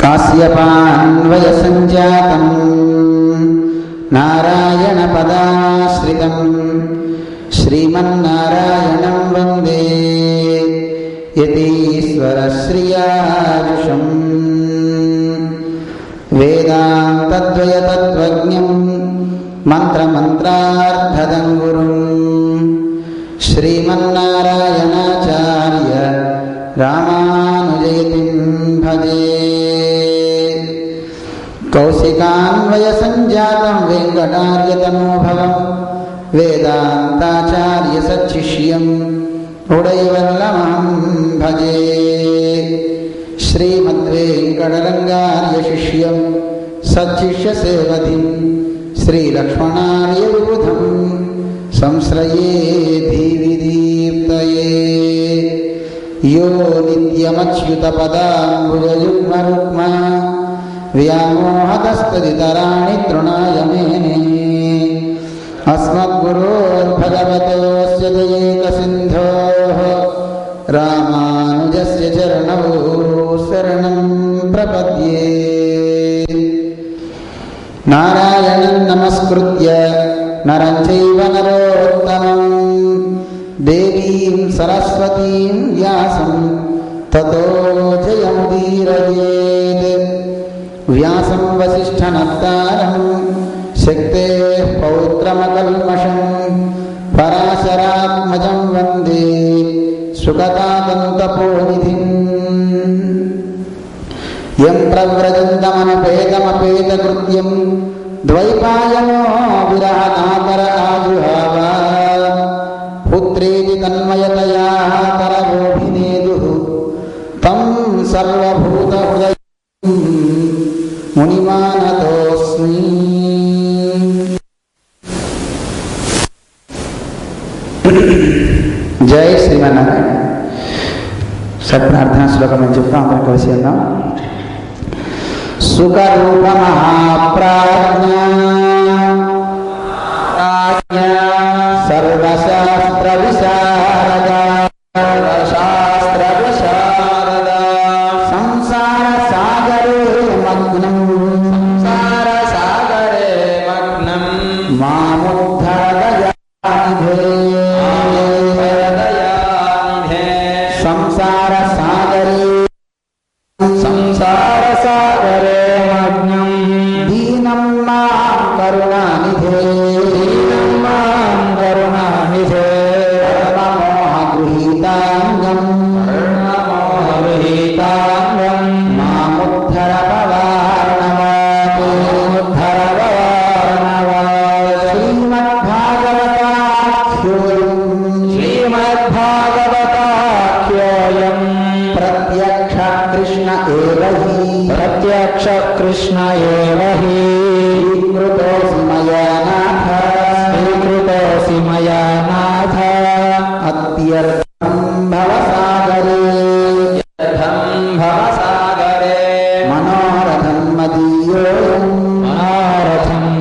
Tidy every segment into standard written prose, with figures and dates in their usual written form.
కాశ్యపాన్వయసంజాతం నారాయణ పదాశ్రితం శ్రీమన్నారాయణం వందే యతీశ్వర శ్రియాజుషం వేదాంతద్వయతత్వజ్ఞం మంత్రమంత్రార్థదం గురుం శ్రీమన్నారాయణాచార్య రామానుజయతిం భజే. కౌశికాన్వయసంజాతం వెంకటార్యతనోభవం వేదాంతాచార్య సచ్చిష్యం ఉడైవల్లమహం భజే. శ్రీమద్వేంకటరంగార్య శిష్యం సచ్చిష్య సేవతిం శ్రీలక్ష్మణార్య విబుధం సంశ్రయే ధీవిదీప్తయే. యో నిత్యమచ్యుతపదాంబుజయుగ్మరుక్మ వ్యామోహతస్తదితరాణి తృణాయ మేనే. అస్మద్గురోర్భగవతోస్య దయైకసిన్ధోః రామానుజస్య చరణౌ శరణం ప్రపద్యే. నారాయణం నమస్కృత్య నరం చైవ నరోత్తమం దేవీం సరస్వతీం వ్యాసం తతో జయముదీరయేత్. వ్యాసం వసిష్ఠనప్తారం శక్తేః పౌత్రమకల్మషం పరాశరాత్మజం వందే సుగతాదంతపోనిధిం. యం ప్రవ్రజन्तమనపేతమపేతకృత్యం ద్వైపాయనో విరహకాతర ఆజుహావ పుత్రేతి తన్మయతయా తరవోభినేదుః తం సర్వభూతహృదయం మునిమానతోస్మి. జై శ్రీమన్నారాయణ. సత్ప్రార్థనా శ్లోకం అని చెప్తాం, అందరం కలిసి వెళ్దాం. సుఖరూప మహాప్రాజ్ఞ సర్వశాస్త్ర విశారద సంసార సాగరే మగ్నం మాముద్ధరదయానిధే. సంసార సాగరే మగ్నం దీనం మాం కరుణానిధే. గృహీతాంగం మాముద్ధర భవార్ణవాత్. శ్రీమద్భాగవతాఖ్యోయం ప్రత్యక్ష కృష్ణ ఏవ హి స్వీకృతోసి మయా నాథ అత్యర్థం భవసాగరే మనోరథం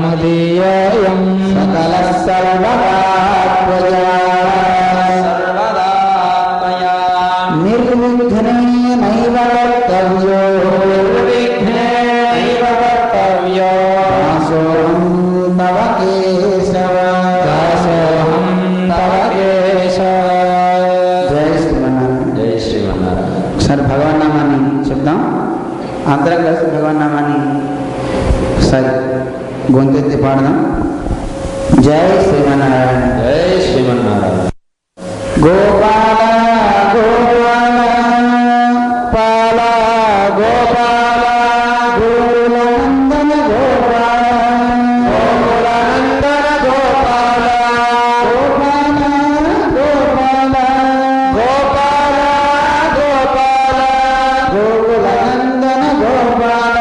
మదీయోయం సకల సర్వదా నిర్విఘ్నేనైవ కర్తవ్యో దాసోహం తవ కేశవ. జై శ్రీమన్నారాయణ. ఒకసారి భగవన్ నామాన్ని చెప్దాం, అందరం కలిసి భగవన్ నామాన్ని ఒకసారి గొంతెత్తి పాడదాం. జై శ్రీమన్నారాయణ. జై శ్రీమన్నారాయణ. గోపాల గోపాల పాల గోపాల గోకులనందన గోపాల గోకులనందన గోపాల గోపాల గోపాల గోపాల గోపాల గోకులనందన గోపాల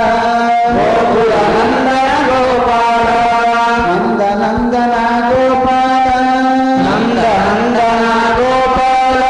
గోకులనందన గోపాల నందనందన గోపాల నందనందన గోపాల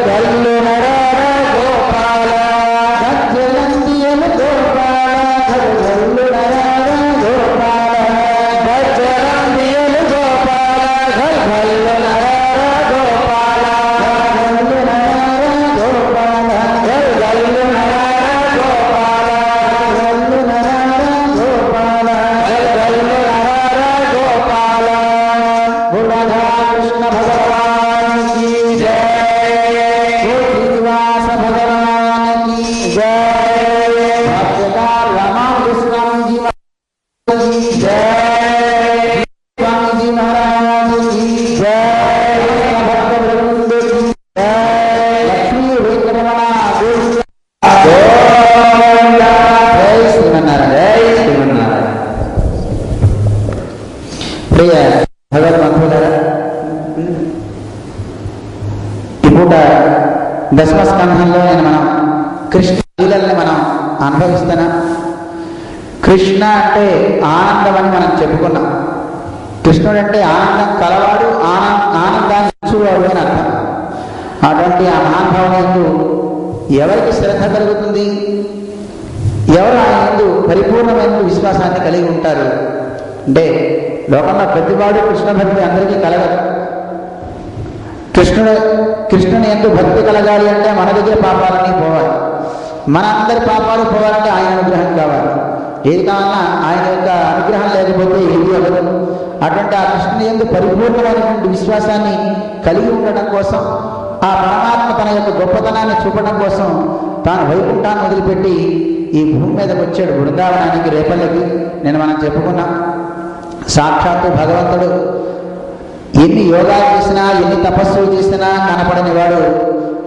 గల్లు నరార గోపాల గజ్జలందియలు గోపాల గల్లు నరార గోపాల గజ్జలందియలు గోపాల గల్లు నరార గోపాల గల్లు నరార గోపాల గల్లు నరార గోపాల గల్లు నరార గోపాల గల్లు నరార గోపాల బుడగా కృష్ణ భగవాన్ की जय श्रीनिवास भगवान की जय भक्तदार रामाकृष्ण जी महाराज की जय स्वामी जी महाराज की जय भक्त वृंद की जय लक्ष्मी वेंकटरमण गोविंद जय श्रीमन्नारायण प्रिय భగవద్బంధువులారా, ఈ పూట దశమ స్కంధంలో మనం కృష్ణ లీలల్ని మనం అనుభవిస్తున్నాం. కృష్ణ అంటే ఆనందం అని మనం చెప్పుకున్నాం. కృష్ణుడు అంటే ఆనందం కలవాడు, ఆనందాన్ని ఇచ్చేవాడు అని అర్థం. అటువంటి ఆ మహానుభావుని యందు ఎవరికి శ్రద్ధ కలుగుతుంది, ఎవరు ఆయన యందు పరిపూర్ణమైన విశ్వాసాన్ని కలిగి ఉంటారు అంటే లోకంలో ప్రతివాడు కృష్ణ భక్తి అందరికీ కలగదు. కృష్ణుని యందు భక్తి కలగాలి అంటే మన దగ్గర పాపాలన్నీ పోవాలి. మన అందరి పాపాలు పోవాలంటే ఆయన అనుగ్రహం కావాలి. ఏది కావాలన్నా ఆయన యొక్క అనుగ్రహం లేకపోతే ఏది అవ్వదు. అటువంటి ఆ కృష్ణుని యందు పరిపూర్ణమైనటువంటి విశ్వాసాన్ని కలిగి ఉండడం కోసం, ఆ పరమాత్మ తన యొక్క గొప్పతనాన్ని చూపడం కోసం తాను వైకుంఠాన్ని వదిలిపెట్టి ఈ భూమి మీదకి వచ్చాడు. బృందావనానికి, రేపల్లకి. నేను మనం చెప్పుకున్నాం, సాక్షాత్తు భగవంతుడు ఎన్ని యోగాలు చేసినా, ఎన్ని తపస్సులు చేసినా కనపడని వాడు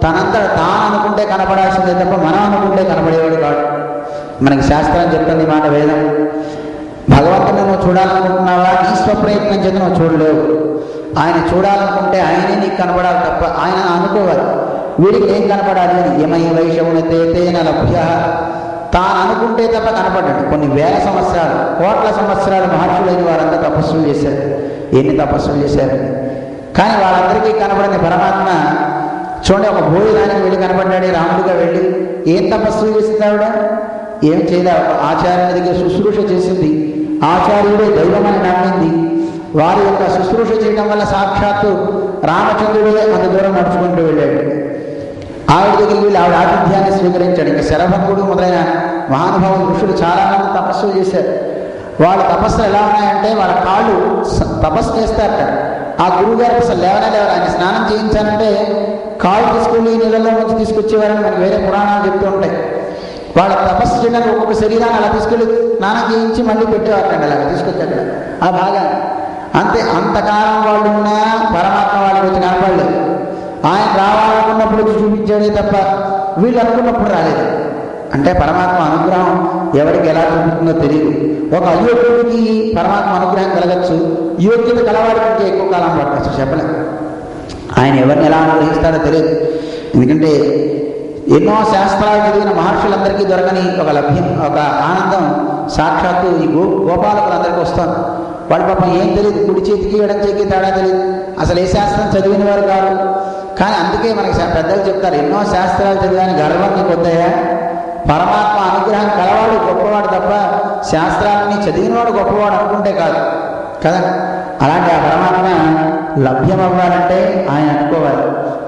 తనంతట తాను అనుకుంటే కనపడాల్సిందే తప్ప మనం అనుకుంటే కనపడేవాడు కాడు. మనకి శాస్త్రం చెప్తుంది మాట, వేదం. భగవంతుని నువ్వు చూడాలనుకుంటున్నావా, నీ స్వప్రయత్నం చేత నువ్వు చూడలేవు. ఆయన చూడాలనుకుంటే ఆయనే నీకు కనపడాలి తప్ప ఆయన అనుకోవాలి వీడికి ఏం కనపడాలి అని. యమై వైషవునితే తేన లభ్య. తాను అనుకుంటే తప్ప కనపడ్డాడు. కొన్ని వేల సంవత్సరాలు, కోట్ల సంవత్సరాలు మహర్షులైన వారంతా తపస్సులు చేశారు. ఎన్ని తపస్సులు చేశారు, కానీ వాళ్ళందరికీ కనపడని పరమాత్మ చూడండి, ఒక భోజనానికి వెళ్ళి కనపడ్డాడు రాముడిగా. వెళ్ళి ఏం తపస్సులు చేసింది ఆవిడ? ఏం చేయలే. ఆచార్యుని దగ్గర శుశ్రూష చేసింది. ఆచార్యుడే దైవమని నమ్మింది. వారి యొక్క శుశ్రూష చేయడం వల్ల సాక్షాత్తు రామచంద్రుడే అంత దూరం నడుచుకుంటూ వెళ్ళాడు. ఆవిడ దగ్గరికి వెళ్ళి ఆవిడ ఆతిథ్యాన్ని స్వీకరించాడు. ఇంకా శరభంగుడు మొదలైన మహానుభావులు ఋషులు చాలామంది తపస్సులు చేశారు. వాళ్ళ తపస్సులు ఎలా ఉన్నాయంటే, వాళ్ళ కాళ్ళు తపస్సు చేస్తారట. ఆ గురువు గారికి అసలు లేవనే లేవరు. ఆయన స్నానం చేయించాలంటే కాళ్ళు తీసుకెళ్ళి నీళ్ళలో నుంచి తీసుకొచ్చేవారని మనకి వేరే పురాణాలు చెప్తూ ఉంటాయి. వాళ్ళ తపస్సు చేయడానికి ఒక్కొక్క శరీరాన్ని అలా తీసుకెళ్ళి స్నానం చేయించి మళ్ళీ పెట్టేవారండి. అలాగా తీసుకొచ్చాక ఆ భాగాన్ని అంతే. అంతకాలం వాళ్ళు ఉన్నా పరమాత్మ వాళ్ళకి వచ్చి కనపడలేదు. ఆయన రావాలనుకున్నప్పుడు వచ్చి చూపించాడే తప్ప వీళ్ళు అనుకున్నప్పుడు రాలేదు. అంటే పరమాత్మ అనుగ్రహం ఎవరికి ఎలా చూపుతుందో తెలియదు. ఒక అయోగ్యుడికి పరమాత్మ అనుగ్రహం కలగచ్చు, యోగ్యత కలవాడికి ఎక్కువ కాలం పట్టచ్చు. చెప్పలేదు ఆయన ఎవరిని ఎలా అనుగ్రహిస్తాడో తెలియదు. ఎందుకంటే ఎన్నో శాస్త్రాలు చదివిన మహర్షులందరికీ దొరకని ఒక లభ్యం, ఒక ఆనందం సాక్షాత్తు ఈ గోపాలకులందరికీ వస్తాను. వాడి పాపం ఏం తెలియదు, కుడి చేతికి ఎడం చేతికి తేడా తెలియదు, అసలు ఏ శాస్త్రం చదివిన వారు కాదు. కానీ అందుకే మనకి పెద్దలు చెప్తారు, ఎన్నో శాస్త్రాలు చదివాని గర్వం నీకు వద్దయా. పరమాత్మ అనుగ్రహం కలవాడు గొప్పవాడు తప్ప శాస్త్రాలని చదివినవాడు గొప్పవాడు అనుకుంటే కాదు కదా. అలాంటి ఆ పరమాత్మ లభ్యం అవ్వాలంటే ఆయన అనుకోవాలి.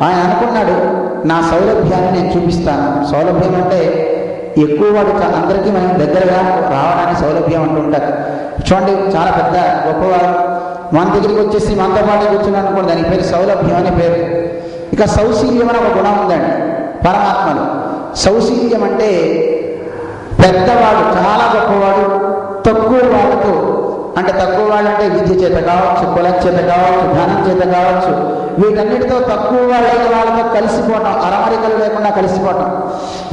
ఆయన అనుకున్నాడు, నా సౌలభ్యాన్ని నేను చూపిస్తాను. సౌలభ్యం అంటే ఎక్కువ వాడు అందరికీ మనం దగ్గరగా రావడానికి సౌలభ్యం అంటుంటారు. చూడండి, చాలా పెద్ద గొప్పవారు మన దగ్గరికి వచ్చేసి మనతో పాటు కూర్చున్నాను అనుకోండి, దానికి పేరు సౌలభ్యం అనే పేరు. ఇక సౌశీల్యం అని ఒక గుణం ఉందండి పరమాత్మలో. సౌశీల్యం అంటే పెద్దవాడు, చాలా గొప్పవాడు తక్కువ వాళ్ళతో, అంటే తక్కువ వాళ్ళంటే విద్య చేత కావచ్చు, కులం చేత కావచ్చు, ధనం చేత కావచ్చు, వీటన్నిటితో తక్కువ వాళ్ళైన వాళ్ళతో కలిసిపోవటం, అరమరికలు లేకుండా కలిసిపోవటం.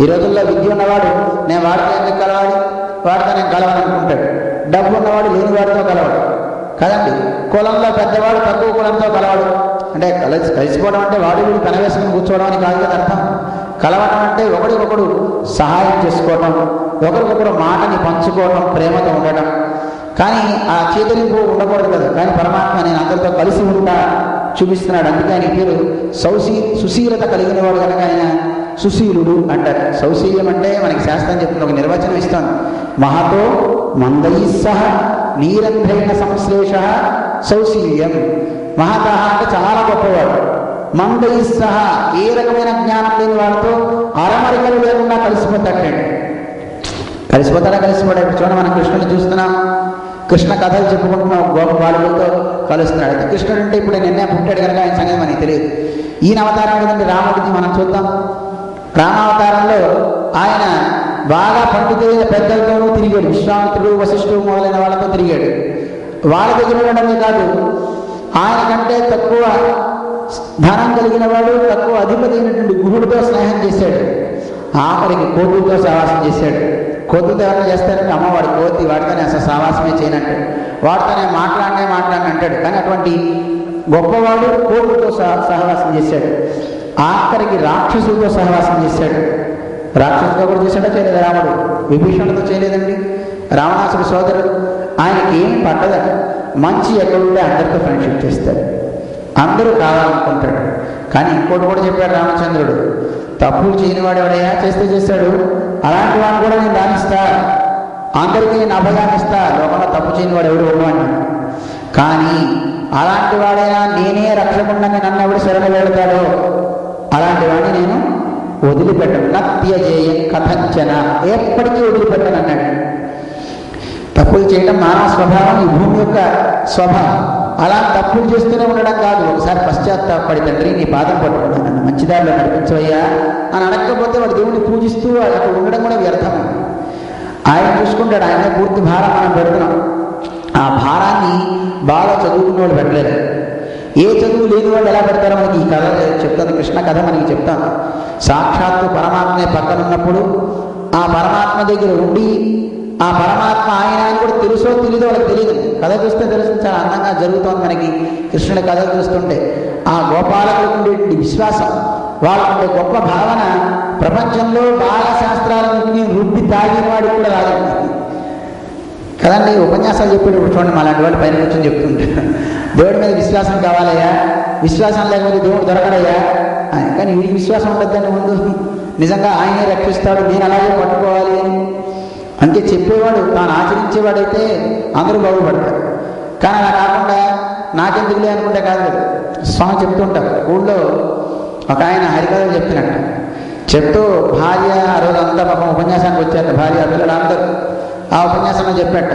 ఈ రోజుల్లో విద్య ఉన్నవాడు నేను వాడితో ఎందుకు కలవాలి, వాడితో నేను కలవాలనుకుంటాడు. డబ్బు ఉన్నవాడు లేని వాడితో కలవాడు కదండి. కులంలో పెద్దవాడు తక్కువ కులంతో కలవాడు. అంటే కలిసిపోవడం అంటే వాడు వీడు కనవేసుకుని కూర్చోవడం అని కాదు కదా అర్థం. కలవటం అంటే ఒకరికొకడు సహాయం చేసుకోవటం, ఒకరికొకరు మాటని పంచుకోవటం, ప్రేమతో ఉండటం. కానీ ఆ చీదరింపు ఉండకూడదు కదా. కానీ పరమాత్మ నేను అందరితో కలిసి ఉంటా చూపిస్తున్నాడు. అందుకే ఆయన పేరు సుశీలత కలిగిన వాడు కనుక ఆయన సుశీలుడు అంటారు. సౌశీల్యం అంటే మనకి శాస్త్రం చెప్తుంది, ఒక నిర్వచనం ఇస్తాను. మహతో మందై సహ నీరంధ్రైన సంశ్లేష సౌశీల్యం. మహత అంటే చాలా గొప్పవాడు. మందై సహ ఏ రకమైన జ్ఞానం లేని వాడితో అరమరికలు లేకుండా కలిసిపోతాడు. కలిసిపోతాడు. చూడండి, మనం కృష్ణుని చూస్తున్నాం, కృష్ణ కథలు చెప్పుకుంటున్నాం, గోప బాలులతో కలుస్తున్నాడు. అయితే కృష్ణుడు అంటే ఇప్పుడు నిన్నే పుట్టాడు కనుక ఆయన సంగతి మనకి తెలియదు. ఈయన అవతారం కదండి రాముడిని మనం చూద్దాం. రామావతారంలో ఆయన బాగా పండితులైన పెద్దలతోనూ తిరిగాడు. విశ్వామిత్రుడు, వశిష్ఠుడు మొదలైన వాళ్ళతో తిరిగాడు. వాళ్ళ దగ్గర ఉండడమే కాదు, ఆయన కంటే తక్కువ ధనం కలిగిన వాడు, తక్కువ అధిపతి అయినటువంటి గురుడితో స్నేహం చేశాడు. ఆఖరికి కోతులతో సహవాసం చేశాడు. కోతులతో ఎవరైనా చేస్తారంటే అమ్మవాడు కోతి, వాడితోనే అసలు సహవాసమే చేయనంటే, వాడితోనే మాట్లాడినే అంటాడు. కానీ అటువంటి గొప్పవాడు కోతులతో సహవాసం చేశాడు. ఆఖరికి రాక్షసులతో సహవాసం చేశాడు. రాక్షసులతో కూడా చేశాడో చేయలేదు రాముడు? విభీషణుడితో చేయలేదండి. రావణాసుడు సోదరుడు, ఆయనకి ఏం పట్టదట. మంచి ఎక్కడుంటే అందరితో ఫ్రెండ్షిప్ చేస్తాడు, అందరూ కావాలనుకుంటాడు. కానీ ఇంకోటి కూడా చెప్పాడు రామచంద్రుడు, తప్పులు చేయనివాడు ఎవడయ్యా, చేస్తే చేస్తాడు, అలాంటి వాడిని కూడా నేను రాణిస్తా, అందరికీ నేను అభయాన్ని ఇస్తా, లోకంలో తప్పు చేయనివాడు ఎవడు ఉండవాడిని. కానీ అలాంటి వాడైనా నేనే రక్షకుండానే నన్ను ఎవడు శరణ వెళతాడో అలాంటి వాడిని నేను వదిలిపెట్టను. నత్యజేయం కథంచన, ఎప్పటికీ వదిలిపెట్టను అన్నాడు. తప్పులు చేయడం మానవ స్వభావం, ఈ భూమి యొక్క స్వభావం. అలా తప్పులు చేస్తూనే ఉండడం కాదు, ఒకసారి పశ్చాత్తాపడి తండ్రి నీ పాదం పట్టుకున్నాను, నన్ను మంచిదారిలో నడిపించవయ్యా అని అడగకపోతే వాడు దేవుడిని పూజిస్తూ అక్కడ ఉండడం కూడా వ్యర్థం. ఆయన చూసుకుంటాడు, ఆయనే పూర్తి భారం మనం పెడుతున్నాం. ఆ భారాన్ని బాగా చదువుకున్న వాళ్ళు పెట్టలేదు. ఏ చదువు లేని వాళ్ళు ఎలా పెడతారో మనకి ఈ కథ చెప్తాను, కృష్ణ కథ మనకి చెప్తాను. సాక్షాత్తు పరమాత్మే పక్కనున్నప్పుడు ఆ పరమాత్మ దగ్గర ఉండి ఆ పరమాత్మ ఆయన అని కూడా తెలుసో తెలీదో వాళ్ళకి తెలియదు. కథ చూస్తే తెలుస్తుంది, చాలా అందంగా జరుగుతోంది మనకి కృష్ణుడి కథలు చూస్తుంటే. ఆ గోపాలకు ఉండే విశ్వాసం, వాళ్ళకుండే గొప్ప భావన ప్రపంచంలో బాల శాస్త్రాలని రుబ్బి తాగిన వాడికి కూడా రాదు కదండి. ఉపన్యాసాలు చెప్పేటప్పుడు చూడండి, అలాంటి వాళ్ళు పైన కూర్చొని చెప్తుంటారు, దేవుడి మీద విశ్వాసం కావాలయ్యా, విశ్వాసం లేకపోతే దేవుడు దొరకడయ్యా. కానీ వీడికి విశ్వాసం ఉండద్దని ముందు నిజంగా ఆయనే రక్షిస్తాడు, నేను అలాగే పట్టుకోవాలి అని. అందుకే చెప్పేవాడు తాను ఆచరించేవాడైతే అందరూ బాగుపడతారు. కానీ అలా కాకుండా నాకెందుకులే అనుకుంటే కాదు కదా. స్వామి చెప్తుంటారు, ఊళ్ళో ఒక ఆయన హరికథలు చెప్తున్నట్టు చెప్తూ భార్య ఆ రోజు అంతా పాపం ఉపన్యాసానికి వచ్చారు, భార్య పిల్లలు అందరూ. ఆ ఉపన్యాసంలో చెప్పాట,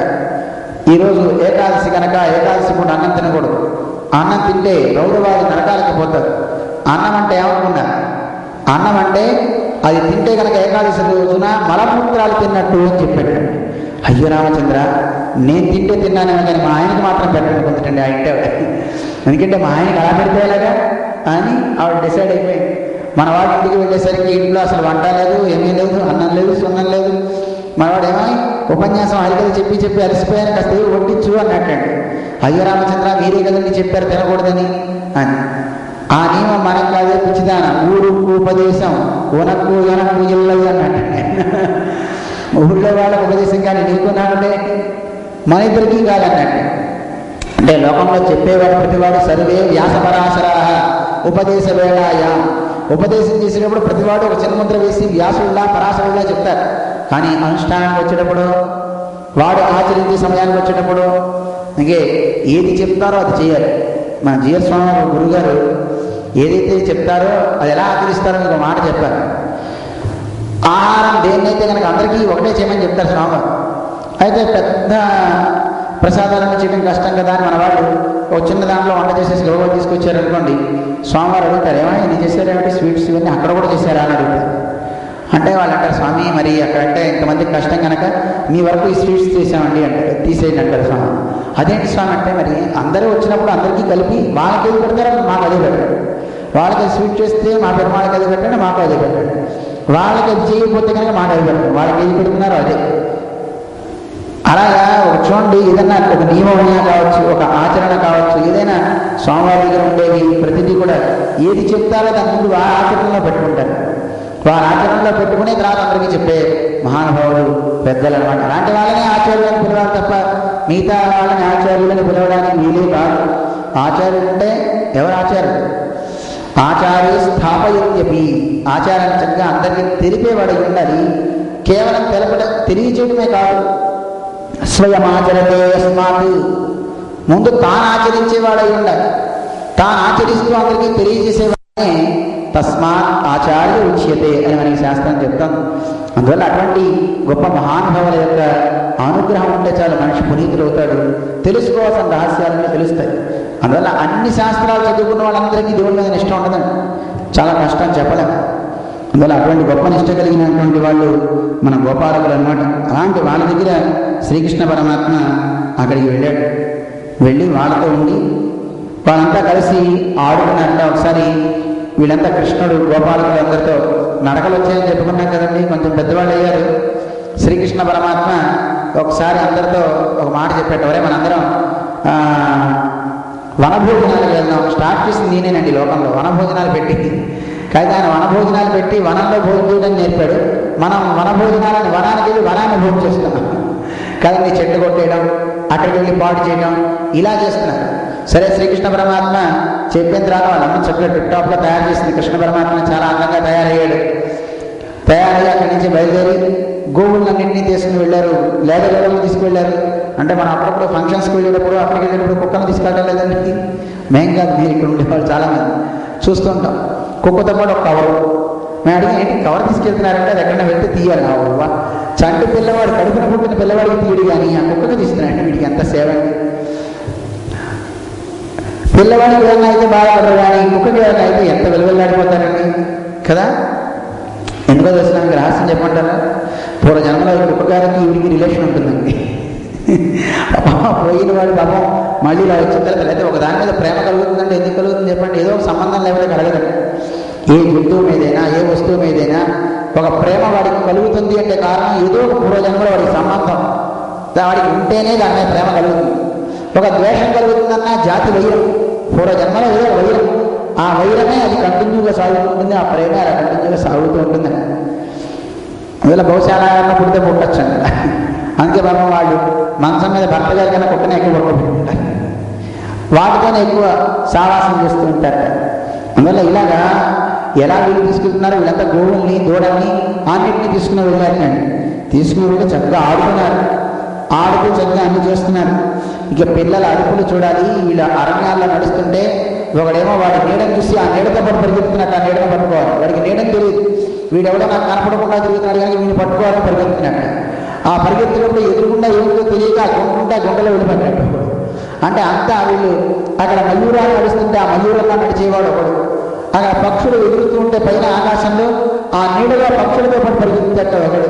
ఈరోజు ఏకాదశి కనుక ఏకాదశి పూట అన్నం తినకూడదు, అన్నం తింటే రౌరవాది నరకాలకి పోతారు. అన్నం అంటే ఏమనుకున్నారు? అన్నం అంటే అది తింటే కనుక ఏకాదశి రోజున మలమూత్రాలు తిన్నట్టు అని చెప్పాడు. అయ్యో రామచంద్ర, నేను తింటే తిన్నానేమో కానీ మా ఆయనకి మాత్రం పెట్టండి కొంతటండి ఆ ఇంటే. ఎందుకంటే మా ఆయనకి అలా పెడితే ఎలాగా అని ఆవిడ డిసైడ్ అయిపోయింది. మన వాడి ఇంటికి వెళ్ళేసరికి ఇంట్లో అసలు వంట లేదు, ఏమీ లేదు, అన్నం లేదు, సున్నం లేదు. మనవాడు ఏమై ఉపన్యాసం హరికథ చెప్పి అలసిపోయాను, కాస్త వడ్డించు అన్నట్టండి. అయ్యో రామచంద్ర, మీరే కదండి చెప్పారు తినకూడదని అని. ఆ నియమం మనకు కాదే పిచ్చిదాన, ఊరుకు ఉపదేశం ఉనకు ఎనకు ఇల్లది అన్నట్టు. ఊళ్ళో వాళ్ళకు ఉపదేశం కానీ నీకున్నాడే మన ఇద్దరికీ కాదన్నట్టు. అంటే లోకంలో చెప్పేవాడు ప్రతివాడు సర్వే వ్యాసపరాశరా ఉపదేశ వేళాయా. ఉపదేశం చేసేటప్పుడు ప్రతివాడు ఒక చిన్నముద్ర వేసి వ్యాసుల్లా పరాశరుల్లా చెప్తారు. కానీ అనుష్ఠానానికి వచ్చేటప్పుడు, వాడు ఆచరించే సమయానికి వచ్చేటప్పుడు ఇంకే ఏది చెప్తారో అది చేయాలి. మన జీఎస్ స్వామి గురుగారు ఏదైతే చెప్తారో అది ఎలా ఆచరిస్తారో మీకు మాట చెప్పారు. ఆహారం దేన్నైతే కనుక అందరికీ ఒకటే చేయమని చెప్తారు స్వామివారు. అయితే పెద్ద ప్రసాదాలను చేయడం కష్టం కదా అని మన వాళ్ళు ఒక చిన్న దాంట్లో వంట చేసేసి గౌరవ తీసుకొచ్చారనుకోండి, స్వామివారు అడుగుతారు, ఏమైనా ఇది చేశారేమిటి, స్వీట్స్ ఇవన్నీ అక్కడ కూడా చేశారా అని అడుగుతారు. అంటే వాళ్ళు అంటారు, స్వామి మరి అక్కడంటే ఇంతమందికి కష్టం కనుక మీ వరకు ఈ స్వీట్స్ చేసామండి అంటారు, తీసేయండి అంటారు స్వామి. అదేంటి స్వామి అంటే, మరి అందరూ వచ్చినప్పుడు అందరికీ కలిపి వాళ్ళకి ఏది పెడతారో మాకు అదే పెట్టండి, వాళ్ళకి అది స్వీట్ చేస్తే మా పెరుమాళ్ళకి అది పెట్టండి, మాకు అదే పెట్టండి, వాళ్ళకి అది చేయకపోతే కనుక మాకు అది పెట్టండి, వాళ్ళకి ఏది పెడుతున్నారో అదే. అలాగా చూడండి, ఏదన్నా ఒక నియమం కావచ్చు, ఒక ఆచరణ కావచ్చు, ఏదైనా స్వామివారి దగ్గర ఉండేది ప్రతిదీ కూడా ఏది చెప్తారో దాని ముందు వారి ఆచరణలో పెట్టుకుంటారు. వారి ఆచరణలో పెట్టుకునే తర్వాత అందరికీ చెప్పే మహానుభావులు పెద్దలు అనమాట. అలాంటి వాళ్ళని ఆచార్యులని పిలవాలి తప్ప మిగతా వాళ్ళని ఆచార్యులని పిలవడానికి వీలే కాదు. ఆచార్యుడు అంటే ఎవరు ఆచార్యుడు? ఆచార్య స్థాపయత్యపి, ఆచారాన్ని చక్కగా అందరికీ తెలిపేవాడు ఉండాలి. కేవలం తెలియచేయడమే కాదు, స్వయం ఆచరతే యస్మాత్, ముందు తాను ఆచరించేవాడై ఉండాలి. తాను ఆచరిస్తూ అందరికీ తెలియజేసేవాడే తస్మాత్ ఆచార్య ఉచ్యతే అని మనకి శాస్త్రం చెప్తాం. అందువల్ల అటువంటి గొప్ప మహానుభావుల యొక్క అనుగ్రహం ఉంటే చాలు మనిషి పునీతుడు అవుతాడు, తెలుసుకోవాల్సిన రహస్యాలన్నీ తెలుస్తాయి. అందువల్ల అన్ని శాస్త్రాలు చదువుకున్న వాళ్ళందరికీ దేవుడి మీద నిష్ట ఉండదండి, చాలా కష్టం చెప్పలేము. అందువల్ల అటువంటి గొప్ప నిష్ట కలిగినటువంటి వాళ్ళు మన గోపాలకులు అన్నమాట. అలాంటి వాళ్ళ దగ్గర శ్రీకృష్ణ పరమాత్మ అక్కడికి వెళ్ళాడు. వెళ్ళి వాళ్ళతో ఉండి వాళ్ళంతా కలిసి ఆడుకున్నారంట. ఒకసారి వీళ్ళంతా కృష్ణుడు గోపాలకులు అందరితో నడకలు వచ్చాయని చెప్పుకున్నాం కదండి, కొంచెం పెద్దవాళ్ళు అయ్యారు. శ్రీకృష్ణ పరమాత్మ ఒకసారి అందరితో ఒక మాట చెప్పాడు, ఒరే మనందరం వనభోజనాలకు వెళ్దాం. స్టార్ట్ చేసింది నేనేనండి లోకంలో, వనభోజనాలు పెట్టింది. కానీ ఆయన వనభోజనాలు పెట్టి వనంలో భోజనం చేయడం నేర్పాడు. మనం వనభోజనాలని వనానికి వెళ్ళి వనాన్ని భోజనం చేస్తున్నాం కదండి, చెట్టు కొట్టేయడం, అక్కడికి వెళ్ళి పాటు చేయడం, ఇలా చేస్తున్నారు. సరే, శ్రీకృష్ణ పరమాత్మ చెప్పిన తర్వాత వాళ్ళమ్మ చక్కగా టిప్టాప్లో తయారు చేసింది. కృష్ణ పరమాత్మ చాలా అందంగా తయారయ్యాడు. తయారయ్యి అక్కడి నుంచి బయలుదేరి గోవులన్నింటినీ తీసుకుని వెళ్ళారు, లేద గోవులను తీసుకువెళ్ళారు. అంటే మనం అప్పుడప్పుడు ఫంక్షన్స్కి వెళ్ళేటప్పుడు అక్కడికి వెళ్ళేటప్పుడు కుక్కను తీసుకెళ్ళడం లేదండి, మేము కాదు, మీరు ఇక్కడ ఉండేవాళ్ళు చాలామంది చూస్తుంటాం. కుక్కతో పాటు ఒక కవరు. మేము అడిగి ఏంటి కవర్ తీసుకెళ్తున్నారంటే అది ఎక్కడైనా వెళ్తే తీయాలి. అవ్వ చంటి పిల్లవాడు, కడుపున పుట్టిన పిల్లవాడికి తీయడు కానీ ఆ కుక్కకు తీస్తున్నాయంటే వీటికి ఎంత సేవ అండి. పిల్లవాడికి ఏమైనా అయితే బాధపడరు కానీ కుక్కకి ఏమైనా అయితే ఎంత వెలువెల్లాడిపోతారండి కదా. ఎందుకో తెలిసిన మీకు రహస్యం చెప్పమంటారా? పూర్వ జన్మలో కుక్కగారికి వీడికి రిలేషన్ ఉంటుందండి. పోయిన వాడి పాపం మళ్ళీ ఇలా వచ్చిన తర్వాత అయితే ఒక దాని మీద ప్రేమ కలుగుతుందంటే ఎందుకు కలుగుతుంది చెప్పండి? ఏదో ఒక సంబంధం లేకపోతే కలగదండి. ఏ జంతువు మీదైనా ఏ వస్తువు మీదైనా ఒక ప్రేమ వాడికి కలుగుతుంది అంటే కారణం ఏదో ఒక పూర్వజన్మలో వాడికి సంబంధం వాడికి ఉంటేనే దాని మీద ప్రేమ కలుగుతుంది. ఒక ద్వేషం కలుగుతుందన్నా జాతి వైరం, పూర్వజన్మలో ఏదో వైరం, ఆ వైరమే అది కంటిన్యూగా సాగుతూ ఉంటుంది, ఆ ప్రేమ అలా కంటిన్యూగా సాగుతూ ఉంటుందని. అందువల్ల బహుశా పుడితే పుట్టచ్చండి. అందుకే పాపం వాళ్ళు మంచం మీద భర్త గారి కన్నా కుక్కనే ఎక్కువ పడుకుంటుంటారు, వాటితోనే ఎక్కువ సావాసం చేస్తూ ఉంటారు. అందువల్ల ఇలాగా ఎలా వీళ్ళు తీసుకెళ్తున్నారు, వీళ్ళంతా గోవుల్ని దూడల్ని అన్నింటినీ తీసుకుని వెళ్ళారండి. తీసుకుని వెళ్ళి చక్కగా ఆడుతున్నారు, ఆడుతూ చక్కగా అన్ని చేస్తున్నారు. ఇక పిల్లల అడుపులు చూడాలి. వీళ్ళ అరణ్యాల్లో నడుస్తుంటే ఒకడేమో వాడి నీడని చూసి ఆ నీడతో పాటు పరిగెత్తున్నట్టు ఆ నీడను పట్టుకోవాలి. వాడికి నీడని తెలియదు, వీడెవడో నాకు కనపడకుండా తిరుగుతున్నాడు కానీ వీడిని పట్టుకోవాలని పరిగెత్తున్నట్టు. ఆ పరిగెత్తినప్పుడు ఎదురుకుండా ఏమిటో తెలియక గుంటుంటే ఆ గుంటలో వెళ్ళిపోయినట్టు. అంటే అంతా వీళ్ళు అక్కడ మయూరాలు నడుస్తుంటే ఆ మయూరంగా నడిచేవాడు ఒకడు, అక్కడ పక్షులు ఎదురుతూ ఉంటే పైన ఆకాశంలో ఆ నీడగా పక్షులతో పాటు పరిగెత్తుతట్టు ఒకడు.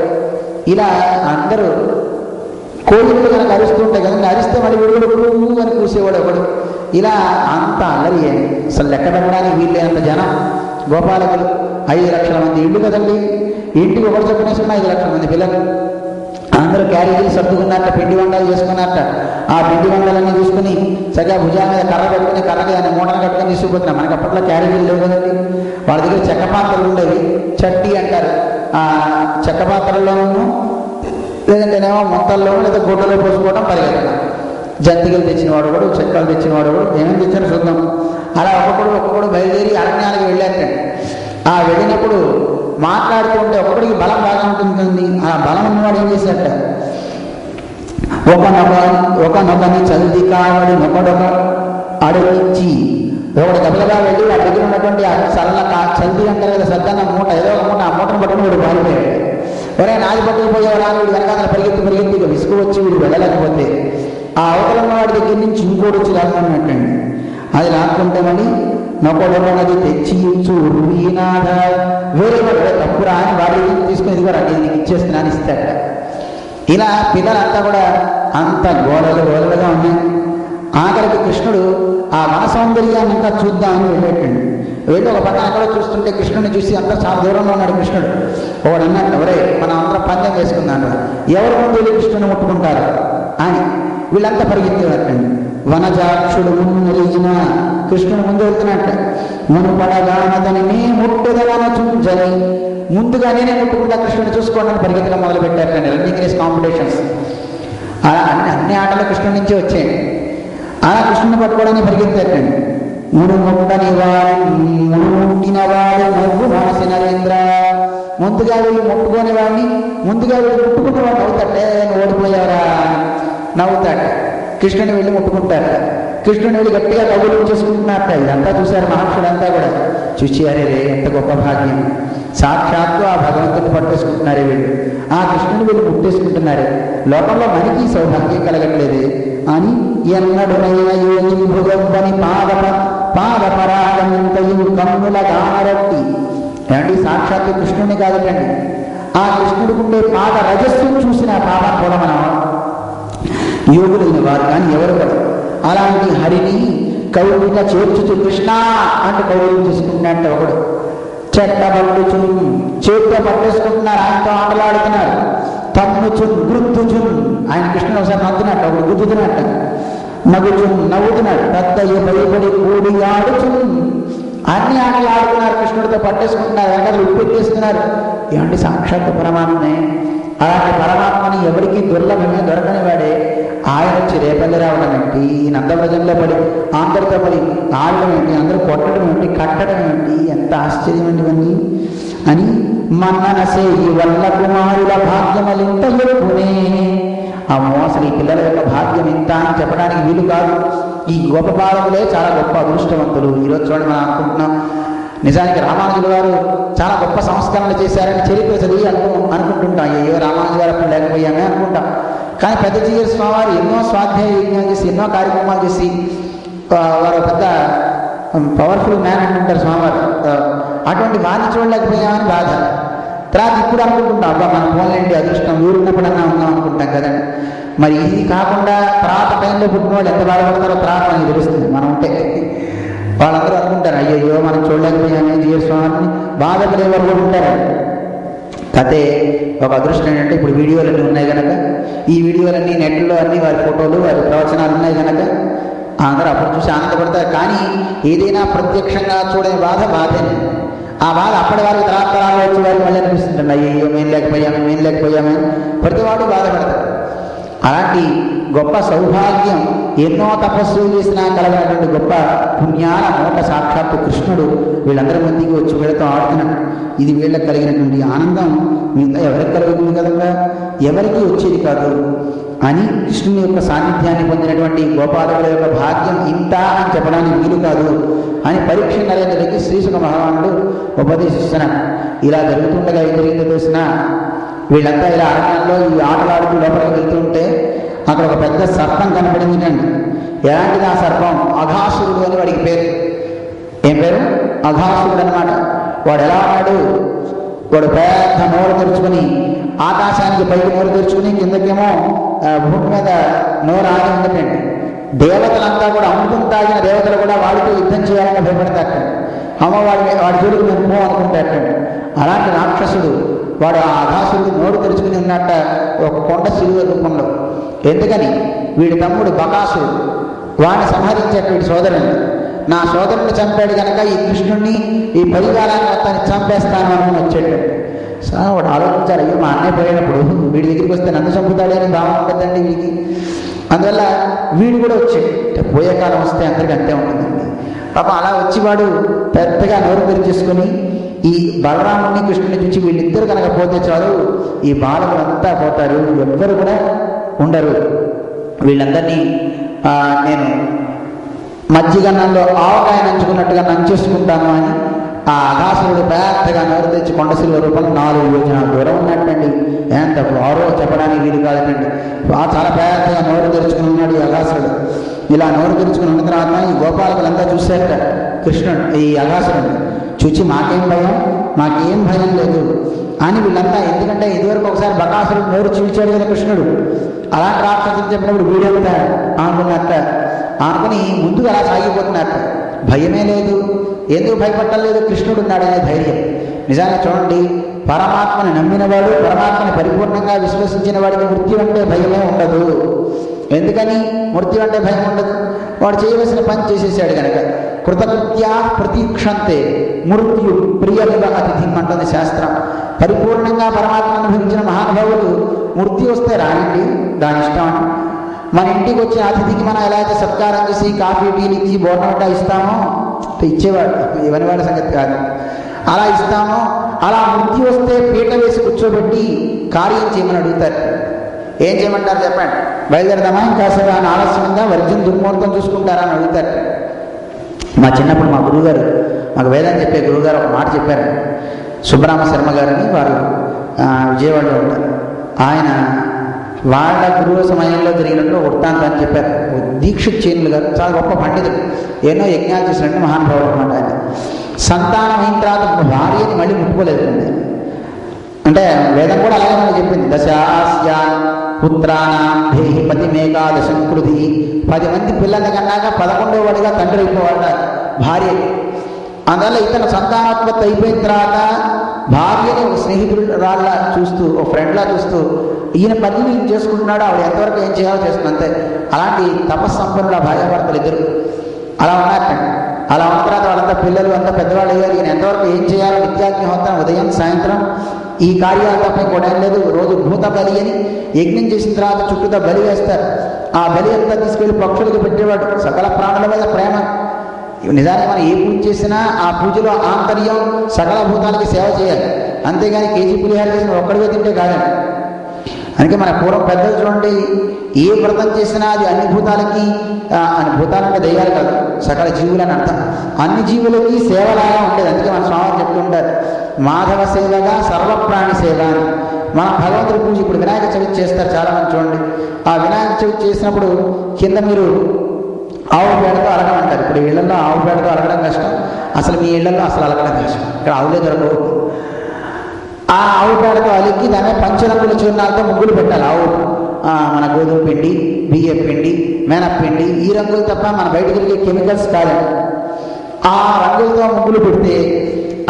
ఇలా అందరూ కోయిలు కనుక అరుస్తూ ఉంటాయి కదండి, అరిస్తే మళ్ళీ విడుగుడు అని కూసేవాడు ఒకడు. ఇలా అంత అల్లరి అసలు లెక్క పెట్టడానికి వీళ్ళేంత జనం గోపాలకులు. 5 లక్షల మంది ఇళ్ళు కదండి, ఇంటికి ఒకటి చెప్పునేసుకున్న 5 లక్షల మంది పిల్లలు. అందరూ క్యారేజీలు సర్దుకున్నారట, పిండి వంటలు చేసుకున్నారట. ఆ పిండి వంటలన్నీ చూసుకుని చక్కగా భుజాల మీద కర్ర పెట్టుకుని కర్రగా మూటలు కట్టుకొని తీసుకుపోతున్నారు. మనకి అప్పట్లో క్యారేజీలు లేవు కదండి, వాళ్ళ దగ్గర చెక్క పాత్రలు ఉండేవి, చట్టి అంటారు. ఆ చెక్క పాత్రల్లోనూ లేదంటేనేమో మొత్తల్లోనూ లేదా గుడ్డలో పోసుకోవడం పరిగెత్తడం. జంతికలు తెచ్చినవాడు కూడా, చెక్కలు తెచ్చినవాడు కూడా, ఏమేమి తెచ్చారో చూద్దాం. అలా ఒక్కొక్కడు బయలుదేరి అరణ్యాలకు వెళ్ళారట. ఆ వెళ్ళినప్పుడు మాట్లాడుతూ ఉంటే ఒక్కొక్కడికి బలం బాగా ఉంటుంది. ఆ బలం ఉన్నవాడు ఏం చేశారట, ఒకనొకని చల్ది కావడి నొకడొక అడిగించి ఒకటి గబగబా వెళ్ళి ఆ దగ్గర ఉన్నటువంటి చల్ది అంటారు కదా, సద్దన్న మూట, ఏదో ఒక మూట, ఆ మూటను పట్టుకుని వీడు పారిపోయాడు. ఒరే నాది పట్టుకుపోయేవాడు వీడు వెనకాల పరిగెత్తి ఇక విసుగు వచ్చి వీడు వెళ్ళలేకపోతే ఆ అవతల వాడి దగ్గర నుంచి ఇంకోటి వచ్చి లాక్కున్నట్టండి. అది లాక్కుంటామని నొకడొకనది తెచ్చి ఇచ్చు ఉర్వీనాథ, వేరే వాడు తప్పురా అని వాడి తీసుకుని ఇది కూడా నీకు ఇచ్చేస్తున్నాను ఇస్తాట. ఇలా పిల్లలంతా కూడా అంత గోలలుగా ఉన్నాయి. ఆఖరికి కృష్ణుడు ఆ వన సౌందర్యాన్ని ఇంకా చూద్దామని వెళ్ళేటండి. వెళ్ళి ఒక పక్కన ఎక్కడో చూస్తుంటే కృష్ణుడిని చూసి అంతా చాలా దూరంలో ఉన్నాడు కృష్ణుడు. ఒకడు అన్నట్టు, ఎవరే మనం అందరం పందెం వేసుకున్నాడు, ఎవరు ముందు వెళ్ళి కృష్ణుని ముట్టుకుంటారు అని. వీళ్ళంతా పరిగెత్తేవాటండి. వనజాక్షుడు మున్నరిగిన కృష్ణుడు ముందు వెళ్తున్నట్ట. మునుపడగానదని నీ ముట్టుదలన చూంచని, ముందుగా నేనే ముట్టుకుంటా కృష్ణుని చూసుకోవడానికి పరిగెత్తడం మొదలు పెట్టారు. రన్నింగ్ రేస్ కాంపిటీషన్స్ అన్ని ఆటలు కృష్ణుడి నుంచే వచ్చాయి. అలా కృష్ణుని పట్టుకోవడానికి పరిగెత్తారండి. మునుముట్టని వాడు మునుముట్టిన వాడు నవ్వు మనసి నరేంద్ర. ముందుగా వెళ్ళి ముట్టుకునే వాడిని, ముందుగా వెళ్ళి ముట్టుకున్న వాడు నవ్వుతాడే, ఓడిపోయారా నవ్వుతాడు. కృష్ణుని వెళ్ళి ముట్టుకుంటారు, కృష్ణుని వెళ్ళి గట్టిగా కబుర్లు చేసుకుంటున్నారట. ఇదంతా చూశారు మహర్షులంతా కూడా. చూసి అరే రే ఎంత గొప్ప భాగ్యం, సాక్షాత్తు ఆ భగవంతుని పట్టేసుకుంటున్నారు వీళ్ళు, ఆ కృష్ణుని వీళ్ళు ముట్టేసుకుంటున్నారు, లోకంలో మనకి సౌభాగ్యం కలగట్లేదు అని ఎన్నడునైన యోగి భుగవ్వని పాదపరాగంతయు కన్నుల గానరట్టి. ఏమండి సాక్షాత్తు కృష్ణుని కాదటండి, ఆ కృష్ణుడికుండే పాద రజస్సును చూసిన పాపం కూడా మనం యోగులైన వారు కానీ ఎవరు కదా. అలాంటి హరిని కౌలిగా చేర్చుతూ కృష్ణ అంటే కౌలు చేసుకుంటున్నట్టు ఒకడు చెట్టబట్టుచున్ చేతితో పట్టేసుకుంటున్నారు, ఆయనతో ఆటలాడుతున్నారు. తన్నుచున్ గుర్తుచున్ ఆయన కృష్ణుడు ఒకసారి నవ్వుతున్నట్టు, ఒకడు గుర్తుతున్నట్టు, నవ్వుచున్ నవ్వుతున్నాడు. పెద్దయ్య భయపడి కూడి ఆడుచున్ అన్ని ఆటలు ఆడుతున్నారు, కృష్ణుడితో పట్టేసుకుంటున్నారు, వెనకాల ఉప్పెట్టేస్తున్నారు. ఏమంటే సాక్షాత్ పరమాత్మే. అలాంటి పరమాత్మని ఎవరికి దుర్లభమే దొరకని వాడే ఆయన వచ్చి రేపల్లి రావడం ఏంటి, నందవ్రజంలో పడి అందరితో పడి ఆడడం ఏంటి, అందరూ కొట్టడం ఏంటి, కట్టడం ఏంటి, ఎంత ఆశ్చర్యం అండి ఇవన్నీ అని మన్ననసే ఈ వల్ల కుమారుల భాగ్యమలింత ఎక్కునే. ఆ మోసలు ఈ పిల్లల యొక్క భాగ్యం ఇంత అని చెప్పడానికి వీలు కాదు. ఈ గొప్ప బాలకులే చాలా గొప్ప అదృష్టవంతులు. ఈరోజు చూడండి మనం అనుకుంటున్నాం, నిజానికి రామానుజుల గారు చాలా గొప్ప సంస్కరణలు చేశారని చరిత్ర చదివి అనుకుంటుంటాం. అయ్యో రామానుజు గారు అప్పుడు లేకపోయామే అనుకుంటాం. కానీ పెద్ద జీయర్ స్వామి వారు ఎన్నో స్వాధ్యాయ యజ్ఞాలు చేసి ఎన్నో కార్యక్రమాలు చేసి వారు పెద్ద పవర్ఫుల్ మ్యాన్ అంటుంటారు స్వామివారు. అటువంటి వారిని చూడలేకపోయామని బాధ. తర్వాత ఇప్పుడు అనుకుంటుంటాం, అబ్బా మన పోలేండి అదృష్టం ఊరున్నప్పుడన్నా ఉందాం అనుకుంటాం కదండి. మరి ఇది కాకుండా తర్వాత టైంలో పుట్టిన వాళ్ళు ఎంత బాధపడతారో తర్వాత మనకి తెలుస్తుంది. మనం ఉంటే వాళ్ళందరూ అనుకుంటారు, అయ్యయ్యో మనం చూడలేకపోయామే జీయర్ స్వామిని బాధపడే వాళ్ళు కూడా ఉంటారు. కథే ఒక అదృష్టం ఏంటంటే ఇప్పుడు వీడియోలన్నీ ఉన్నాయి కనుక, ఈ వీడియోలన్నీ నెట్లో అన్నీ వారి ఫోటోలు వారి ప్రవచనాలు ఉన్నాయి కనుక అందరూ అప్పుడు చూసి ఆనందపడతారు. కానీ ఏదైనా ప్రత్యక్షంగా చూడని బాధే. ఆ బాధ అప్పటి వారికి తరాలు వచ్చే వారికి మళ్ళీ అనిపిస్తుంటుంది, అయ్యో మేము లేకపోయామే ప్రతివాడు బాధపడతారు. అలాంటి గొప్ప సౌభాగ్యం ఎన్నో తపస్సులు చేసినా కలగినటువంటి గొప్ప పుణ్యాల మూట సాక్షాత్తు కృష్ణుడు వీళ్ళందరి మందికి వచ్చి వీళ్ళతో ఆడుతున్నాడు. ఇది వీళ్ళకి కలిగినటువంటి ఆనందం మిగతా ఎవరికి కలుగుతుంది కనుక ఎవరికి వచ్చేది కాదు అని కృష్ణుని యొక్క సాన్నిధ్యాన్ని పొందినటువంటి గోపాలకుల యొక్క భాగ్యం ఇంత అని చెప్పడానికి వీలు కాదు అని పరీక్ష నరేంద్రుడికి శ్రీసుఖ భగవానుడు ఉపదేశిస్తున్నాడు. ఇలా జరుగుతుండగా ఏం జరిగిందో తెలిసిన వీళ్ళంతా ఇలా అరణ్యంలో ఈ ఆటలాడుతూ లోపలికి వెళ్తుంటే అక్కడ ఒక పెద్ద సర్పం కనపడింది అండి. ఎలాంటిది ఆ సర్పం? అఘాసురుడు అని వాడికి పేరు. ఏం పేరు? అఘాసురుడు అనమాట. వాడు ఎలా ఉన్నాడు? వాడు పెద్ద నోరు తెరుచుకుని ఆకాశానికి పైకి నోరు తెరుచుకుని కిందకేమో భూమి మీద నోరు ఆగి ఉండటండి. దేవతలంతా కూడా అమృతం తాగిన దేవతలు కూడా వాడితో యుద్ధం చేయాలని భయపడతారట. అమ్మ వాడి జోలికి మేము పో అనుకుంటారటండి. అలాంటి రాక్షసుడు వాడు ఆ అఘాసురుడు నోరు తెరుచుకుని ఉన్నట్ట ఒక కొండ శిలువ రూపంలో. ఎందుకని? వీడి తమ్ముడు బకాసురుడు వాడిని సంహరించేటువంటి సోదరుని, నా సోదరుని చంపాడు కనుక ఈ కృష్ణుడిని ఈ పరిగారాన్ని మొత్తాన్ని చంపేస్తాను అనుకుని వచ్చాడు. వాడు ఆలోచించారు, అయ్యో మా అన్నయ్య పోయినప్పుడు వీడి దగ్గరికి వస్తే నన్ను చంపుతాడే అని భావం ఉంటుందండి వీడికి. అందువల్ల వీడు కూడా వచ్చాడు. పోయే కాలం వస్తే అందరికీ అంతే ఉంటుందండి. పాపం అలా వచ్చి వాడు పెద్దగా నోరు తెరిచేసుకొని ఈ బలరాముని కృష్ణుని చూసి వీళ్ళిద్దరు కనుక పోతే చాలు ఈ బాలకులంతా పోతారు, ఎవ్వరు కూడా ఉండరు, వీళ్ళందరినీ నేను మజ్జిగన్నంలో ఆవకాయ నంచుకున్నట్టుగా నంచేసుకుంటాను అని ఆ అఘాసురుడు పెద్దగా నోరు తెచ్చి కొండశిలువ రూపంలో 4 యోజనాల దూరం ఉన్నట్టండి. ఎంత వారో చెప్పడానికి వీలు కాదండి. చాలా పెద్దగా నోరు తెరుచుకుని ఉన్నాడు ఈ అఘాసురుడు. ఇలా నోరు తెరుచుకుని ఉన్న తర్వాత ఈ గోపాలకులంతా చూశారట కృష్ణుడు ఈ అఘాసురుడు చూచి మాకేం భయం లేదు అని వీళ్ళంతా. ఎందుకంటే ఇదివరకు ఒకసారి బకాసురుడు నోరు చీల్చాడు కదా కృష్ణుడు, అలాంటి రాక్షసులు చెప్పినప్పుడు వీడెంతా అనుకున్నట్ట అనుకుని ముందుకు అలా సాగిపోతున్నట్ట. భయమే లేదు. ఎందుకు భయపడలేదు? కృష్ణుడు ఉన్నాడనే ధైర్యం. నిజాన్ని చూడండి, పరమాత్మని నమ్మినవాడు, పరమాత్మని పరిపూర్ణంగా విశ్వసించిన వాడికి మృత్యు అంటే భయమే ఉండదు. ఎందుకని మృత్యు అంటే భయం ఉండదు? వాడు చేయవలసిన పని చేసేసాడు కనుక. కృతకృత్యా ప్రతీక్షంతే మృత్యు ప్రియమివ అతిథి అంటుంది శాస్త్రం. పరిపూర్ణంగా పరమాత్మను అనుభవించిన మహానుభావులు మృత్యు వస్తే రాయండి, దాని ఇష్టం. మన ఇంటికి వచ్చిన అతిథికి మనం ఎలా అయితే సత్కారం చేసి కాఫీ టీలు ఇచ్చి బోర్నోటా ఇస్తామో, ఇచ్చేవాడు ఇవన్నీ వాళ్ళ సంగతి కాదు, అలా ఇస్తామో అలా మృత్యు వస్తే పీట వేసి కూర్చోబెట్టి కార్యం చేయమని అడుగుతారు. ఏం చేయమంటారు చెప్పండి, బయలుదేరదామా, ఇంకాసేపు ఆయన ఆలస్యంగా వర్జం దుర్ముహూర్తం చూసుకుంటారా అని అడుగుతారు. మా చిన్నప్పుడు మా గురువుగారు, మాకు వేదం చెప్పే గురువుగారు ఒక మాట చెప్పారు. సుబ్బరామ శర్మ గారని వారు విజయవాడలో ఉంటారు. ఆయన వాళ్ళ గురువు సమయంలో జరిగినట్టు వృత్తాంతాన్ని చెప్పారు. దీక్షిత్ చేనులు గారు చాలా గొప్ప పండితుడు, ఎన్నో యజ్ఞాలు చేసినట్టు మహానుభావుడు అనమాట. ఆయన సంతానం అయిన తర్వాత భార్యని మళ్ళీ ముట్టుకోలేదు. అంటే వేదం కూడా అలాగే మనకు చెప్పింది, దశాస్య పుత్రానాం దేహి పతి మేకాదశంకృతి, 10 మంది పిల్లల్ని కన్నాక 11వ వాడిగా తండ్రి అయిపోవాడ భార్య. అందువల్ల ఇతను సంతానోత్పత్తి అయిపోయిన తర్వాత భార్యని ఒక స్నేహితురాల్లా చూస్తూ, ఒక ఫ్రెండ్లా చూస్తూ, ఈయన పని ఈయన చేసుకుంటున్నాడు, ఆవిడ ఎంతవరకు ఏం చేయాలో చేస్తుంది అంతే. అలాంటి తపస్సంపన్నుల భార్యాభర్తలు ఇద్దరు అలా ఉన్నారండి. అలా ఉన్న తర్వాత వాళ్ళంతా పిల్లలు అంతా పెద్దవాళ్ళు అయ్యారు. ఈయన ఎంతవరకు ఏం చేయాలో నిత్యాగ్నిహోత్రం ఉదయం సాయంత్రం ఈ కార్యాలు తప్ప కూడా ఏం లేదు. రోజు భూత బలి అని యజ్ఞం చేసిన తర్వాత చుట్టూతా బలి వేస్తారు. ఆ బలి అంతా తీసుకెళ్లి పక్షులకు పెట్టేవాడు. సకల ప్రాణుల మీద ప్రేమ. నిజానికి మనం ఏ పూజ చేసినా ఆ పూజలో ఆంతర్యం సకల భూతాలకి సేవ చేయాలి, అంతేగాని కేజీ పులిహార చేసిన ఒక్కడివే తింటే కాదండి. అందుకే మన పూర్వం పెద్దలు చూడండి, ఏ వ్రతం చేసినా అది అన్ని భూతాలకి, అన్ని భూతాలంటే దయ్యాలు కాదు, సకల జీవులని అర్థం, అన్ని జీవులకి సేవలాగా ఉండేది. అందుకే మన స్వామి చెప్తుంటారు, మాధవ సేవగా సర్వప్రాణి సేవ అని. మనం భగవంతుడి పూజ ఇప్పుడు వినాయక చవితి చేస్తారు చాలామంది చూడండి. ఆ వినాయక చవితి చేసినప్పుడు కింద మీరు ఆవు పేడతో అలగమంటారు. ఇప్పుడు ఇళ్లలో ఆవు పేడతో అలగడం కష్టం, అసలు మీ ఇళ్లలో అసలు అలగడం కష్టం, ఇక్కడ ఆవులే దొరకవు. ఆ ఆవు పేడతో అలికి దాన్ని పంచరంగుల చూర్ణాలతో ముగ్గులు పెట్టాలి. ఆవు మన గోధుమ పిండి, బియ్యం పిండి, మేనప్పిండి, ఈ రంగులు తప్ప మన బయట తిరిగే కెమికల్స్ కాదండి. ఆ రంగులతో ముగ్గులు పెడితే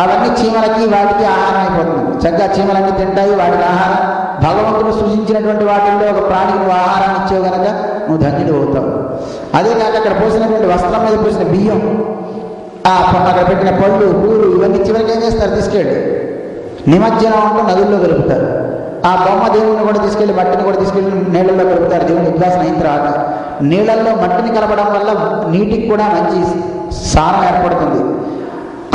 అవన్నీ చీమలకి వాటికి ఆహారం అయిపోతుంది. చక్కగా చీమలన్నీ తింటాయి, వాటికి ఆహారం. భగవంతుడు సృజించినటువంటి వాటిల్లో ఒక ప్రాణికి నువ్వు ఆహారాన్ని ఇచ్చేవు కనుక నువ్వు ధన్యుడు అవుతావు. అదే కాక అక్కడ పోసినటువంటి వస్త్రం మీద పోసిన బియ్యం, అక్కడ పెట్టిన పళ్ళు పూలు ఇవన్నీ చివరికి ఏం చేస్తారు, తీసుకెళ్ళి నిమజ్జనం అంటూ నదుల్లో కలుపుతారు. ఆ బొమ్మ దేవుడిని కూడా తీసుకెళ్ళి, మట్టిని కూడా తీసుకెళ్ళి నీళ్ళల్లో కలుపుతారు. దేవుని ఉద్వాసన అయిన తర్వాత నీళ్ళల్లో మట్టిని కలపడం వల్ల నీటికి కూడా మంచి సారం ఏర్పడుతుంది.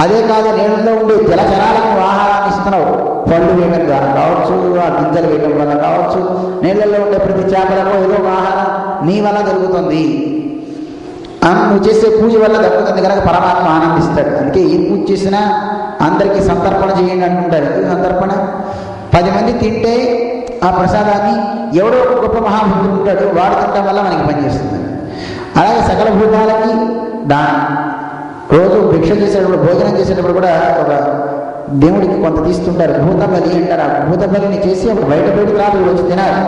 అదే కాదు, నీళ్ళల్లో ఉండే జలచరాలకు ఆహారాన్ని ఇస్తున్నావు, పళ్ళు వేయడం ద్వారా కావచ్చు, ఆ గింజలు వేయడం వల్ల కావచ్చు, నీళ్ళల్లో ఉండే ప్రతి చేపలకు ఏదో ఒక ఆహారం నీ వల్ల దొరుకుతుంది. నువ్వు చేసే పూజ వల్ల దొరుకుతుంది కనుక పరమాత్మ ఆనందిస్తాడు. అందుకే ఏ పూజ చేసినా అందరికీ సంతర్పణ చేయండి అంటుంటారు. ఎందుకు సంతర్పణ? 10 మంది తింటే ఆ ప్రసాదాన్ని ఎవడో ఒక గొప్ప మహాభక్తుడు ఉంటాడు, వాడు తినడం వల్ల మనకి పనిచేస్తుంది. అలాగే సకల భూతాలకి రోజు భిక్ష చేసేటప్పుడు, భోజనం చేసేటప్పుడు కూడా ఒక దేవుడికి కొంత తీస్తుంటారు, భూత బలి అంటారు. ఆ భూత బలిని చేసి అప్పుడు బయట పెడితే రాదు, వీడు వచ్చి తినాలి.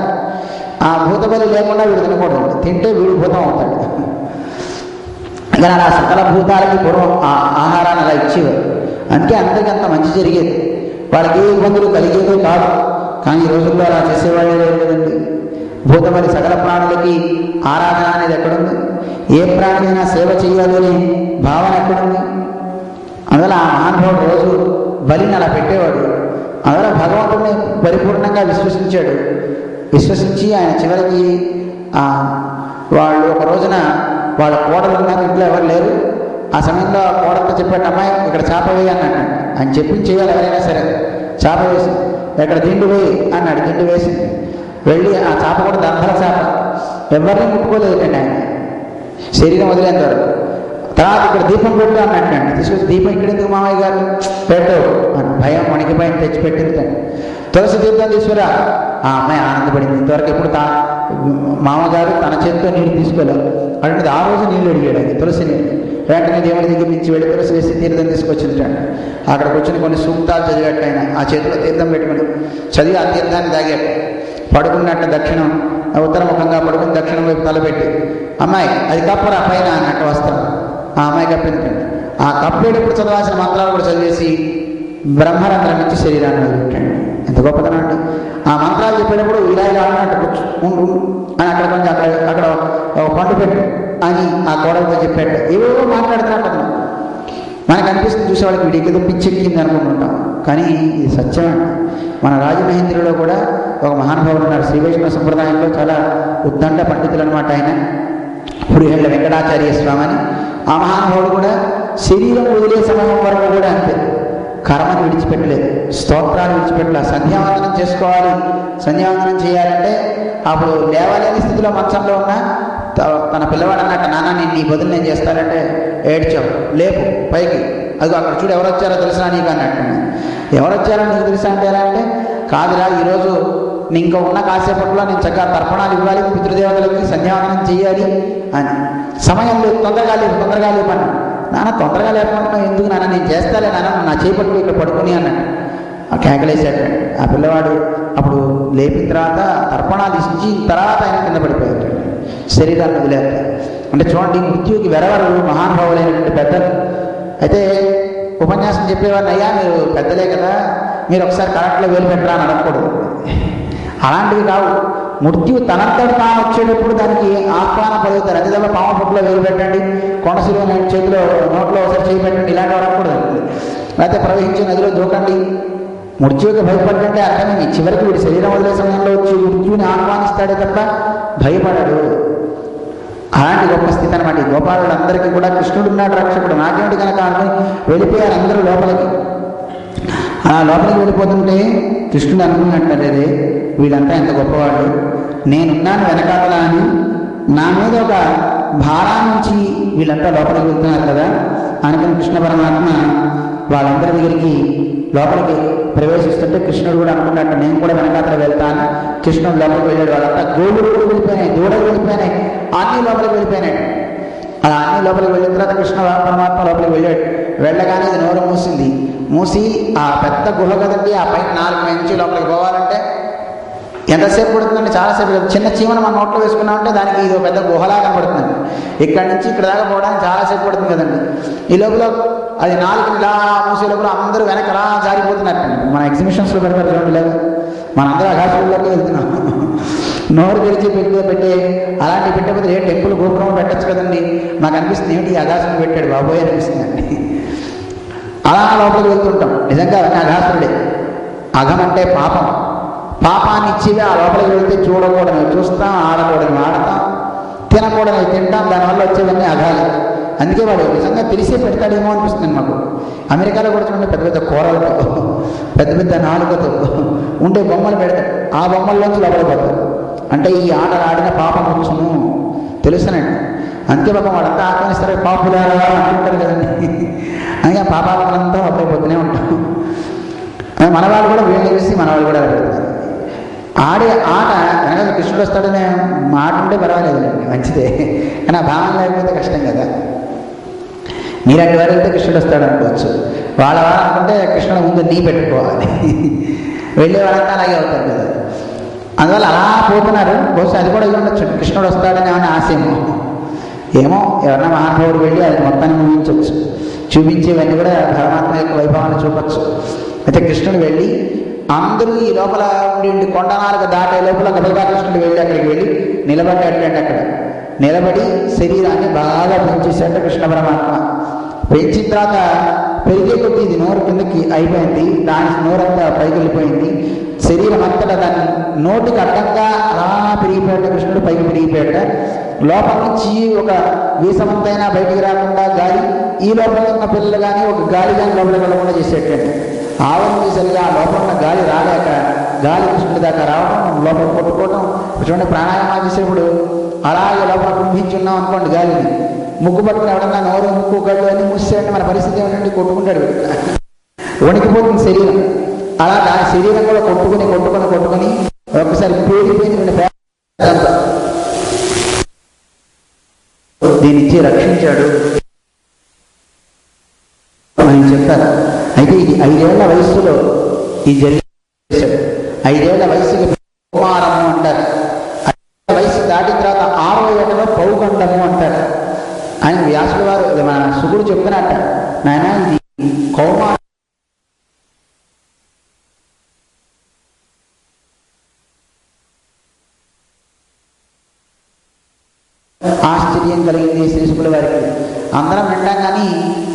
ఆ భూత బలి లేకుండా వీడు తినకూడదు, తింటే వీడు భూతం అవుతాడు. కానీ అలా సకల భూతాలకి పూర్వం ఆహారాన్ని అలా ఇచ్చేవారు. అందుకే అందరికీ అంత మంచి జరిగేది, వాళ్ళకి ఏ ఇబ్బందులు కలిగేదో కాదు. కానీ ఈ రోజుల్లో అలా చేసేవాళ్ళే లేదండి. భూతబలి సకల ప్రాణులకి ఆరాధన అనేది ఎక్కడుంది? ఏ ప్రాణికైనా సేవ చేయాలి అనే భావన ఎక్కడుంది? అందువల్ల ఆ మహానుభావుడు రోజు బలిని అలా పెట్టేవాడు. అందువల్ల భగవంతుడిని పరిపూర్ణంగా విశ్వసించాడు. విశ్వసించి ఆయన చివరికి వాళ్ళు ఒక రోజున వాళ్ళ కోడలు ఉన్నారు, ఇంట్లో ఎవరు లేరు. ఆ సమయంలో కోడలతో చెప్పాడు, అమ్మాయి ఇక్కడ చేప వేయి అన్నాడు. ఆయన చెప్పింది చేయాలి ఎవరైనా సరే. చేప వేసి ఎక్కడ దిండు వేయి అన్నాడు. దిండు వేసి వెళ్ళి ఆ చేప కూడా దంతల చేప, ఎవరిని ముట్టుకోలేదు ఆయన, శరీరం వదిలేంత వరకు. తర్వాత ఇక్కడ దీపం పెట్టు అన్నట్టు, తీసుకొచ్చి దీపం ఇక్కడ ఎందుకు మామయ్య గారు పెట్టు అని భయం వణికి భయం తెచ్చి పెట్టింది. తులసి తీర్థం తీసుకురా. ఆ అమ్మాయి ఆనందపడింది. ఇంతవరకు ఎప్పుడు మామగారు తన చేతితో నీళ్ళు తీసుకోలేదు అంటే ఆ రోజు నీళ్ళు అడిగాడు. అది తులసి నీళ్ళు. వెంటనే దేవుడి దగ్గర నుంచి వెళ్ళి తులసి వేసి తీర్థం తీసుకొచ్చింది. అక్కడికి వచ్చిన కొన్ని సూక్తాలు చదివాట. ఆయన ఆ చేతిలో తీర్థం పెట్టుకుని చదివి ఆ తీర్థాన్ని తాగాడు. పడుకున్నట్టు దక్షిణం ఉత్తరముఖంగా పడుకుని దక్షిణం వైపు తలపెట్టి, అమ్మాయి అది కప్పరా పైన అన్నట్టు వస్త్రం. ఆ అమ్మాయి కప్పింది. ఆ కప్పేటప్పుడు చదవాల్సిన మంత్రాలు కూడా చదివేసి బ్రహ్మరంధ్రం నుంచి శరీరాన్ని వదిలిపెట్టండి. ఎంత గొప్పతనం అండి! ఆ మంత్రాలు చెప్పేటప్పుడు ఇలా ఇలా అన్నట్టు ఉండు అని అక్కడ కొంచెం అక్కడ పండు పెట్టు అని ఆ కోడలతో చెప్పాడు. ఏవో మాట్లాడుతున్నట్టు మనకు అనిపిస్తుంది, చూసేవాళ్ళకి వీడికి ఏదో పిచ్చెక్కింది అనుకుంటుంటాం. కానీ ఇది సత్యం అండి. మన రాజమహేంద్రులో కూడా ఒక మహానుభావుడు ఉన్నారు, శ్రీ వైష్ణవ సంప్రదాయంలో చాలా ఉద్దండ పండితులు అనమాట. ఆయన పురిహళ్ళ వెంకటాచార్య స్వామి అని. ఆ మహానుభావుడు కూడా శరీరం వదిలే సమయం వరకు కూడా అంతే, కర్మను విడిచిపెట్టలేదు, స్తోత్రాలు విడిచిపెట్టలేదు. సంధ్యావందనం చేసుకోవాలి, సంధ్యావందనం చేయాలంటే అప్పుడు లేవలేని స్థితిలో మంచంలో ఉన్న తన పిల్లవాడు అన్నట్టు, నాన్న నేను నీ బదులు నేను చేస్తానంటే ఏడ్చావు, లేపు పైకి, అది అక్కడ చూడు ఎవరు వచ్చారో తెలుసా నీకు అన్నట్టు. ఎవరు వచ్చారో నీకు తెలుసా అంటే ఎలా అంటే, కాదురా ఈరోజు ఇంకా ఉన్న కాసేపట్లో నేను చక్కగా తర్పణాలు ఇవ్వాలి, పితృదేవతలకి సంధ్యావందనం చేయాలి అని. సమయం లేదు, తొందరగా లేపన్నా. నాన్న తొందరగా లేకపోతున్నావు ఎందుకు నాన్న, నేను చేస్తాలే నాన్న, నా చేపట్టుకు ఇక్కడ పడుకుని అన్నాడు. ఆ కేకలేసాడు ఆ పిల్లవాడు. అప్పుడు లేపిన తర్వాత తర్పణాలు ఇచ్చి తర్వాత ఆయన కింద పడిపోయాడు, శరీరాన్ని వదిలేక. అంటే చూడండి, మృత్యువుకి వెరవరు మహానుభావులైనటువంటి పెద్దలు. అయితే ఉపన్యాసం చెప్పేవారిని, అయ్యా మీరు పెద్దలే కదా, మీరు ఒకసారి కరెక్ట్లో వేలు పెట్టరా అని అడగకూడదు. అలాంటివి కావు. మృత్యువు తనంతటి తాను వచ్చేటప్పుడు దానికి ఆహ్వానం పలుకుతారు. అదే తప్ప పాము పొట్టులో వేలు పెట్టండి, కొండసిలో చేతిలో నోట్లో ఒకసారి చేయి పెట్టండి, ఇలాంటివి అడగకూడదు. లేకపోతే ప్రవహించే నదిలో దూకండి. మృత్యువుకి భయపడ్డంటే అర్థమే, చివరికి వీడి శరీరం వదిలే సమయంలో వచ్చి మృత్యువుని ఆహ్వానిస్తాడే తప్ప భయపడడు. అలాంటి గొప్ప స్థితి అనమాట. ఈ గోపాలులందరికీ కూడా కృష్ణుడు ఉన్నాడు రక్షకుడు, నాకేమిటి కనుక అనుకుని వెళ్ళిపోయారు అందరూ లోపలికి. అలా లోపలికి వెళ్ళిపోతుంటే కృష్ణుడు అనుకున్నట్టు, వీళ్ళంతా ఎంత గొప్పవాళ్ళు, నేనున్నాను వెనకాతల అని నా మీద ఒక భారాన్ని నుంచి వీళ్ళంతా లోపలికి వెళ్తున్నారు కదా అనుకుని కృష్ణ పరమాత్మ వాళ్ళందరి దగ్గరికి లోపలికి ప్రవేశిస్తుంటే కృష్ణుడు కూడా అనుకున్నట్టు, నేను కూడా వెనకాతల వెళ్తాను. కృష్ణుడు లోపలికి వెళ్ళాడు. వాళ్ళంతా గోవులు కూడా వెళ్ళిపోయినాయి, దూడలు వెళ్ళిపోయినాయి, అన్నీ లోపలికి వెళ్ళిపోయినాయి. అలా అన్నీ లోపలికి వెళ్ళిన తర్వాత కృష్ణ పరమాత్మ లోపలికి వెళ్ళాడు. వెళ్ళగానే ఇది నోరు మూసి ఆ పెద్ద గుహ కదండి, ఆ పైన 4 ఇంచు లోపలికి పోవాలంటే ఎంతసేపు పడుతుందండి? చాలాసేపు. చిన్న చీమను మన నోట్లో వేసుకున్నామంటే దానికి ఇది పెద్ద గుహలా కనబడుతుందండి. ఇక్కడి నుంచి ఇక్కడ దాకా పోవడానికి చాలాసేపు పడుతుంది కదండి. ఈ లోపల అది 4 ఇలా మూసే లోపల అందరూ వెనక అలా జారిపోతున్నట్టండి. మన ఎగ్జిబిషన్స్లో పెడతారు చూడండి, లేదు మనందరూ ఆకాశంలోకి వెళ్తున్నాం. నోరు తెరిచి పెట్టే అలాంటివి పెట్టకపోతే ఏ టెంపుల్ గోపురం పెట్టచ్చు కదండి. నాకు అనిపిస్తుంది ఏమిటి ఈ ఆకాశం పెట్టాడు బాబోయ్ అనిపిస్తుందండి. అలా లోపలికి వెళ్తుంటాం. నిజంగా అవన్నీ అఘాసురుడే. అఘం అంటే పాపం. పాపాన్ని ఇచ్చివే ఆ లోపలికి వెళ్తే చూడకూడదు చూస్తాం, ఆడకూడదు ఆడతాం, తినకూడదు తింటాం, దానివల్ల వచ్చేవన్నీ అఘాలు. అందుకే వాడు నిజంగా తెలిసే పెడతాడేమో అనిపిస్తుంది మాకు. అమెరికాలో కూడా చూడండి, పెద్ద పెద్ద కూరలతో పెద్ద పెద్ద నాలుకతో ఉండే బొమ్మలు పెడతాడు. ఆ బొమ్మల్లోంచి లోపలిపోతారు. అంటే ఈ ఆటలు ఆడిన పాపం వచ్చును తెలుసునండి. అందుకే పాపం వాళ్ళంతా ఆహ్వానిస్తారు, పాపులారా అంటుంటారు కదండి. అందుకే పాపాలంతా లోపలిపోతూనే ఉంటాం. మన వాళ్ళు కూడా వీళ్ళు చూసి మన వాళ్ళు కూడా పెడతారు. ఆడే ఆట వెనక కృష్ణుడు వస్తాడనే మాట ఉంటే పర్వాలేదులేండి, మంచిదే. కానీ ఆ భావన లేకపోతే కష్టం కదా. మీలాంటి వారు వెళ్తే కృష్ణుడు వస్తాడు అనుకోవచ్చు, వాళ్ళ వారు అనుకుంటే కృష్ణుడు ముందు నీ పెట్టుకోవాలి. వెళ్ళే వాళ్ళంతా అలాగే అవుతారు కదా. అందువల్ల అలా పోతున్నారు. బహుశా అది కూడా ఉండొచ్చు, కృష్ణుడు వస్తాడని ఏమైనా ఆశయమో ఏమో. ఎవరన్నా మహానుభావుడు వెళ్ళి అది మొత్తాన్ని ముగించవచ్చు, చూపించేవన్నీ కూడా పరమాత్మ యొక్క వైభవాన్ని చూపచ్చు. అయితే కృష్ణుడు వెళ్ళి అందరూ ఈ లోపల ఉండి కొండ 4 దాటే లోపల గబగబా కృష్ణుడు వెళ్ళి అక్కడికి వెళ్ళి నిలబడ్డాడంటే అక్కడ నిలబడి శరీరాన్ని బాగా పెంచేశాడు కృష్ణ పరమాత్మ. పెంచిన తర్వాత పెరిగే కొద్దీ ఇది నోరు కిందకి అయిపోయింది, దాని నోరంతా పైకి వెళ్ళిపోయింది. శరీరం అంతటా దాన్ని నోటికి అడ్డంగా అలా పెరిగిపోయాట కృష్ణుడు, పైకి పెరిగిపోయాట. లోపల నుంచి ఒక వీసమంతైనా బయటికి రాకుండా గాలి, ఈ లోపల ఉన్న పిల్లలు కానీ ఒక గాలి కానీ లోపలికి వెళ్ళకుండా చేసేటండి. ఆవరణ సరిగా ఆ లోపల ఉన్న గాలి రాలేక గాలి కృష్ణుడి దాకా రావడం, లోపల కొట్టుకోవడం. చూడండి, ప్రాణాయామం చేసేప్పుడు అలాగే లోపల కుంభించున్నాం అనుకోండి, గాలిని ముక్కు పట్టుకుని ఎవడన్నా నోరు ముక్కు కళ్ళు అన్ని మూసేయండి, మన పరిస్థితి ఏమిటంటే కొట్టుకుంటాడు, వణికిపోతుంది శరీరం. అలా దాని శరీరం కూడా కొట్టుకొని ఒకసారి పేలిపోయింది. దీని నుంచి రక్షించాడు అని చెప్తారు. అయితే ఇది 5 ఏళ్ల వయస్సులో ఈ జరిగాడు. 5 ఏళ్ల వయసుకి కౌమారము అంటారు. 5 ఏళ్ల వయసు దాటిన తర్వాత 6వ ఏటలో పౌగండము అంటారు. ఆయన వ్యాసుల వారు మన శుకుడు చెప్తున్నట్ట, నాయన ఇది కౌమారం ఆశ్చర్యం కలిగింది శ్రీశుకుల వారికి. అందరం వింటాం కానీ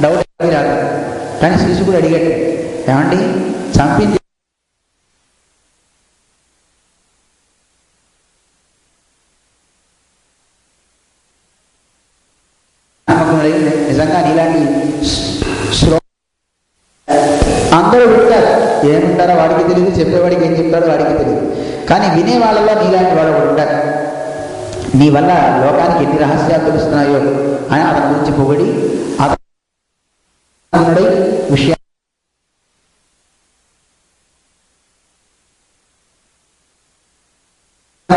డౌట్ రాదు. కానీ శ్రీశుకుడు అడిగాడు, ఏమండి చంపింది నిజంగా నీలాంటి అందరూ వింటారు, ఏముంటారో వాడికి తెలియదు, చెప్పేవాడికి ఏం చెప్తాడో వాడికి తెలియదు. కానీ వినే వాళ్ళలో నీలాంటి వాడు కూడా ఉంటారు. నీ వల్ల లోకానికి ఎన్ని రహస్యాలు తెలుస్తున్నాయో అని అతని గురించి పొగిడి అతనుడై విషయం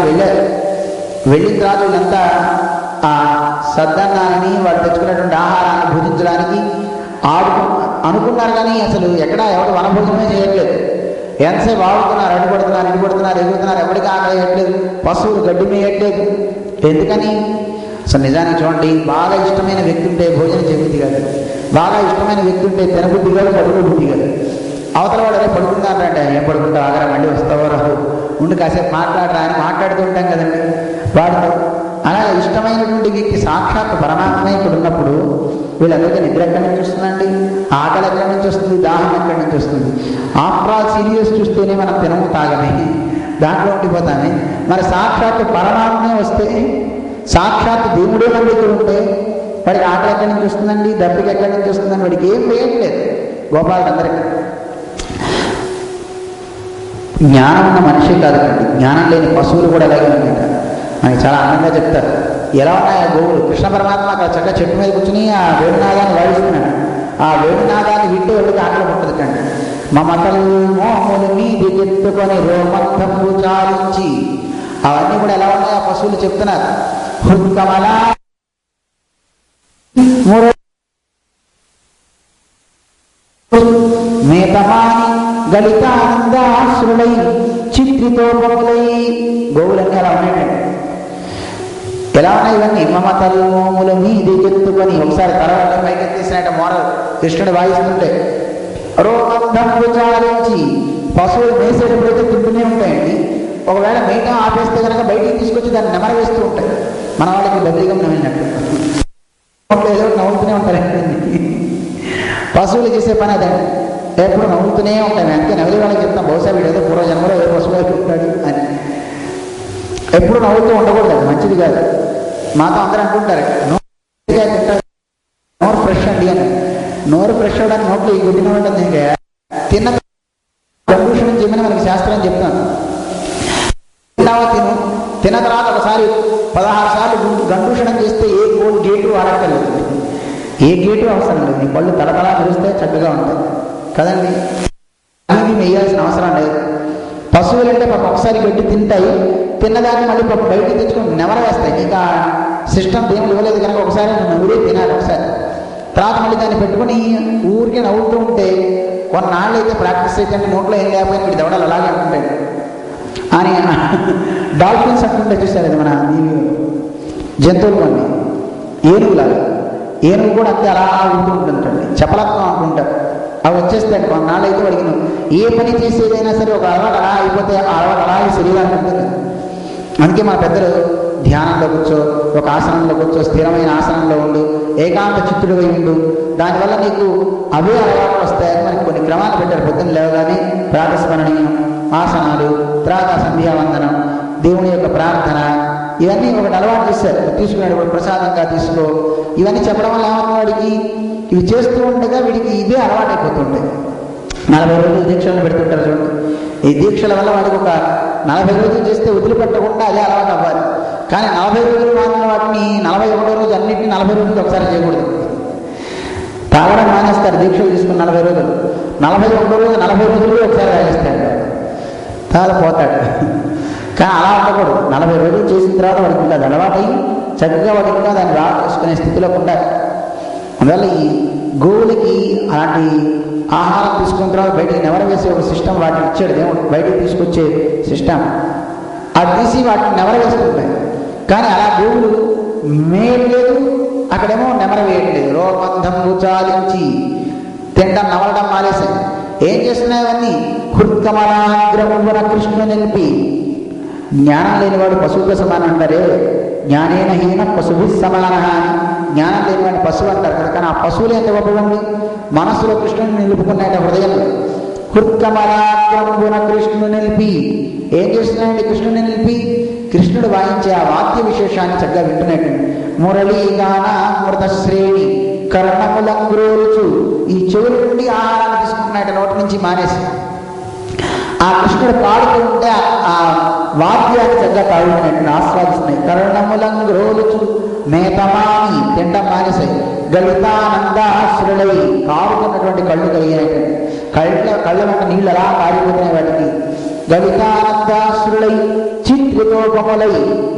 వెళ్ళారు. వెళ్ళిన తర్వాత వీళ్ళంతా ఆ సద్దన్నాన్ని వాడు తెచ్చుకున్నటువంటి ఆహారాన్ని భుజించడానికి అనుకున్నారు. కానీ అసలు ఎక్కడ ఎవరు వనభోజనమే చేయట్లేదు. ఎంతసేపు ఆడుతున్నారు, అడ్డుపడుతున్నారు, ఇటుపడుతున్నారు, ఎగురుతున్నారు, ఎవరికి ఆకలి వేయట్లేదు, పశువులు గడ్డి మేయట్లేదు. ఎందుకని? అసలు నిజానికి చూడండి, బాగా ఇష్టమైన వ్యక్తి ఉంటే భోజనం చేయబుద్ధి కాదు, బాగా ఇష్టమైన వ్యక్తి ఉంటే తినబుద్ధి కాదు, పడుకోబుద్ధి కాదు. అవతల వాడు అదే పడుకుంటారంటే ఏం పడుకుంటావు, ఆగరా మళ్ళీ వస్తావో రావు, ఉండి కాసేపు మాట్లాడరా అని మాట్లాడుతూ ఉంటాం కదండి వాడితో. అలాగే ఇష్టమైనటువంటి వ్యక్తి సాక్షాత్ పరమాత్మ ఇక్కడ ఉన్నప్పుడు వీళ్ళందరికీ నిద్ర ఎక్కడి నుంచి వస్తుందండి, ఆకలి ఎక్కడి నుంచి వస్తుంది, దాహం ఎక్కడి నుంచి వస్తుంది? ఆఫ్టర్ ఆల్ సీరియస్ చూస్తేనే మనం తినము తాగమే, దాంట్లో ఉండిపోతామే. మరి సాక్షాత్ పరమాత్మే వస్తే, సాక్షాత్ దేవుడే మన దగ్గర ఉంటే వాడికి ఆకలి ఎక్కడి నుంచి వస్తుందండి, దప్పికి ఎక్కడి నుంచి వస్తుందని వాడికి ఏం వేయట్లేదు. గోపాలందరికీ జ్ఞానం ఉన్న మనిషి కాదు కండి, జ్ఞానం లేని పశువులు కూడా అలాగే ఉంటాయి. మనకి చాలా ఆనందంగా చెప్తారు, ఎలా ఉన్నాయి ఆ గోవులు. కృష్ణ పరమాత్మ అక్కడ చక్కగా చెట్టు మీద కూర్చుని ఆ వేణునాదాన్ని వాయిస్తున్నాడు. ఆ వేణునాదాన్ని వింటూ వెళ్ళి ఆకలి పుట్టదు కండి. మమతలు మోహములు మీది ఎత్తుకొని రోమంతము చాలించి, అవన్నీ కూడా ఎలా ఉన్నాయి ఆ పశువులు చెప్తున్నారు. హృత్కమలా మేతమాని గళితానందాశ్రులై చిత్రితోపములై, గోవులన్నీ అలా ఉన్నాయండి. ఎలా ఉన్నాయి ఇవన్నీ? మమతలు మోములు మీది ఎత్తుకొని, ఒకసారి తర్వాత పైకెత్తేసినట్టు మోరల్ కృష్ణుడు వాయిస్తుంటే రోమంధము చాలించి, పశువులు మేసేటప్పుడైతే తింటూనే ఉంటాయండి. ఒకవేళ మేట ఆపేస్తే కనుక బయటికి తీసుకొచ్చి దాన్ని నెమర వేస్తూ ఉంటాయి. మన వాళ్ళకి బద్రీగం నవ్వినట్టు ఏదో నవ్వుతూనే ఉంటారండి. పశువులు చేసే పని అదండి, ఎప్పుడు నవ్వుతూనే ఉంటాయి. అందుకే నవ్వులే వాళ్ళకి చెప్తాం, బహుశా వీడు ఏదో పూర్వజన్మలో ఏదో పశువుగా ఉంటాడు అని. ఎప్పుడు నవ్వుతూ ఉండకూడదు, అది మంచిది కాదు. మాతో అందరూ అంటుంటారు నోరు ఫ్రెష్ అండి అని. నోరు ఫ్రెష్ అవడానికి నోట్లో ఈ గుడ్డిన ఉంటుంది. ఇంకా తిన్న కండూషణం చేయమని మనకి శాస్త్రం చెప్తాను. తిన్న తర్వాత ఒకసారి 16 సార్లు గండూషణం చేస్తే ఏ గేటు వాడక్కర్లేదు, ఏ గేటు అవసరం లేదు. నీ పళ్ళు తలతలా మెరిస్తే చక్కగా ఉంటాయి కదండి. అవి వేయాల్సిన అవసరం లేదు. పశువులు అంటే పాప ఒకసారి గడ్డి తింటాయి, తిన్నదాన్ని మళ్ళీ పాప బయటికి తెచ్చుకొని నెమర వేస్తాయి. ఇంకా సిస్టమ్ దేవుడు ఇవ్వలేదు కనుక ఒకసారి నవ్వుడే తినాలి. ఒకసారి తర్వాత మళ్ళీ దాన్ని పెట్టుకుని ఊరికే నవ్వుతూ ఉంటే కొన్నాళ్ళు అయితే ప్రాక్టీస్ అయితే నోట్లో ఏం లేకపోయినా వీడి దవడలు అలాగే ఉంటాయి అని డాల్ఫిన్స్ అంటుంటే చూసారు. అది మన జంతువులు కొన్ని ఏనుగులాగా, ఏనుగు కూడా అంతే అలా ఉంటూ ఉంటుందండి, చపలత్వం అంటుంటారు. అవి వచ్చేస్తాయి కొన్నాళ్ళు అయితే వాడికి ఏ పని చేసేదైనా సరే ఒక అలవాటు అలా అయిపోతే ఆ అలవాటు అలాగే శరీరానికి ఉంటుంది. అందుకే మన పెద్దలు ధ్యానంలో కూర్చో, ఒక ఆసనంలో కూర్చో, స్థిరమైన ఆసనంలో ఉండు, ఏకాంత చిత్తుడుగా ఉండు, దానివల్ల నీకు అవే అలవాట్లు వస్తాయని మనకి కొన్ని క్రమాలు పెట్టారు. పొద్దున్న లేవగానే ప్రాతస్మరణీయం, ఆసనాలు, తర్వాత సంధ్యావందనం, దేవుని యొక్క ప్రార్థన, ఇవన్నీ ఒకటి అలవాటు చేశారు. తీసుకున్నాడు ప్రసాదంగా తీసుకో, ఇవన్నీ చెప్పడం వల్ల ఏమన్నా వాడికి ఇవి చేస్తూ ఉండగా వీడికి ఇదే అలవాటు అయిపోతుంటాయి. 40 రోజులు దీక్షలను పెడుతుంటారు చూడండి. ఈ దీక్షల వల్ల వాడికి ఒక 40 రోజులు చేస్తే వదిలిపెట్టకుండా అదే అలవాటు అవ్వాలి. కానీ 40 రోజులు మాత్రం వాటిని 41వ రోజు అన్నింటినీ 40 రోజులు ఒకసారి చేయకూడదు. తాగడం మానేస్తారు దీక్షలు తీసుకుని 40 రోజులు, 41వ రోజు 40 రోజులు ఒకసారి తాగేస్తాడు, తాగపోతాడు. కానీ అలా ఉండకూడదు. 40 రోజులు చేసిన తర్వాత వాడికి ఇంకా అలవాటు అయ్యి చక్కగా వాడికి ఇంకా దాన్ని రావు చేసుకునే స్థితిలో ఉండాలి. అందువల్ల ఈ గోవులకి అలాంటి ఆహారం తీసుకున్న తర్వాత బయటికి నెవర వేసే ఒక సిస్టమ్ వాటిని ఇచ్చాడు దేవుడు, బయటికి తీసుకొచ్చే సిస్టమ్. అది తీసి వాటిని నెవర వేసుకుంటాయి. కానీ అలా గోవులు మేయలేదు, అక్కడేమో నెమర వేయట్లేదు. రోమంధము చాలించి తిండం నవలడం మానేశాయి. ఏం చేస్తున్నాయి అవన్నీ? హృత్కమలాగ్రమున కృష్ణ నిలిపి. జ్ఞానం లేనివాడు పశువుగా సమానం అంటారే, జ్ఞానేన హీన పశుభి సమాన అని. జ్ఞానం లేనివాడిని పశువు అంటారు కదా. కానీ ఆ పశువులు ఎంత గొప్పవండి, మనస్సులో కృష్ణుని నిలుపుకున్నాయట హృదయంలో. హృత్కమలాగ్రమున కృష్ణుని నిలిపి ఏం చేస్తున్నాయండి? కృష్ణుని నిలిపి కృష్ణుడు వాయించే ఆ వాద్య విశేషాన్ని చక్కగా వింటున్నట్టు. మురళీగాన మృత శ్రేణి కర్ణములంగ్రోలుచు, ఈ చెవుల నుండి ఆహారాన్ని తీసుకుంటున్నాడు, నోటి నుంచి మానేసి. ఆ కృష్ణుడు పాడుతూ ఉంటే ఆ వాద్యాన్ని చక్కగా తాగుతున్నట్టు ఆస్వాదిస్తున్నాయి. కర్ణములంగ్రోలుచు మేతమాని, తిండం మానేసాయి. గళితానందాశ్రులై, కారుతున్నటువంటి కళ్ళు కలిగినటువంటి కళ్ళ వెంట నీళ్ళు అలా కారిపోతున్నాయి వాటికి. గళితానందాశ్రులై చిత్రితోపములై,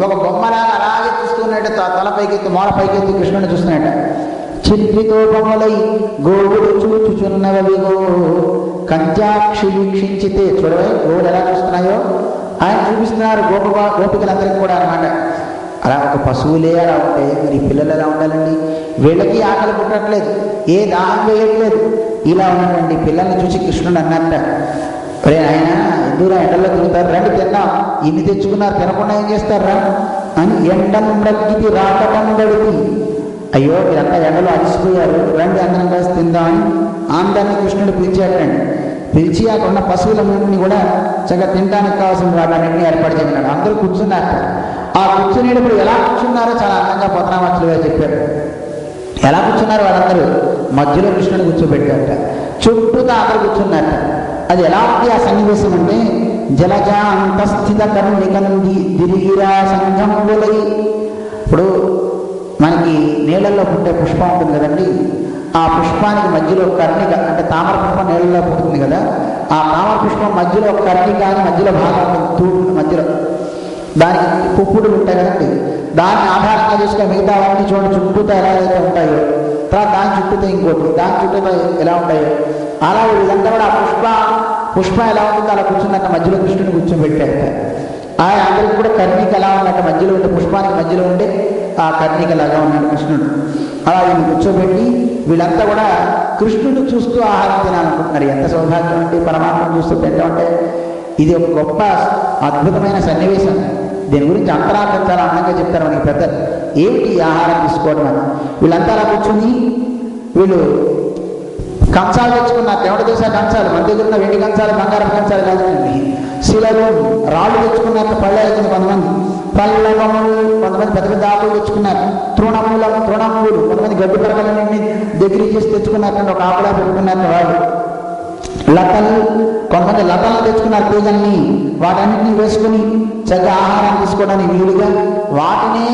ఒక బొమ్మలాగా అలాగే చూస్తున్నట్టు తల పైకెత్తి మోడ పైకెత్తి కృష్ణుని చూస్తున్నట్ట. చిత్రితోపములై గోవులు చూచుచున్నవిగో కంజాక్షి వీక్షించితే, చూడవే గోవులు ఎలా చూస్తున్నాయో ఆయన చూపిస్తున్నారు గోపికలందరికీ కూడా అనమాట. అలా ఒక పశువులే అలా ఉంటాయి, మరి పిల్లలు ఎలా ఉండాలండి? వీళ్ళకి ఆకలి పుట్టట్లేదు, ఏ దాహం వేయట్లేదు. ఇలా ఉన్నటువంటి పిల్లల్ని చూసి కృష్ణుడు అన్నట్ట, రే ఆయన ఎందుకు ఎండల్లో తిరుగుతారు, రండి తిన్నాం, ఇన్ని తెచ్చుకున్నారు, తినకుండా ఏం చేస్తారా అని ఎండను మగ్గిది రాకటం గడిపి, అయ్యో మీరంతా ఎండలో అలసిపోయారు, రండి అందరం కలిసి తిందామని అందరినీ కృష్ణుడు పిలిచేటండి. పిలిచి అక్కడ ఉన్న పశువులన్నింటినీ కూడా చక్కగా తినడానికి కావాల్సిన వాటన్నింటినీ ఏర్పాటు చేయమన్నాడు. అందరూ కూర్చున్నారు. ఆ కూర్చునేటప్పుడు ఎలా కూర్చున్నారో చాలా అందంగా పోతనామాచులు గారు చెప్పారు. ఎలా కూర్చున్నారు వాళ్ళందరూ? మధ్యలో కృష్ణుడు కూర్చోబెట్టారట, చుట్టూతా అందరూ కూర్చున్నారట. అది ఎలా ఉంది ఆ సన్నివేశం అంటే, జలజాంతస్థిత కర్ణికంది దిరిగిరా సంఘంబులై. ఇప్పుడు మనకి నీళ్ళల్లో పుట్టే పుష్పం ఉంటుంది కదండి, ఆ పుష్పానికి మధ్యలో కర్ణిక, అంటే తామర పుష్పం నీళ్ళలో పుడుతుంది కదా, ఆ తామర పుష్పం మధ్యలో కర్ణిక అని మధ్యలో భాగం ఉంటుంది, తూడు మధ్యలో, దానికి పుప్పుడులు ఉంటాయి కదండి, దాన్ని ఆధారంగా చేసుకుని మిగతావన్నీ చూడండి చుట్టూతో ఎలా అయితే ఉంటాయో, తర్వాత దాని చుట్టూతో ఇంకోటి, దాని చుట్టూతో ఎలా ఉంటాయో, అలా వీళ్ళంతా కూడా ఆ పుష్పం ఎలా ఉంటుందో అలా కూర్చున్నట్టు మధ్యలో కృష్ణుని కూర్చోబెట్టాక, ఆయన అందరికీ కూడా కర్ణిక ఎలా ఉన్నట్టు మధ్యలో ఉండే, పుష్పానికి మధ్యలో ఉండే ఆ కర్ణికలాగా ఉన్నాడు కృష్ణుడు. అలా వీళ్ళు కూర్చోబెట్టి వీళ్ళంతా కూడా కృష్ణుడు చూస్తూ ఆహారం తినాలనుకుంటున్నారు. ఎంత సౌభాగ్యం అంటే పరమాత్మను చూస్తూ తింటూ ఉంటే. ఇది ఒక గొప్ప అద్భుతమైన సన్నివేశం. దీని గురించి అంతరార్థం చాలా అందంగా చెప్తారు మనకి పెద్దలు. ఏమిటి ఆహారం తీసుకోవడం అని. వీళ్ళంతా అలా కూర్చుని వీళ్ళు కంచాలు తెచ్చుకున్నారు. ఎవడ దేశా కంచాలు, మన దగ్గర ఉన్న వెండి కంచాలు, బంగారం కంచాలు కాదండి, శిలలు రాళ్ళు తెచ్చుకున్నారు. పళ్ళు అవుతుంది కొంతమంది, పల్లవములు కొంతమంది పెద్ద పెద్ద ఆకులు తెచ్చుకున్నారు. తృణములు కొంతమంది గడ్డి పరకలన్నీ దగ్గర చేసి తెచ్చుకున్నారు, ఒక ఆకులా పెట్టుకున్నారు వాళ్ళు. లతలు కొంతమంది లతలను తెచ్చుకున్నారు, తీగల్ని, వాటన్నిటిని వేసుకుని చక్కగా ఆహారం తీసుకోవడానికి వీలుగా వాటినే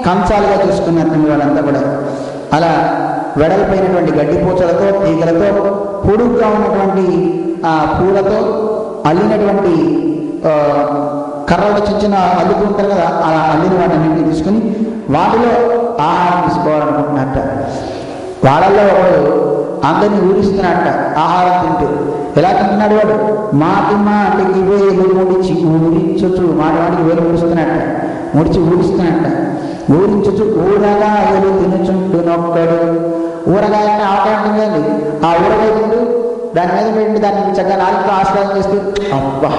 కంచాలుగా తీసుకున్నట్టు వాళ్ళంతా కూడా. అలా వెడల్పైనటువంటి గడ్డి పూచలతో, తీగలతో, పొడుగ్గా ఉన్నటువంటి ఆ పూలతో అల్లినటువంటి కర్రలు చిన్న అల్లుతూ ఉంటారు కదా, అలా అల్లిన వాటన్నింటినీ తీసుకుని వాటిలో ఆహారం తీసుకోవాలనుకుంటున్నట్ట. వాళ్ళల్లో ఒకడు అందరినీ ఊరిస్తున్నట్ట ఆహారం తింటూ. ఎలా తింటున్నాడు వాడు? మాటికి వేలు ముడిచి ఊరించు, మాటికి వేలు ముడుస్తున్నట్ట, ముడిచి ఊరిస్తున్నట్ట. ఊరించు ఊరగాయలు తినుచుంటూ నొక్కడు. ఊరగాయ అంటే ఆవకాయ ఉంటుంది కదండి, ఆ ఊరగాయ తింటూ దాని మీద పెట్టి దాన్ని చక్కగా నాలుగుతో ఆస్వాదం చేస్తూ అబ్బా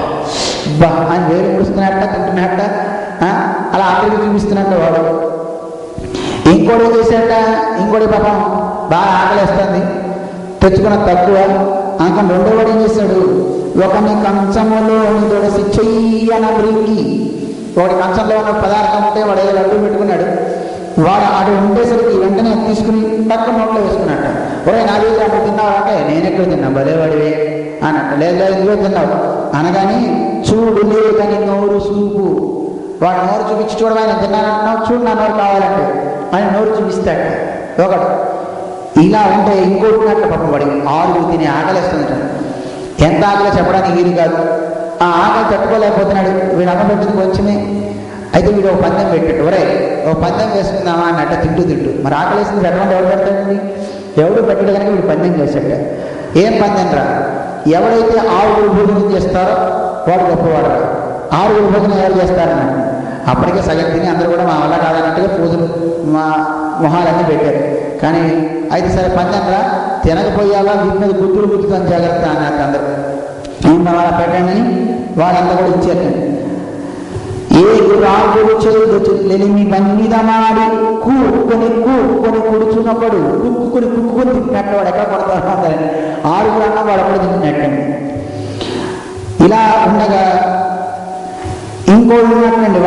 అబ్బా అని వేలు ముడుస్తున్నట్ట, తింటున్నట్ట. అలా అందరికీ చూపిస్తున్నట్ట వాడు. ఇంకోటి ఏం చేశాడట, ఇంకోటి పాపం బాగా ఆకలేస్తుంది, తెచ్చుకున్న తక్కువ అనుకుని రెండో వాడు ఏం చేశాడు, ఒకని కంచములో దొడసి చెయ్యన బ్రింగి, ఒకటి కంచంలో ఉన్న పదార్థం ఉంటే వాడు ఏదో అడ్డు పెట్టుకున్నాడు. వాడు అటు ఉండేసరికి వెంటనే తీసుకుని తక్కువ నోట్లో వేసుకున్నట్ట. ఒరే నా దగ్గర అప్పుడు తిన్నావు అంటే, నేను ఎక్కడ తిన్నా భలేవాడివే అన్నట్ట. లేదు ఇదిగో తిన్నావు అనగానే, చూడు లేదని నోరు చూపు. వాడు నోరు చూపించి చూడమని తిన్నానంటున్నావు, చూడు నా నోరు కావాలంటే అని నోరు చూపిస్తాట ఒకడు. ఇలా ఉంటే ఇంకోటినట్టు పాపం వాడి 6 తినే ఆకలిస్తుందట. ఎంత ఆకలి చెప్పడానికి వీలు కాదు. ఆ ఆకలి తట్టుకోలేకపోతున్నాడు. వీడు అమ్మబెట్టుకు వచ్చింది. అయితే వీడు ఒక పందెం పెట్టాడు. ఒరే ఒక పందెం వేసుకుందామా అన్నట్ట, తింటూ మరి ఆకలి వేసింది పెట్టమంటే ఎవరు పెడతాడండి? ఎవడు పెట్టడు కనుక వీడు పందెం చేశాట. ఏం పందెం రా, ఎవడైతే 6 భోజనం చేస్తారో వాడు గొప్పవాడు. 6 భోజనం ఎవరు చేస్తారన్నట్టు. అప్పటికే సగం తిని అందరూ కూడా మా వల్ల కాదన్నట్టుగా పూజలు మా మొహాలన్నీ పెట్టారు. కానీ అయితే సరే పందెం రా, తినకపోయావా వీటి మీద గుర్తులు గుర్తుతాను జాగ్రత్త అన్నట్టు అందరూ. అలా పెట్టండి అని వాళ్ళంతా కూడా ఇచ్చేటండి. ఏ రాగుడు చెల్లిమి బన్నిదమాడి కూక్కుని కుడుచున్నప్పుడు కుక్కుని తింటున్నట్టు వాడు ఎక్కడ పడతాడు అందరని 6 అన్న వాడు అప్పుడు తింటున్నట్టండి. ఇలా ఉండగా ఇంకోటి ఉన్నట్టండి,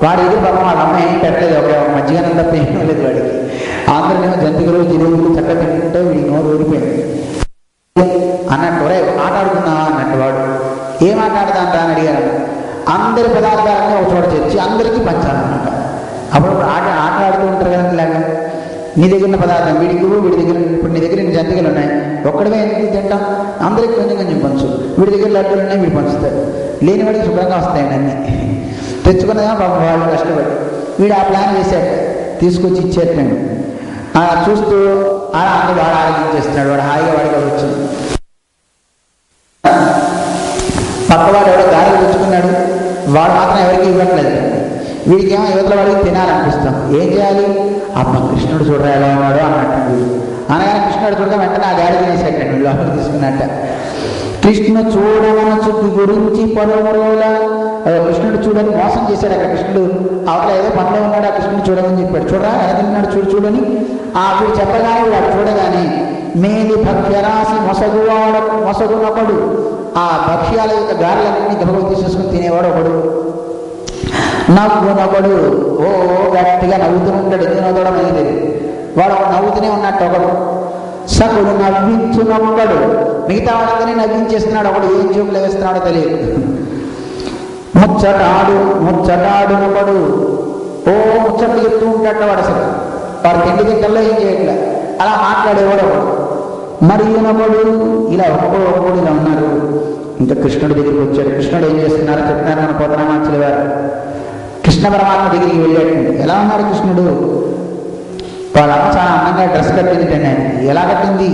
వాడి దగ్గర పాపం వాళ్ళ అమ్మ ఏం పెట్టలేదు, ఒక మజ్జిగనం తప్ప ఏం లేదు వాడికి. అందరినేమో జంతికలు జిలేబులు చక్కగా తింటుంటే వీడికి నోరు ఊడిపోయింది అన్నట్టు. ఒరే ఆట ఆడుకున్నావా అన్నట్టు. వాడు ఏం ఆట ఆడదాంటా అని అడిగారు. అందరి పదార్థాలన్నీ ఒక చోట చేర్చి అందరికీ పంచాలన్నమాట. అప్పుడు ఆట ఆడుతూ ఉంటారు కదా ఇలాగా. నీ దగ్గర ఉన్న పదార్థం వీడికి, వీడి దగ్గర ఇప్పుడు నీ దగ్గర ఇన్ని జంతికలు ఉన్నాయి, ఒక్కడమే ఎందుకు తింటాం, అందరికి కొంచెం కొంచెం పంచు. వీడి దగ్గర లడ్డూలు ఉన్నాయి, వీడు పంచుతాడు. లేని వాడికి శుభ్రంగా వస్తాయండి అన్నీ. తెచ్చుకున్నదా పాపం వాళ్ళు కష్టపడి. వీడు ఆ ప్లాన్ వేసాడు, తీసుకొచ్చి ఇచ్చేటండి. చూస్తూ అన్ని వాడు ఆలోచించేస్తున్నాడు. వాడు హాయిగా వాడికి అది వచ్చింది. పక్కవాడు ఎవడో దారి తెచ్చుకున్నాడు, వాడు మాత్రం ఎవరికి ఇవ్వట్లేదు. వీడికేమో యువతల వాడికి తినాలనిపిస్తాం. ఏం చేయాలి? అమ్మ కృష్ణుడు చూడరా ఎలా ఉన్నాడు అన్నట్టు. అనగానే కృష్ణుడు చూడగా వెంటనే ఆ గాడి తినేసేటండి, లోపలికి తీసుకున్నట్ట. కృష్ణ చూడమనసు గురించి పలువురుల కృష్ణుడు చూడని మోసం చేశాడు. అక్కడ కృష్ణుడు అవతల ఏదో పనిలో ఉన్నాడు, ఆ కృష్ణుడు చూడమని చెప్పాడు. చూడరా ఎలా తిన్నాడు చూడని వీడు చెప్పగానే వాడు చూడగానే మేలి భక్ష్యరాశి మొసగునొకడు, ఆ భక్ష్యాల యొక్క గారెలన్నీ గబగబ తీసేసుకుని తినేవాడు ఒకడు. నవ్వునొకడు, ఓ గట్టిగా నవ్వుతూ ఉంటాడు. ఎందుకు నవ్వుతాడో అనేది వాడు ఒక నవ్వుతూనే ఉన్నట్టు ఒకడు. సకుడు నవ్వించునొక్కడు, మిగతా వాళ్ళందరినీ నవ్వించేస్తున్నాడు. ఒకడు ఏం జోకులు వేస్తున్నాడో తెలియదు. ముచ్చటాడునొకడు, ఓ ముచ్చట్లు చెప్తూ ఉంటాట వాడు. అసలు వాడు తిండి తింటల్లో ఏం చేయట్లే, అలా మాట్లాడేవాడు ఒకడు. మరియునొకడు, ఇలా ఒక్కొక్కడు ఇలా ఉన్నారు. ఇంకా కృష్ణుడి దగ్గరికి వచ్చాడు. కృష్ణుడు ఏం చేస్తున్నారు చెప్తున్నారు మన పోతనామాచుల వారు. కృష్ణ పరమాత్మ దగ్గరికి వెళ్ళాడు. ఎలా ఉన్నాడు కృష్ణుడు? వాళ్ళమ్మ చాలా అందంగా డ్రెస్ కట్టింది. ఎలా కట్టింది?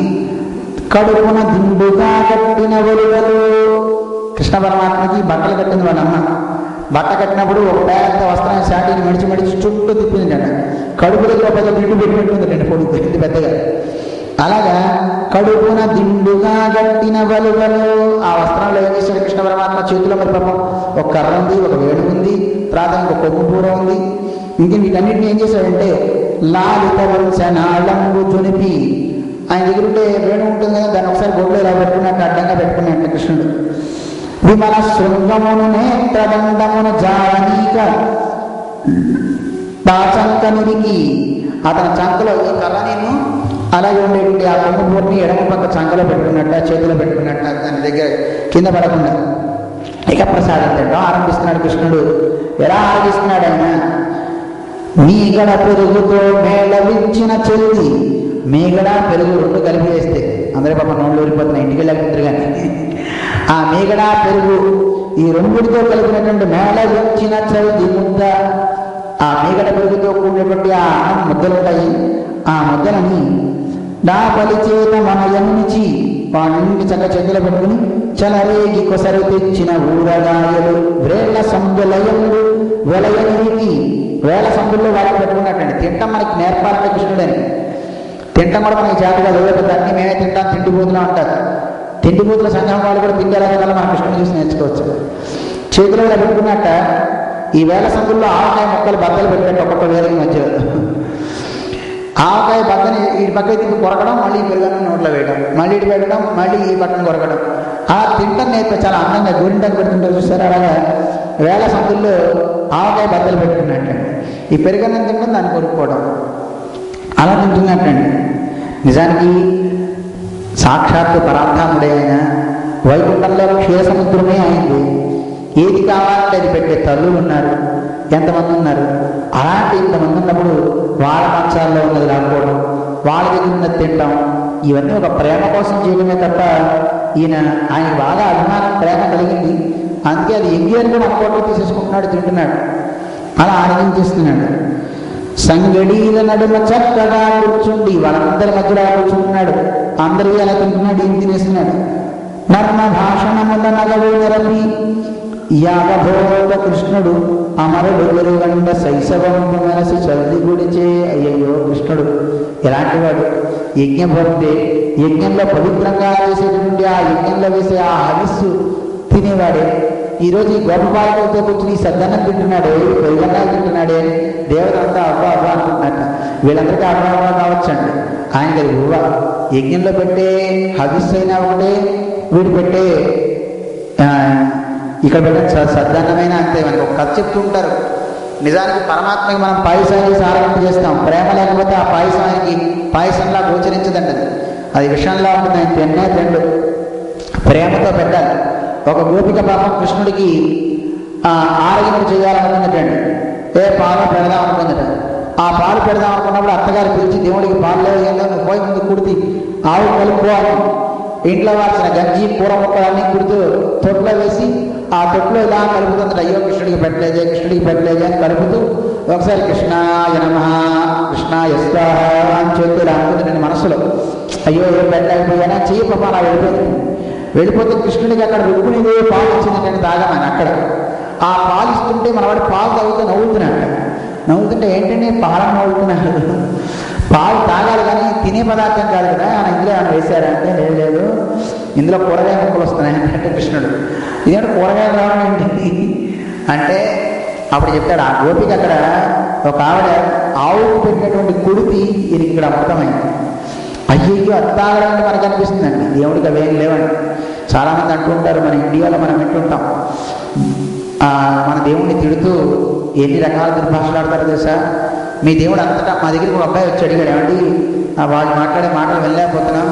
కడుపున దిండుగా కట్టిన వలువలు. కృష్ణ పరమాత్మకి బట్టలు కట్టింది వాళ్ళమ్మ. బట్ట కట్టినప్పుడు ఒక పెద్ద వస్త్రాన్ని శాటిని మడిచి చుట్టూ తిప్పింది. కడుపు దగ్గర పెద్ద దిండు పెట్టినట్టుంది పొడుగు ఇంత పెద్దగా. అలాగా కడుపున దిండుగా కట్టిన వలువలు. ఆ వస్త్రంలో ఏం చేశాడు కృష్ణ పరమాత్మ? చేతిలో మరి పాపం ఒక కర్ర ఉంది, ఒక వేణు ఉంది, తర్వాత ఇంకొక కొమ్ము పూర ఉంది. ఇంక వీటన్నిటిని ఏం చేశాడంటే లాలిత వంశనాళంబు జునిపి, ఆయన దగ్గర ఉంటే వేణు ఉంటుంది కదా, దాన్ని ఒకసారి గొడ్లో ఇలా పెట్టుకున్నట్టు అడ్డంగా పెట్టుకున్నట్టు కృష్ణుడు. విమల శృంగమును నేత్రదండమును జానీక పాచంక నిరికి, అతని చంకలో ఈ కర్ర నేను అలాగే ఉండేటువంటి ఆ కొమ్ము పూర్ని ఎడమ పక్క చంకలో పెట్టుకున్నట్ట, చేతిలో పెట్టుకున్నట్ట, దాని దగ్గర కింద పడకుండా ఇక ప్రసాదించడం ఆరంభిస్తున్నాడు కృష్ణుడు. ఎలా ఆరంభిస్తున్నాడు ఆయన? మీగడ పెరుగుతో మేళవించిన చెల్లి. మీగడ పెరుగు రెండు కలిపి వేస్తే అందరి పాప నోళ్ళు ఊరిపోతున్నాయి, ఇంటికి వెళ్ళకుంటారు. కానీ ఆ మీగడ పెరుగు ఈ రెండుతో కలిపినటువంటి మేళవించిన చెల్లి ముద్ద, ఆ మీగడ పెరుగుతో కూడినటువంటి ఆ అన్నం ముద్దలుంటాయి. ఆ ముద్దలని నా బలి చేత మన ఎన్నిచి వాడిని చక్క చేతిలో పెట్టుకుని చలరేగి కొసరి తెచ్చిన ఊరగాయలు వేళ్ల సందులయండు వెలయనికి, వేల సందుల్లో వాటిని పెట్టుకున్నట్టండి. తింటాం మనకి నేర్పాలంటే కృష్ణుడని. తింటాం కూడా మనకి చేతగా లేకపోతే అన్ని మేమే తింటాం, తిండిపోతున్నాం అంటారు. తిండిపోతుల సంఘం వాళ్ళు కూడా తిండి ఎలా వల్ల మన కృష్ణుని చూసి నేర్చుకోవచ్చు. చేతిలో ఇలా పెట్టుకున్నట్ట ఈ వేల సందుల్లో ఆవకాయ మొక్కలు బద్దలు పెట్టినట్టు ఒక్కొక్క వేల మధ్య ఆవకాయ బద్దని ఈ పక్క తిప్పి కొరకడం, మళ్ళీ ఈ పెరుగన్నం నోట్లో వేయడం, మళ్ళీ ఇటు పెట్టడం, మళ్ళీ ఈ పక్కన కొరకడం. అలా తింటాం నేర్పి చాలా అందంగా గోరింటాకు పెడుతుంటారు చూస్తారు. అలాగా వేల సందుల్లో ఆవకాయ బద్దలు పెట్టుకున్నట్టండి. ఈ పెరుగన్నం తింటాం, దాన్ని కొరుక్కోవడం, అలా తింటున్నట్టండి. నిజానికి సాక్షాత్తు పరార్థాముడే ఆయన. వైకుంఠంలో క్షీర సముద్రమే అయింది. ఏది కావాలంటే అది పెట్టే తల్లులు ఉన్నారు, ఎంతమంది ఉన్నారు. అలాంటి ఇంతమంది ఉన్నప్పుడు వాళ్ళ మంచాల్లో ఉన్నది రాకపోవడం, వాళ్ళ దగ్గర ఉన్నది తింటాం, ఇవన్నీ ఒక ప్రేమ కోసం చేయడమే తప్ప ఆయన బాగా అభిమానం ప్రేమ కలిగింది. అందుకే అది ఎంగి అని కూడా అనుకోవడం తీసేసుకుంటున్నాడు, తింటున్నాడు, అలా ఆనందించేస్తున్నాడు. సంగడీల నడుమ చక్కగా కూర్చుండి వాళ్ళందరి మధ్యలో కూర్చుంటున్నాడు. అందరికీ అలా తింటున్నాడు, ఏం తినేస్తున్నాడు. నర్మ భాషణముల నగలు నిరపి యాగభోగ కృష్ణుడు అమరుడు ఎరుగండ శైశవంపు మనసు చల్లి గుడిచే. అయ్యయ్యో కృష్ణుడు ఎలాంటి వాడు? యజ్ఞభక్తే, యజ్ఞంలో పవిత్రంగా చేసేటువంటి ఆ యజ్ఞంలో వేసే ఆ హవిస్సు తినేవాడే. ఈరోజు ఈ గోపబాలకులతో కూర్చుని సద్దన్నం తింటున్నాడే, పెరుగన్నాలు తింటున్నాడే, దేవతంతా అవ్వ అవ్వ అంటున్నట్ట. వీళ్ళందరికీ అవ్వ కావచ్చండి. ఆయన గారి ఉవ్వ యజ్ఞంలో పెట్టే హవిస్సు అయినా ఒకటే, వీడు పెట్టే ఇక్కడ పెట్టిన సద్దన్నమైనా అంతే. మనకు ఒక కథ చెప్తూ ఉంటారు. నిజానికి పరమాత్మకి మనం పాయసానికి సారవంత చేస్తాం, ప్రేమ లేకపోతే ఆ పాయసం ఆయనకి పాయసంలా గోచరించదండి. అది విషయంలా ఉంటుంది, ఆయన తిన్నే తిండు, ప్రేమతో పెట్టాలి. ఒక గోపిక పాపం కృష్ణుడికి ఆరగింపు చేయాలనుకుందటండి. పాలు పెడదాం అనుకుందట. ఆ పాలు పెడదాం అనుకున్నప్పుడు అత్తగారు పిలిచి, దేవుడికి పాలు లేవు ఏం లేవు, నువ్వు పోయి ముందు కుడితి ఆవు కలుపుకోవాలి, ఇంట్లో వాల్సిన గంజి కూర ముక్కలన్నీ కుడుతూ తొట్లో వేసి ఆ తొట్లో ఇలా కలుపుతుందట. అయ్యో కృష్ణుడికి పెట్టలేదే, కృష్ణుడికి పెట్టలేదే అని కలుపుతూ ఒకసారి కృష్ణాయ నమః కృష్ణాయ స్వాహ అని చేతులు అనుకుంటుందండి మనసులో. అయ్యో ఏం పెట్టలేకపోయానా, చెయ్యి పాప అలా వెళ్ళిపోతే కృష్ణుడికి అక్కడ రుక్మిణిదే పాలు వచ్చిందంటే తాగమని అక్కడ. ఆ పాలు ఇస్తుంటే మనవాడు పాలు తాగుతూ నవ్వుతున్నాడు. నవ్వుతుంటే ఏంటంటే పాలను నవ్వుతున్నాడు, పాలు తాగాలి కానీ తినే పదార్థం కాదు కదా, ఆయన ఇందులో ఏమైనా వేశారంటే లేదు ఇందులో కూరగాయ ముక్కలు వస్తున్నాయి అంటే కృష్ణుడు ఇదేంటి కూరగాయలు రావడం ఏంటి అంటే అప్పుడు చెప్తాడు. ఆ గోపిక అక్కడ ఒక ఆవిడ ఆవుకు పెట్టినటువంటి కుడితి ఇది ఇక్కడ అమృతమైంది. అయ్యో అది తాగడానికి మనకు అనిపిస్తుందండి, దేవుడికి అవేం లేవండి. చాలామంది అంటూ ఉంటారు, మన ఇండియాలో మనం వింటుంటాం, మన దేవుడిని తిడుతూ ఎన్ని రకాల దుర్భాషలు ఆడతారు తెలుసా. మీ దేవుడు అంతటా, మా దగ్గరికి ఒక అబ్బాయి వచ్చి అడిగాడు, ఏమండి వాళ్ళు మాట్లాడే మాటలు వెళ్ళలేకపోతున్నాం,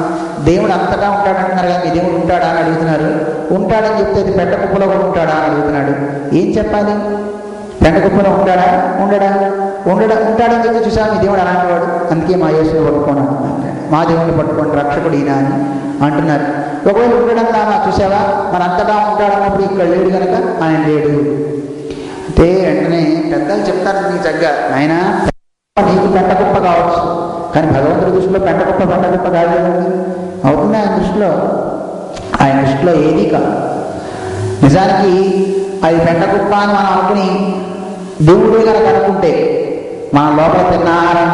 దేవుడు అంతటా ఉంటాడంటున్నారు కదా, మీ దేవుడు ఉంటాడా అని అడుగుతున్నారు. ఉంటాడని చెప్తే అది పెట్ట కుప్పలో కూడా ఉంటాడా అని అడుగుతున్నాడు. ఏం చెప్పాలి? పెంట కుప్పలో ఉంటాడా, ఉంటాడని చెప్పి చూసా మీ దేవుడు అలాంటి వాడు, అందుకే మా యేసుని పట్టుకోను అంటున్నాడు. మా దేవుడిని పట్టుకోండి రక్షకుడు ఈయన అని అంటున్నారు. ఒకవేళ ఉండడం దానా చూసావా, మన అంతటా ఉంటాడన్నప్పుడు ఇక్కడ లేడు కనుక ఆయన లేడు అంటే వెంటనే పెద్దలు చెప్తారు నీకు తగ్గ ఆయన నీకు పెంట కుప్ప కావచ్చు, కానీ భగవంతుడి దృష్టిలో పెంట కుప్ప కాదు అవుతుంది. ఆయన దృష్టిలో ఏది కాదు. నిజానికి అది పెంట కుప్ప అని మనం అనుకుని దేవుడే కనుక అనుకుంటే మన లోపల తిన్నారం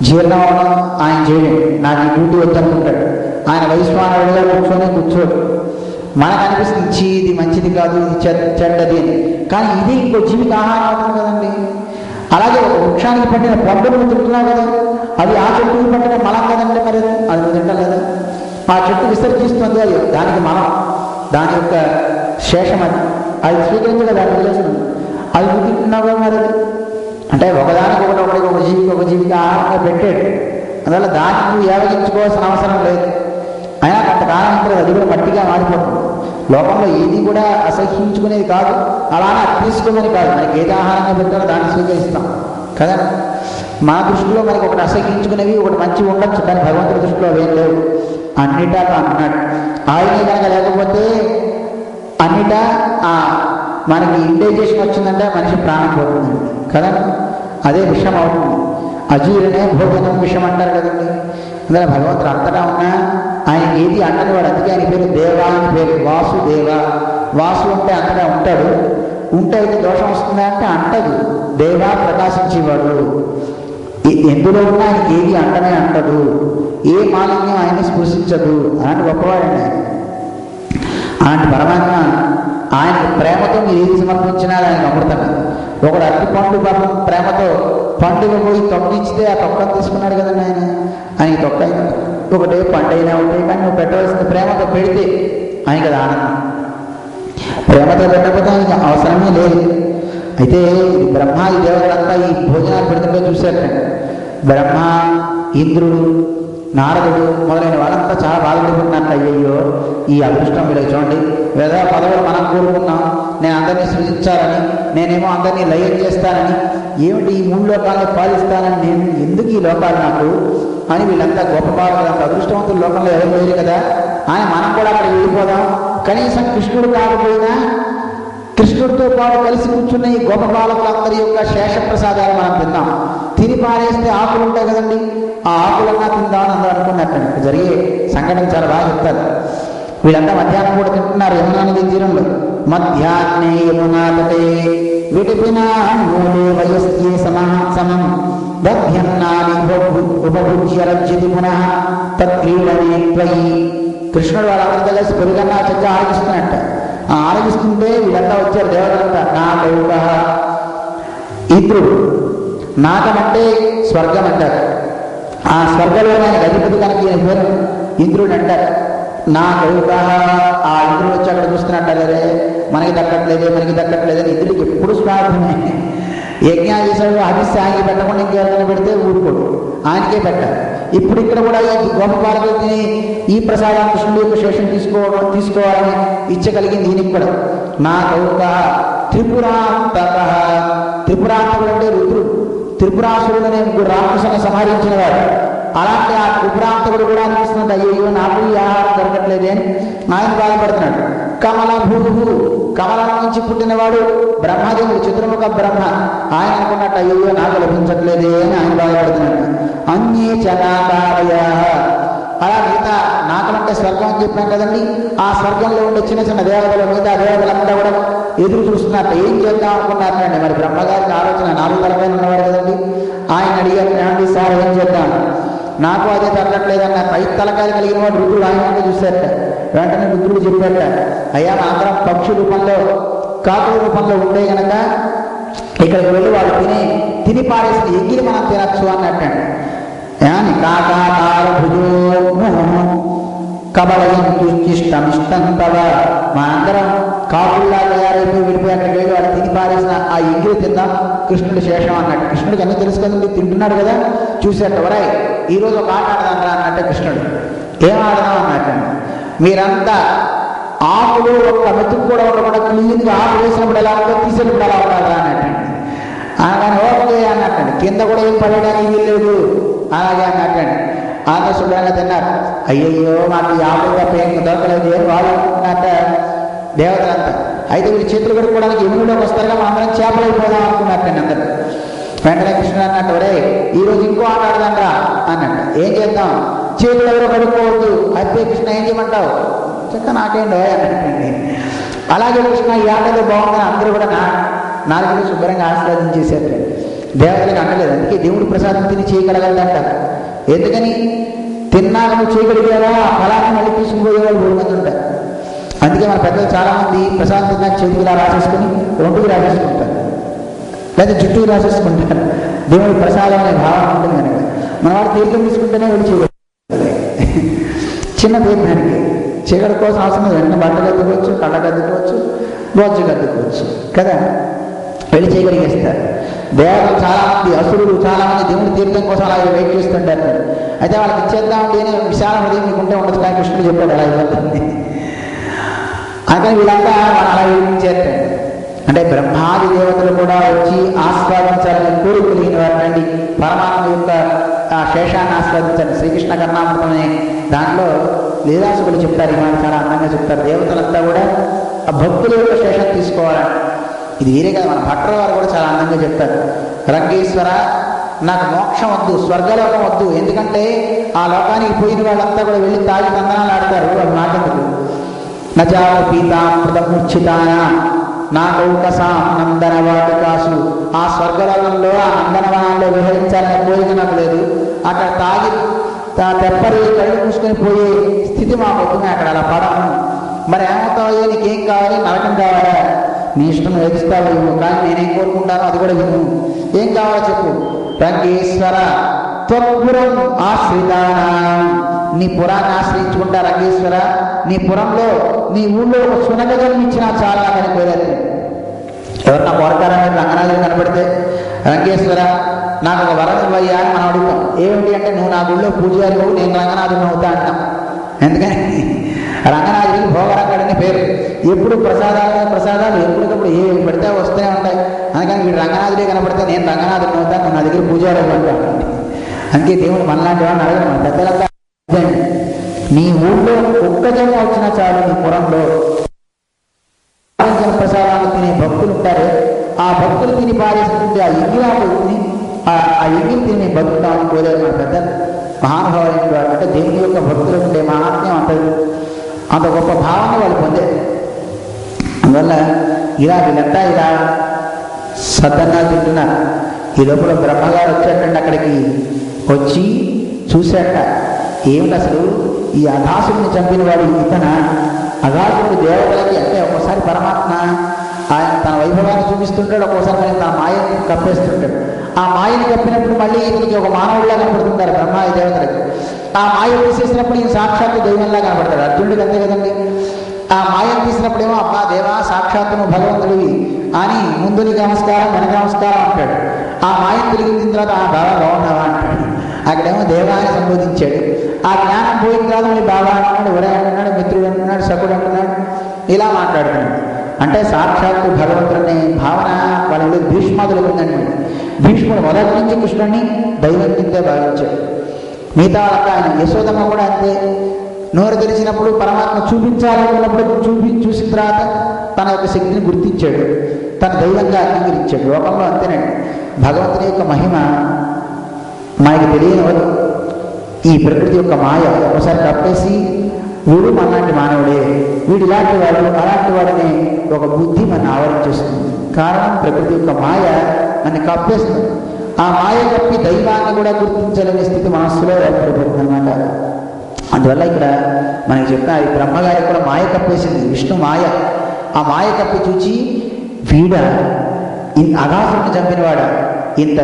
జీర్ణం అవడం ఆయన చేయడం, నాకు ఈ డ్యూటీ వద్దనుకుంటాడు. ఆయన వైశ్వానుడిగా కూర్చోడు. మనకు అనిపిస్తుంది ఇది మంచిది కాదు, ఇది చెడ్డది అని, కానీ ఇది ఇంకో జీవికి ఆహారం అవుతుంది కదండి. అలాగే ఒక వృక్షానికి పట్టిన పండుగను తింటున్నావు కదా, అది ఆ చెట్టుకి పట్టిన మలం కదండి, మరి అది నువ్వు తింటాం కదా. ఆ చెట్టు విసర్జిస్తుంది, అది దానికి మలం, దాని యొక్క శేషం అది స్వీకరించగా దాన్ని వదిలేస్తుంది. అది నువ్వు తింటున్నావు కదా మరి, అంటే ఒకదానికి ఒకటి ఒక జీవికి ఆహారంగా పెట్టాడు. అందువల్ల దాన్ని నువ్వు ఏవగించుకోవాల్సిన అవసరం లేదు. అయినా కొంతకాలం ఉంటుంది అది కూడా మట్టిగా మారిపోతుంది. లోకంలో ఏది కూడా అసహ్యించుకునేది కాదు, అలానే తీసుకునేది కాదు. మనకి ఏది ఆహారంగా పెట్టారో దాన్ని స్వీకరిస్తాం కదా. మా దృష్టిలో మనకి ఒకటి అసహ్యించుకునేవి ఒకటి మంచి ఉండొచ్చు, కానీ భగవంతుడి దృష్టిలో అవేం లేవు. అన్నిటా అన్నాడు. ఆయనే కనుక లేకపోతే అన్నిటా మనకి ఇండైజేషన్ వచ్చిందంటే మనిషి ప్రాణం పోతుంది కదా, అదే విషయం అవుతుంది. అజీర్ణే భోజనం విషయం అంటారు కదండి. అందులో భగవంతుడు అంతటా ఉన్నా ఆయన ఏది అంటని వాడు, అందుకే ఆయన పేరు దేవా అని పేరు. వాసుదేవ, వాసు అంటే అంతటా ఉంటాడు. ఉంటే అయితే దోషం వస్తుందా అంటే అంటదు. దేవా ప్రకాశించేవాడు, ఎందులో ఉన్నా ఆయనకి ఏది అంటనే అంటదు, ఏ మాలిన్యం ఆయన్ని స్పృశించదు. అలాంటి గొప్పవాడండి ఆయన. అలాంటి పరమాత్మ ఆయనకు ప్రేమతో మీరు ఏది సమర్పించినా ఆయనకు అమృతంగా. ఒకడు అట్టి పండు పాపం ప్రేమతో పండుగ పోయి తొక్కిచ్చితే ఆ తొక్కను తీసుకున్నాడు కదండి ఆయన తొక్క అయినా ఒకటే పండైనా ఉంటాయి, కానీ నువ్వు పెట్టవలసిన ప్రేమతో పెడితే ఆయనకి అది ఆనందం. ప్రేమతో పెట్టకపోతే ఆయనకి అవసరమే లేదు. అయితే బ్రహ్మాది దేవతలంతా ఈ భోజనాలు పెడుతుంటే చూశారు. బ్రహ్మ, ఇంద్రుడు, నారదుడు మొదలైన వాళ్ళంతా చాలా బాధపడుతున్నారు. అయ్యయ్యో ఈ అదృష్టం వీళ్ళకి చూడండి, వేద పదవులు మనం కోరుకున్నాం, నేను అందరినీ సృజించాలని, నేనేమో అందరినీ లయం చేస్తానని, ఏమిటి ఈ 3 లోకాలను పాలిస్తానని, నేను ఎందుకు ఈ లోకాలు నాకు అని వీళ్ళంతా గొప్ప బాధలు. అంత అదృష్టవంతులు లోకంలో ఎవరు లేరు కదా అని మనం కూడా అక్కడికి వెళ్ళిపోదాం. కనీసం కృష్ణుడు కాకపోయినా కృష్ణుడితో పాటు కలిసి కూర్చున్న ఈ గొప్ప బాలకులందరి యొక్క శేషప్రసాదాలు మనం తిన్నాం. తిని పారేస్తే ఆకులు ఉంటాయి కదండి, ఆ ఆకులన్నా తిందామని అందరూ అనుకున్నట్టు జరిగే సంఘటన చాలా బాగా చెప్తారు. వీళ్ళంతా మధ్యాహ్నం కూడా తింటున్నారు యమునా నది తీరంలో. మధ్యాహ్నే యమునా తటే విడిపినా మూలే వయస్యే సమం దధ్యన్నాని ఉపభుజ్య రజ్యతి పునః తత్క్రీడనే త్వయి. కృష్ణుడు వాళ్ళందరితో కలిసి పెరుగన్నా చక్కగా ఆరగిస్తున్నట్ట. ఆరగిస్తుంటే వీళ్ళంతా వచ్చారు దేవతలంతా. నాకౌక, ఇంద్రుడు, నాకమంటే స్వర్గం అంటారు. ఆ స్వర్గంలో ఆయన అధిపతి కనుక ఈయన పేరు ఇంద్రుడు అంటారు. నాకౌక, ఆ ఇంద్రుడు వచ్చి అక్కడ చూస్తున్నట్టారే మనకి దక్కట్లేదే అని ఇంద్రుడికి ఎప్పుడు స్వార్థమే. యజ్ఞాధీశుడు హవిస్సు ఆయనకి పెట్టకుండా ఇంకెవరైనా పెడితే ఊరుకోడు, ఆయనకే పెట్టాలి. ఇప్పుడు ఇక్కడ కూడా ఈ గోపబాలకుడిని ఈ ప్రసాదం కృష్ణుడి యొక్క శేషం తీసుకోవాలని ఇచ్చగలిగింది దీనికి కూడా. నా కౌక త్రిపురాంతక, త్రిపురాంతకుడు అంటే రుద్రుడు, త్రిపురాసురుడనే ముగ్గురు రాక్షసుని సంహరించిన వాడు. అలాంటి ఆ త్రిపురాంతకుడు కూడా అనిపిస్తున్నాడు, అయ్యో నాకు ఈ ఆహారం దొరకట్లేదే అని ఆయన బాధపడుతున్నాడు. కమల భూభు, కమలం నుంచి పుట్టినవాడు బ్రహ్మదేవుడు, చతుర్ముఖ బ్రహ్మ, ఆయన అనుకున్నట్టు అయ్యో నాకు లభించట్లేదే అని ఆయన బాధపడుతున్నాడు. అన్యే చనాకారయ, అలా మిగతా నాకలంటే స్వర్గం అని చెప్పాం కదండి, ఆ స్వర్గంలో ఉండే చిన్న చిన్న దేవతల మీద దేవతలంతా కూడా ఎదురు చూస్తున్నట్టు ఏం చేద్దాం అనుకున్నారండి. మరి బ్రహ్మగారికి ఆలోచన, 4 తలకాయలు ఉన్నవాడు కదండి, ఆయన అడిగారు, ఏమండి సార్ ఏం చేద్దాం, నాకు అదే తగ్గట్లేదన్న 5 తలకాయలు కలిగిన వాడు రుద్రుడు ఆయన చూశారట. వెంటనే రుద్రుడు చెప్పారట, అయ్యా అందరం పక్షి రూపంలో కాకుల రూపంలో ఉండే గనక ఇక్కడికి వెళ్ళి వాళ్ళు తిని పారేసిన ఎగ్గిని మనం తినచ్చు అన్నట్టండి. కాకాకార భుజో కబలయంతుష్టమిష్టం తవ, మా అందరం కాకుల్లా తయారైపోయి విడిపోయి అక్కడికి వెళ్ళి వాళ్ళు తిని పారేసిన ఆ ఎగ్గిని తిందాం, కృష్ణుడి శేషం అన్నట్టు. కృష్ణుడికి అన్నీ తెలుసు కదండి, తింటున్నాడు కదా, చూసేట వరాయి ఈరోజు ఒక ఆట ఆడదాం రా అన్నట్టే కృష్ణుడు. ఏం ఆడదాం అన్నట్టండి, మీరంతా ఆకులు ఒక్క మెతుకు కూడా ఉండకుండా క్లీన్గా ఆకు వేసినప్పుడు ఎలా ఉందో తీసేటప్పుడు ఎలా ఉండాలా అన్నట్టండి. అనగానే ఓకే అన్నట్టండి, కింద కూడా ఏం పడడానికి వీల్లేదు అలాగే అన్నట్టండి. ఆంధ్ర శుభ్రంగా తిన్నారు. అయ్యయ్యో మాకు 50 తప్ప ఏం దొరకలేదు ఏం వాళ్ళు అనుకున్నట్ట దేవతలంతా. అయితే వీళ్ళు చేతులు కడుక్కోవడానికి ఎముడిలోకి వస్తారుగా, మా అందరం చేపలు అయిపోదాం అనుకున్నట్టండి అందరు. వెంటనే కృష్ణుడు అన్నట్టు, ఒరే ఈరోజు ఇంకో ఆట ఆడదాం రా అన్నట్టు. ఏం చేద్దాం, చేతులు ఎవరో కడుక్కోవద్దు. అయితే కృష్ణ ఏం చేయమంటావు, చక్క నాకేండో అన్నట్టండి. అలాగే కృష్ణ ఈ ఆటలో బాగుందని అందరూ కూడా నాలుగు శుభ్రంగా ఆశీర్వదించేశారు. దేవతలకు అంటలేదు, అందుకే దేవుడు ప్రసాదం తిని చేయగలగలదంటారు. ఎందుకని, తిన్నాక నువ్వు చేయగలిగారా ఆ ఫలాన్ని మళ్ళీ తీసుకుపోయేవాళ్ళు 3 మంది ఉంటారు. అందుకే మన పెద్దలు చాలామంది ప్రసాదం తిన్నాక చేతికి ఇలా రాసేసుకుని ఒంటికి రాసేసుకుంటారు, లేదా జుట్టుకు రాసేసుకుంటారు. దేవుడి ప్రసాదం అనే భావన ఉంటుంది కనుక మన వాడు తీర్థం తీసుకుంటేనే వెళ్ళి చేయగలుగుతారు. చిన్న తీర్థానికి చీకటి కోసం అవసరం లేదు, వెంటనే బట్టలు అద్దుకోవచ్చు, కళ్ళకు అద్దుకోవచ్చు, బొజ్జుకు అద్దుకోవచ్చు కదా, వెళ్ళి చేయగలిగేస్తారు. దేవతలు చాలామంది, అసురులు చాలామంది దేవుడి తీర్థం కోసం అలా వెయిట్ చేస్తుంటారు. అయితే వాళ్ళకి ఇచ్చేద్దామండి అని విశాల హృదయం మీకుంటే ఉండదు, కానీ కృష్ణుడు చెప్పాడు అలా ఇవ్వద్దండి. అందుకని వీళ్ళంతా వాళ్ళు అలా చేస్తారు. అంటే బ్రహ్మాది దేవతలు కూడా వచ్చి ఆస్వాదించాలని కోరిక కలిగిన వారండి. పరమాత్మ యొక్క శేషాన్ని ఆస్వాదించండి. శ్రీకృష్ణ కర్ణామృతం అనే దాంట్లో లీలాసుకులు చెప్తారు, ఇవాళ చాలా అందంగా చెప్తారు. దేవతలంతా కూడా ఆ భక్తుల యొక్క శేషం తీసుకోవాలని. ఇది వేరే కదా, మన భట్టర్ వారు కూడా చాలా అందంగా చెప్తారు. రంగేశ్వర నాకు మోక్షం వద్దు, స్వర్గలోకం వద్దు, ఎందుకంటే ఆ లోకానికి పోయిన వాళ్ళంతా కూడా వెళ్ళి తాగి తందనాలు ఆడతారు. అది మాకెందుకు, నజావ పీతామృతమూర్ఛితాన నా కౌకసాం నందనవాటికాసు, ఆ స్వర్గలోకంలో ఆ నందనవనాల్లో విహరించాలనే కోరిక నాకు లేదు. అక్కడ తాగి తెప్పరి కళ్ళు మూసుకొని పోయే స్థితి మా పొద్దున అక్కడ అలా పడము. మరి ఏమవుతావో, నీకేం కావాలి, నరకం కావాలా, నీ ఇష్టం ఏదిస్తావు, కానీ నేనేం కోరుకుంటానో అది కూడా విను. ఏం కావాలో చెప్పు. రంగేశ్వర త్వపురం ఆశ్రితాన, నీ పురాన్ని ఆశ్రయించుకుంటా రంగేశ్వర, నీ పురంలో నీ ఊళ్ళో ఒక సునక జన్మించినా చాలా అని కోరారు. ఎవరన్నా కోరతారని రంగనాథుడు కనపడితే, రంగేశ్వర నాకు ఒక వరం ఇవ్వయ్యా అని మనం అడుగుతాం. ఏమిటి అంటే, నువ్వు నా గుళ్ళో పూజారి నువ్వు, నేను రంగనాథుడిని అవుతా అంటాం. ఎందుకని, రంగనాథుడికి భోగరంగడని పేరు. ఎప్పుడు ప్రసాదాలు ఎప్పటికప్పుడు ఏ పడితే వస్తూనే ఉంటాయి. అందుకని వీడు రంగనాథుడే కనపడితే నేను రంగనాథుడిని అవుతాను, నువ్వు నా దగ్గర పూజారి అంటాను. అందుకే దేవుడు మనలాంటి వాడిని అడగడం. మన పెద్దలంతా నీ ఊళ్ళో ఒక్క జన్మ వచ్చినా చాలు, నీ పురంలో ప్రసాదాలు తినే భక్తులు ఉంటారు. ఆ భక్తులు తిని పారేసుకుంటే ఆ యజ్ఞాన్ని ఆ యజ్ఞం తిని బతుకుతామని కోరారు మన పెద్ద మహానుభావులు. అంటే దేవుని యొక్క భక్తులు ఉండే మహాత్మ్యం అంత గొప్ప భావాన్ని వాళ్ళు పొందారు. అందువల్ల వీళ్ళంతా ఇలా సతంగా తింటున్నారు. ఈ లోపల బ్రహ్మగారు వచ్చాటండి, అక్కడికి వచ్చి చూశాట. ఏమిటి అసలు ఈ అఘాసుడిని చంపిన వాడు ఇతన? అఘాసుడు దేవతలకి అంటే ఒక్కోసారి పరమాత్మ ఆయన తన వైభవాన్ని చూపిస్తుంటాడు, ఒక్కోసారి ఆయన తన మాయని కప్పేస్తుంటాడు. ఆ మాయని కప్పినప్పుడు మళ్ళీ ఇతనికి ఒక మానవుడిలా కనపడుతుంటారు బ్రహ్మాది దేవతలకి. ఆ మాయ తీసేసినప్పుడు ఈయన సాక్షాత్తు దైవంలా కనపడతాడు. అర్జునుడికి అంతే కదండి. ఆ మాయను తీసినప్పుడేమో అబ్బా దేవా సాక్షాత్తు నువ్వు భగవంతుడివి అని ముందు నీకు నమస్కారం వెనక నమస్కారం అంటాడు. ఆ మాయను తిరిగిన తర్వాత ఆ బాబా బాగున్నావా అంటాడు. అక్కడేమో దేవా అని సంబోధించాడు. ఆ జ్ఞానం పోయిన తర్వాత మళ్ళీ బాబా అంటున్నాడు, ఉదయం అంటున్నాడు, మిత్రుడు అంటున్నాడు, సకుడు అంటున్నాడు, ఇలా మాట్లాడుతున్నాడు. అంటే సాక్షాత్తు భగవంతుడనే భావన వాళ్ళ భీష్మాదులకు ఉందండి. భీష్ముడు మొదటి నుంచి కృష్ణుడిని దైవం కిందే భావించాడు. మిగతా వాళ్ళకి ఆయన యశోదమ్మ కూడా అంతే. నోరు తెరిచినప్పుడు పరమాత్మ చూపించాలనుకున్నప్పుడు చూసిన తర్వాత తన యొక్క శక్తిని గుర్తించాడు, తన దైవంగా అంగీకరించాడు. లోకంలో అంతేనండి. భగవంతుని యొక్క మహిమ మనకి తెలియనివ్వదు. ఈ ప్రకృతి యొక్క మాయ ఒకసారి కప్పేసి వీడు మనలాంటి మానవుడే, వీడు ఇలాంటి వాడు అలాంటి వాడనే ఒక బుద్ధి మన ఆవరించేస్తుంది. కారణం ప్రకృతి యొక్క మాయ మన కప్పేస్తుంది. ఆ మాయ కప్పి దైవాన్ని కూడా గుర్తించలేని స్థితి మనస్సులో ఏర్పడిపోతుంది అన్నమాట. అందువల్ల ఇక్కడ మనకి చెప్తా ఈ బ్రహ్మగారికి కూడా మాయ కప్పేసింది, విష్ణు మాయ. ఆ మాయ కప్పి చూచి వీడ అగాసుని చంపినవాడ, ఇంత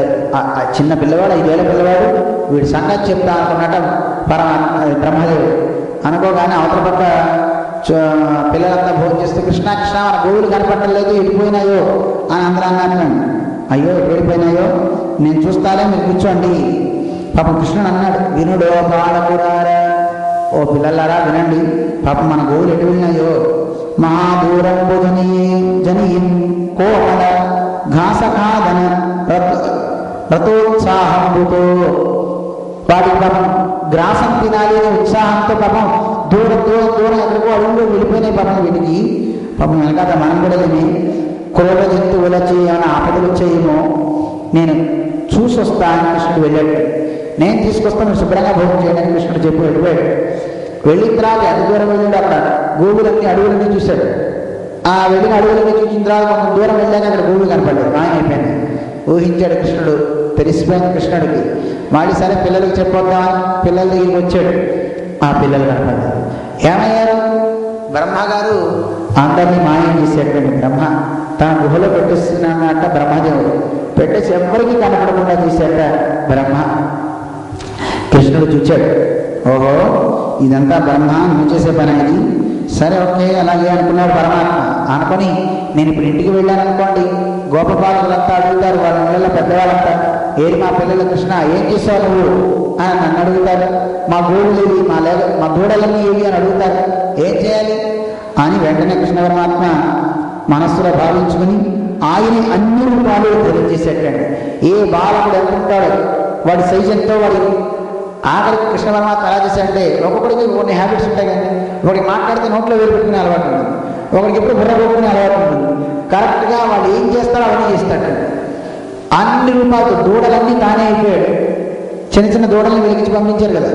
చిన్న పిల్లవాడు, 5 ఏళ్ల పిల్లవాడు, వీడి సంగతి చెప్తా అనుకున్నట్ట బ్రహ్మదేవుడు. అనుకోగానే అవతల పక్క పిల్లలంతా భోజనం చేస్తే కృష్ణ కృష్ణ మన గోవులు కనపడలేదు, వెళ్ళిపోయినాయో అని అందరూ అన్నాను. అయ్యో ఎప్పుడు వెళ్ళిపోయినాయో నేను చూస్తాలే, మీరు కూర్చోండి. పాపం కృష్ణుడు అన్నాడు, వినుడో బాలకుడారా, ఓ పిల్లలారా వినండి, పాపం మన గోవులు ఎటు వెళ్ళినాయో. మహాదూరం జనీం కోమల ఘాసఖాదన రథోత్సాహంతో, వాటి పాపం గ్రాసం తినాలి అనే ఉత్సాహంతో పాపం దూరం దూరం దూరం ఎక్కడికో అడుగులో వెళ్ళిపోయినాయి. పాపం వీటికి పాపం వెనకాల మనం కూడా లేని క్రూర జంతువులచి ఏమైనా ఆపదలు వచ్చాయేమో, నేను చూసి వస్తా అని కృష్ణుడు వెళ్ళాడు. నేను తీసుకొస్తాను శుభ్రంగా భోజనం చేయడానికి కృష్ణుడు చెప్పి వెళ్ళిపోయాడు. వెళ్ళిన తర్వాత ఎంత దూరం వెళ్ళాడు, అక్కడ గోవులన్నీ అడవులన్నీ చూశాడు. ఆ వెళ్ళిన అడవులన్నీ చూసిన తర్వాత కొంచెం దూరం వెళ్ళాక అక్కడ గోవులు కనపడలేదు, మాయమైపోయింది. ఊహించాడు కృష్ణుడు, తెలిసిపోయింది కృష్ణుడికి. వాడి సరే పిల్లలకి చెప్పొద్దామని పిల్లల దగ్గరికి వచ్చాడు. ఆ పిల్లలు కనపడ్డారు. ఏమయ్యారు? బ్రహ్మగారు అందరినీ మాయం చేసేటువంటి బ్రహ్మ తన గుహలో పెట్టేస్తున్నట్ట బ్రహ్మదేవుడు. పెట్టేసి ఎవ్వరికీ కనపడకుండా చేశాట బ్రహ్మ. కృష్ణుడు చూచాడు, ఓహో ఇదంతా బ్రహ్మ నువ్వు చేసే పని అది, సరే ఓకే అలాగే అనుకున్నాడు పరమాత్మ. అనుకొని నేను ఇప్పుడు ఇంటికి వెళ్ళాను అనుకోండి, గోపపాలకులంతా అడుగుతారు, వాళ్ళ పిల్లల పెద్దవాళ్ళంతా, ఏది మా పిల్లలు కృష్ణ ఏం చేసావు నువ్వు అని నన్ను అడుగుతారు. మా గోవులు ఏవి, మా దూడలన్నీ ఏవి అని అడుగుతారు. ఏం చేయాలి అని వెంటనే కృష్ణ పరమాత్మ మనస్సులో భావించుకుని ఆయన అన్ని రూపాలు తెలియజేసేటండి. ఏ బాలకుడు ఎంత ఉంటాడో వాడి సైజ్ ఎంతో వాడి ఆఖరికి కృష్ణ పరమాత్మ ఎలా చేశాడంటే, ఒక్కొక్కడికి కొన్ని హ్యాబిట్స్ ఉంటాయి కానీ, ఒకటి మాట్లాడితే నోట్లో వేలు పెట్టుకునే అలవాటు ఉంటుంది, ఒకరికి ఎప్పుడు బుర్ర కొట్టుకునే అలవాటు ఉంటుంది. కరెక్ట్గా వాడు ఏం చేస్తాడో అవన్నీ చేస్తాడు. అన్ని రూపాయలు దూడలన్నీ తానే అయిపోయాడు. చిన్న చిన్న దూడల్ని వెలిగించి పంపించారు కదా,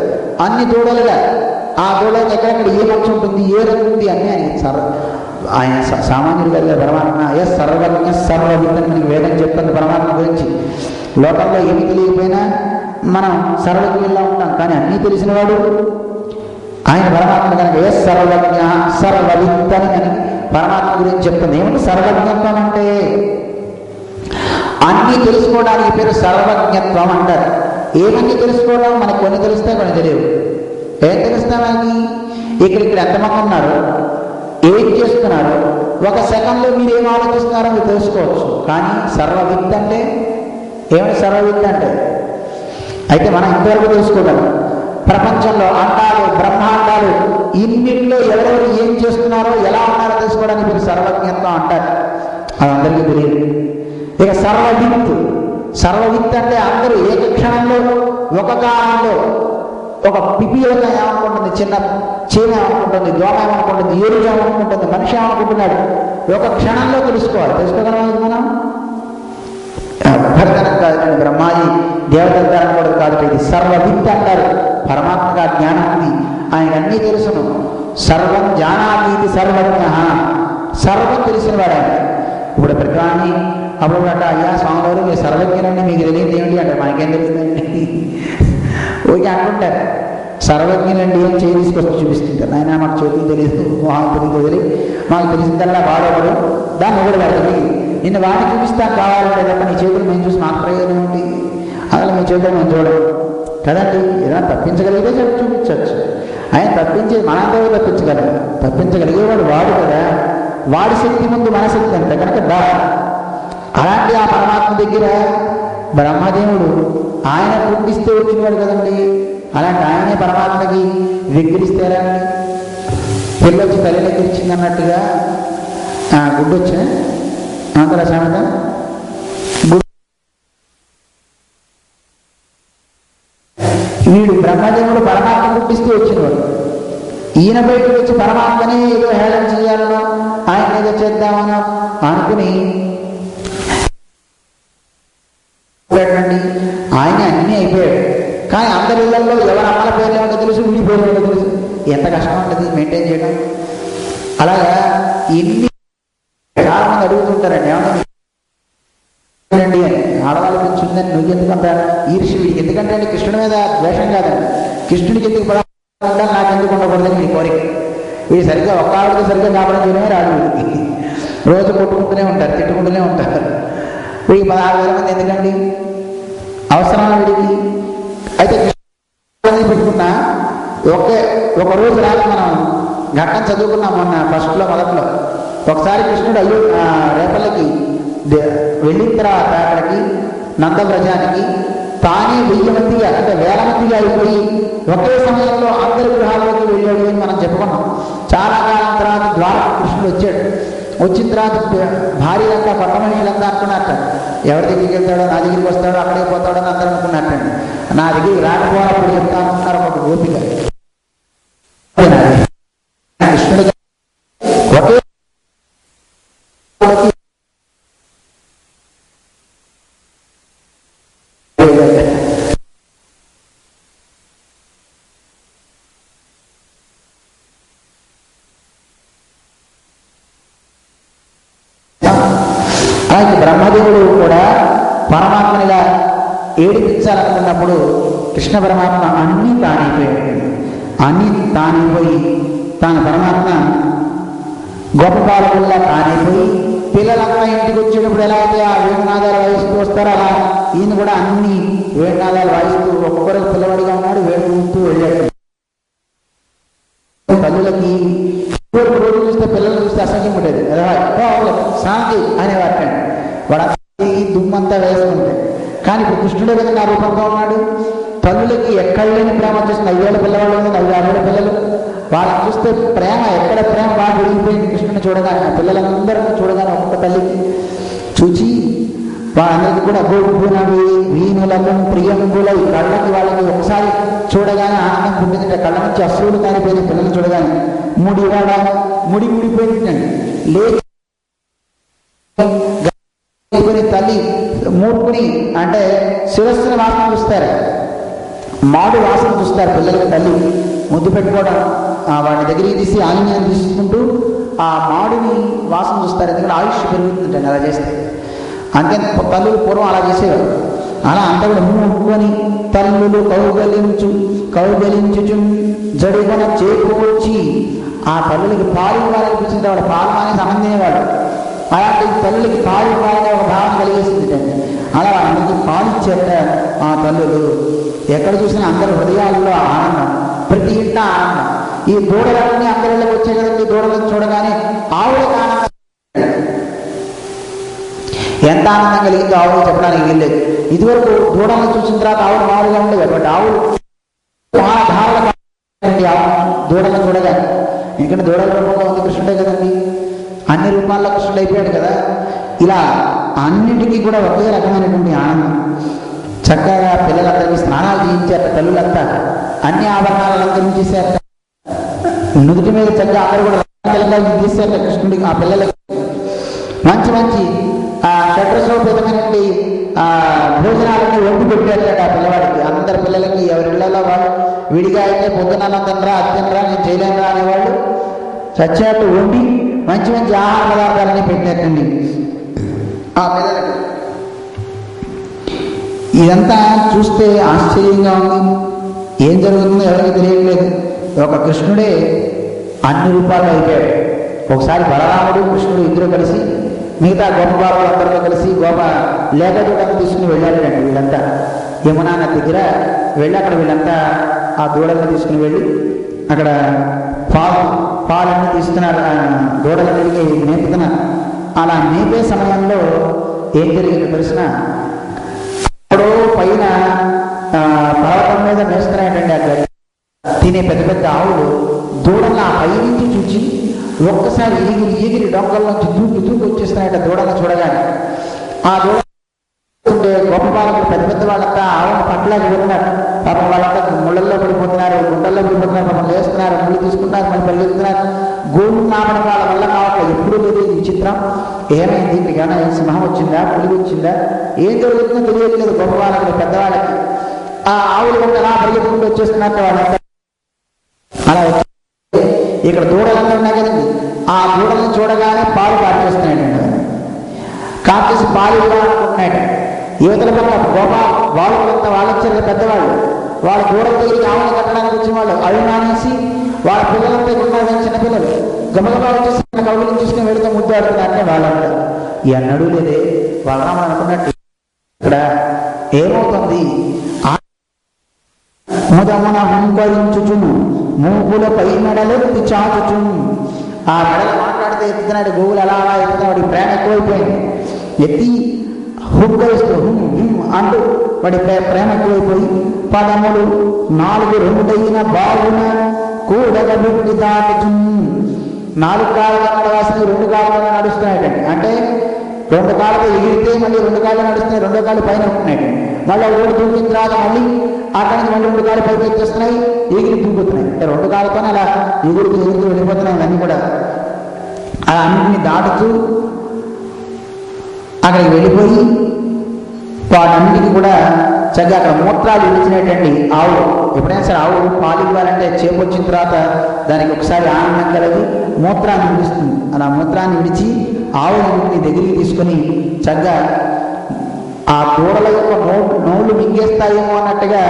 అన్ని దూడలుగా ఆ దూడలకు ఎక్కడెక్కడ ఏ మనిషి ఉంటుంది, ఏ రంగు ఉంది అన్నీ ఆయన సామాన్యుడు వెళ్ళే పరమాత్మ సర్వజ్ఞ సర్వవిద్దని మనకి వేదం చెప్తుంది పరమాత్మ గురించి. లోకంలో ఏమి తెలియకపోయినా మనం సర్వజ్ఞుల్లా ఉంటాం, కానీ అన్నీ తెలిసినవాడు ఆయన పరమాత్మ కనుక సర్వజ్ఞ సర్వవిత్తని అని పరమాత్మ గురించి చెప్తుంది. ఏమంటే సర్వజ్ఞత్వం అంటే అన్నీ తెలుసుకోవడానికి పేరు సర్వజ్ఞత్వం అంటారు. ఏమన్నీ తెలుసుకోవడం, మనకు కొన్ని తెలుస్తాయి కొన్ని తెలియవు. ఏం తెలుస్తాయి మనకి? ఇక్కడ ఎంతమంది ఉన్నారు, ఏం చేస్తున్నారు, ఒక సెకండ్లో మీరు ఏం ఆలోచిస్తున్నారో మీరు తెలుసుకోవచ్చు. కానీ సర్వవిత్ అంటే ఏమైనా సర్వవిత్ అంటే అయితే మనం ఇంతవరకు తెలుసుకోగలం. ప్రపంచంలో అండాలు బ్రహ్మాండాలు ఇన్నింటిలో ఎవరెవరు ఏం చేస్తున్నారో ఎలా ఉన్నారో తెలుసుకోవడానికి మీరు సర్వజ్ఞత్వం అంటారు. అది అందరికీ తెలియదు. ఇక సర్వవిత్ అంటే అందరూ ఏకక్షణంలో ఒక కాలంలో ఒక పిపిలక ఏమనుకుంటుంది, చిన్న చీమ ఏమనుకుంటుంది, దోమ ఏమనుకుంటుంది, ఏరుగు ఏమనుకుంటుంది, మనిషి ఏమనుకుంటున్నాడు, ఒక క్షణంలో తెలుసుకోవాలి. తెలుసుకోగలమా మనం? భరతనం కాదు, బ్రహ్మాది దేవతరం కూడా కాదు. ఇది సర్వవిత్ అంటారు. పరమాత్మగా జ్ఞానం ఉంది, ఆయన అన్నీ తెలుసును. సర్వం జానాతీతి సర్వజ్ఞ, సర్వం తెలిసిన వాడు ఆయన. ఇప్పుడు ప్రతివాణి అప్పుడు అట అయ్యా స్వామివారు మీరు సర్వజ్ఞులండి, మీకు తెలియదు ఏమిటి అంటే మనకేం తెలియదండి ఓకే అంటుంటారు. సర్వజ్ఞులండి అని చేయి తీసుకొచ్చి చూపిస్తుంటారు. ఆయన మాకు చేతులు తెలియదు, మహాపురికి వదిలి మాకు తెలిసిందల్లా వాడేవాడు దాన్ని ఒకటి వాడుతుంది. నిన్ను వాడిని చూపిస్తాను కావాలంటే తప్ప నీ చేతులు మేము చూసి మాకు ప్రయోజనం ఉంది, అసలు మీ చేతులు మేము చూడడం కదండి. ఏదైనా తప్పించగలిగితే చూపించవచ్చు. ఆయన తప్పించేది మనందరూ తప్పించగలిగేవాడు వాడు కదా. వాడి శక్తి ముందు మన శక్తి అంత కనుక అలాంటి ఆ పరమాత్మ దగ్గర బ్రహ్మదేవుడు ఆయన పుట్టిస్తే వచ్చినవాడు కదండి. అలాంటి ఆయనే పరమాత్మకి విగ్రహిస్తారా? పిల్లొచ్చి తల్లిని ఎక్కిరిచింది అన్నట్టుగా గుడ్డు వచ్చిన అంతరా సామెత. వీడు బ్రహ్మదేవుడు పరమాత్మ పుట్టిస్తే వచ్చినవాడు. ఈయన బయటకు వచ్చి పరమాత్మనే ఏదో హేళన చేయాలనో ఆయన ఏదో చేద్దామనో అనుకుని ఆయన అన్నీ అయిపోయాడు. కానీ అందరి ఇళ్లలో ఎవరు అమ్మల పేరు ఏమిటో తెలుసు, వీడి పేరు ఏమిటో తెలుసు. ఎంత కష్టం ఉంటుంది మెయింటైన్ చేయడం. అలాగా ఎన్ని చాలా మంది అడుగుతుంటారండి, ఏమన్నా అని ఆడవాళ్ళ గురించి ఉందని నువ్వు ఎందుకంత ఈర్ష్య వీడికి ఎందుకంటే అండి కృష్ణుడి మీద ద్వేషం కాదండి. కృష్ణుడికి ఎందుకు పడాలి, నాకెందుకు ఉండకూడదని మీ కోరిక. వీడు సరిగ్గా ఒక్క ఆవిడతో సరిగ్గా కాపడం చేయడమే రాదు. వీడికి రోజు కొట్టుకుంటూనే ఉంటారు, తిట్టుకుంటూనే ఉంటారు. వీడికి 16,000 మంది ఎందుకండి అవసరమా వీడికి? అయితే కృష్ణుడిని పెట్టుకున్నా ఒక రోజు రాత్రి మనం ఘట్టం చదువుకున్నాం మొన్న ఫస్ట్లో మొదట్లో. ఒకసారి కృష్ణుడు రేపల్లకి వెళ్ళిన తర్వాత అక్కడికి నందవ్రజానికి తానే 1000 మందిగా అంటే 1000 మందిగా అయిపోయి ఒకే సమయంలో అందరి గృహాల్లోకి వెళ్ళాడు అని మనం చెప్పుకున్నాం. చాలా కాలం తర్వాత ద్వారక కృష్ణుడు వచ్చాడు. వచ్చిన తర్వాత భార్యలంతా కొత్త మనుషులంతా అనుకున్నట్ట, ఎవరి దగ్గరికి వెళ్తాడో నా దగ్గరికి వస్తాడో అక్కడికి పోతాడో అని అందరూ అనుకున్నట్టండి. నా దగ్గరికి రాకపోయినప్పుడు చెప్తా అనుకున్నారు ఒక గోపిక. కృష్ణుడు ఒకే అలాగే బ్రహ్మదేవుడు కూడా పరమాత్మనిగా ఏడిపించాలనుకున్నప్పుడు కృష్ణ పరమాత్మ అన్నీ తానైపోయాడు. అన్నీ తానైపోయి తాను పరమాత్మ గొప్ప పాలకుల్లా తానైపోయి పిల్లలంతా ఇంటికి వచ్చేటప్పుడు ఎలా అయితే ఆ వేణునాదాలు వాయిస్తూ వస్తారో అలా ఈయన కూడా అన్ని వేణునాదాలు వాయిస్తూ ఒక్కొక్కరికి పిల్లవాడిగా ఉన్నాడు, వేడుకుంటూ వెళ్ళాడు. తల్లులకి రోజు చూస్తే పిల్లలు చూస్తే అసహ్యం ఉండేది. శాంతి అనేవారు. వాడు దుమ్మంతా వేసుకుంటే. కానీ ఇప్పుడు కృష్ణుడే కదా నా రూపంగా ఉన్నాడు. తల్లులకి ఎక్కడ లేని ప్రేమ వచ్చేసింది. 5 పిల్లవాళ్ళు 5 పిల్లలు వాళ్ళని చూస్తే ప్రేమ ఎక్కడ ప్రేమ బాగా విడిగిపోయింది. కృష్ణుని చూడగానే పిల్లలందరినీ చూడగానే ఒక్కొక్క తల్లికి చూచి వాళ్ళందరికీ కూడా గోపునవి వీణులను ప్రియంబులై కళ్ళకి వాళ్ళకి ఒకసారి చూడగానే ఆనందం పుట్టిందంటే కళ్ళ నుంచి అసూలు కానిపోయింది. పిల్లలు చూడగానే ముడిపోయిందండి. లేని తల్లి మూర్ఖుని అంటే శిరస్సుని వాసన చూస్తారు, మాడు వాసన చూస్తారు. పిల్లలకి తల్లి ముద్దు పెట్టుకోవడం, వాడిని దగ్గరికి తీసి ఆలింగనం తీసుకుంటూ ఆ మాడుని వాసన చూస్తారు. ఎందుకంటే ఆయుష్ పెరుగుతుందండి అలా చేస్తే. అందుకని తల్లులు పూర్వం అలా చేసేవారు. అలా అంతా కూడా మూడుకొని తల్లులు కౌగలించు జడిగొన చేకూర్చి ఆ తల్లులకి పాలు ఇవ్వాలనిపించింది. వాడు పాలు మానే సంబంధించేవాడు. అలాంటి తల్లులకి పాలు ఇవ్వాలనే ఒక భావన కలిగేసింది. అలా అందరికీ పాలు ఇచ్చేట ఆ తల్లులు. ఎక్కడ చూసినా అందరి హృదయాల్లో ఆనందం, ప్రతి ఇంట ఆనందం. ఈ దూడలన్నీ అందరిలోకి వచ్చాయి కదండి. దూడలను చూడగానే ఆవులకు ఆనందం, ఎంత ఆనందం కలిగిందో ఆవులు చెప్పడానికి వెళ్ళేది. ఇదివరకు దూడలను చూసిన తర్వాత ఆవులు మామూలుగా ఉండేవి. బట్ ఆవులు దూడలను చూడగానే, ఎందుకంటే దూడల రూపంలో ఉంది కృష్ణుడే కదండి. అన్ని రూపాల్లో కృష్ణుడు అయిపోయాడు కదా. ఇలా అన్నిటికీ కూడా ఒకే రకమైనటువంటి ఆనందం. చక్కగా పిల్లలందరికీ స్నానాలు చేయించారు. తల్లులంతా అన్ని ఆభరణాలు అలంకరించేశారు. నుదుటి మీద చక్కగా అందరూ కూడా తెలంగాణ తీశారు కృష్ణుడికి. ఆ పిల్లలకి మంచి మంచి షడ్రసోపేతమైనటువంటి భోజనాలన్నీ వండి పెట్టారట ఆ పిల్లవాడికి. అందరి పిల్లలకి ఎవరిళ్ళలో వాళ్ళు విడిగా అయితే పొద్దున తినరా అది తినరా నేను చేయలేనురా అనేవాళ్ళు చచ్చేట్టు వండి మంచి మంచి ఆహార పదార్థాలన్నీ పెట్టినట్టండి ఆ పిల్లలకి. ఇదంతా చూస్తే ఆశ్చర్యంగా ఉంది. ఏం జరుగుతుందో ఎవరికి తెలియట్లేదు. ఒక కృష్ణుడే అన్ని రూపాలు అయిపోయాడు. ఒకసారి బలరాముడు కృష్ణుడు ఇద్దరు కలిసి మిగతా గోపబాబులు అందరితో కలిసి లేక దూడలను తీసుకుని వెళ్ళాడండి. వీళ్ళంతా యమునా నది దగ్గర వెళ్ళి అక్కడ వీళ్ళంతా ఆ దూడలను తీసుకుని వెళ్ళి అక్కడ పాలన్నీ తీస్తున్నారు, దూడలన్నిటికీ మేపుతున్నారు. అలా మేపే సమయంలో ఏం జరిగింది ప్రశ్న, ఎక్కడో పైన పర్వతం మీద మేస్తున్నాయండి అక్కడ తినే పెద్ద పెద్ద ఆవులు దూడలను ఆ పై నుంచి చూచి ఒక్కసారి ఎగిరి డొంకల నుంచి దూకి వచ్చేస్తున్నాయట దూడలను చూడగానే. ఆ దూడ గొప్ప వాళ్ళకి పెద్ద పెద్ద వాళ్ళంతా ఆవును పట్లాగి వెళ్తున్నారు. పాపం వాళ్ళంతా ముళ్ళల్లో పడిపోతున్నారు, గుండెల్లో పడిపోతున్నారు, పాపం లేస్తున్నారు, ముళ్ళు తీసుకుంటున్నారు, మళ్ళీ పరిగెత్తుతున్నారు. గోడు నామడం వాళ్ళ వల్ల కావట్లేదు, ఎప్పుడూ లేదు ఈ చిత్రం. ఏమైంది మీకు ఏమైనా సింహం వచ్చిందా, పులి వచ్చిందా, ఏం జరుగుతుందో తెలియట్లేదు గొప్ప వాళ్ళకి పెద్దవాళ్ళకి. ఆ ఆవులు కొంత అలా పరిగెత్తుకుంటూ వచ్చేస్తున్నట్టు వాళ్ళంతా. అలా వచ్చి ఇక్కడ దూడలన్నీ ఉన్నాయి కదండి, ఆ దూడలను చూడగానే పాలు కాచేస్తున్నాయండి. కాచేసి పాలు ఇవ్వాలనుకుంటున్నాయట. యువతల పక్క గోపా వాళ్ళు కొంత వాళ్ళు వచ్చారు పెద్దవాళ్ళు, వాళ్ళ దూరం దగ్గరికి ఆవులు కట్టడానికి వచ్చిన వాళ్ళు అవి మానేసి వాళ్ళ పిల్లలంతా ఉన్నారు, చిన్నపిల్లలు గమగమా వచ్చేసి కవులు చూసుకుని వెళుతూ ముద్దాడుతున్నారని వాళ్ళంతా. ఎన్నడూ లేదే బలరాముడు అనుకున్నట్టు ఇక్కడ ఏమవుతుంది, ముదమున హుంకరించుచును మూపుల పై మెడలెత్తి చాచుచును. ఆ మెడలు మాట్లాడితే ఎత్తుతున్నాడు, గోవులు అలా అలా ఎత్తుతున్నా, వాడి ప్రేమ ఎక్కువైపోయింది. ఎత్తి హుంకరిస్తూ అంటూ వాడి ప్రేమ ఎక్కువైపోయి పదములు 4 రెండైన బాగున కూడగబెట్టి దాటుచును. 4 కాళ్ళ నడవాల్సిన 2 కాళ్ళ నడుస్తున్నాయటండి. అంటే 2 కాళ్ళతో ఎగిరితే మళ్ళీ 2 కాళ్ళు నడుస్తున్నాయి, 2వ కాళ్ళు పైన ఉంటున్నాయి. మళ్ళీ ఒకటి దూకిన తర్వాత మళ్ళీ అక్కడి నుంచి మళ్ళీ 2 కాళ్ళు పైకి వచ్చేస్తున్నాయి, ఎగిరి దూకుతున్నాయి. అంటే 2 కాళ్ళతోనే అలా ఎగురుతూ వెళ్ళిపోతున్నాయి. అన్నీ కూడా అలా అన్నింటినీ దాటుతూ అక్కడికి వెళ్ళిపోయి వాటన్నిటికీ కూడా చక్కగా అక్కడ మూత్రాలు విడిచినట్టండి. ఆవు ఎప్పుడైనా సరే ఆవు పాలు ఇవ్వాలంటే చేపు వచ్చిన తర్వాత దానికి ఒకసారి ఆనందం కలిగి మూత్రాన్ని విడిస్తుంది. అలా మూత్రాన్ని విడిచి ఆవుని దగ్గరికి తీసుకొని చక్కగా ఆ దూడల యొక్క నోళ్ళు మింగేస్తాయేమో అన్నట్టుగా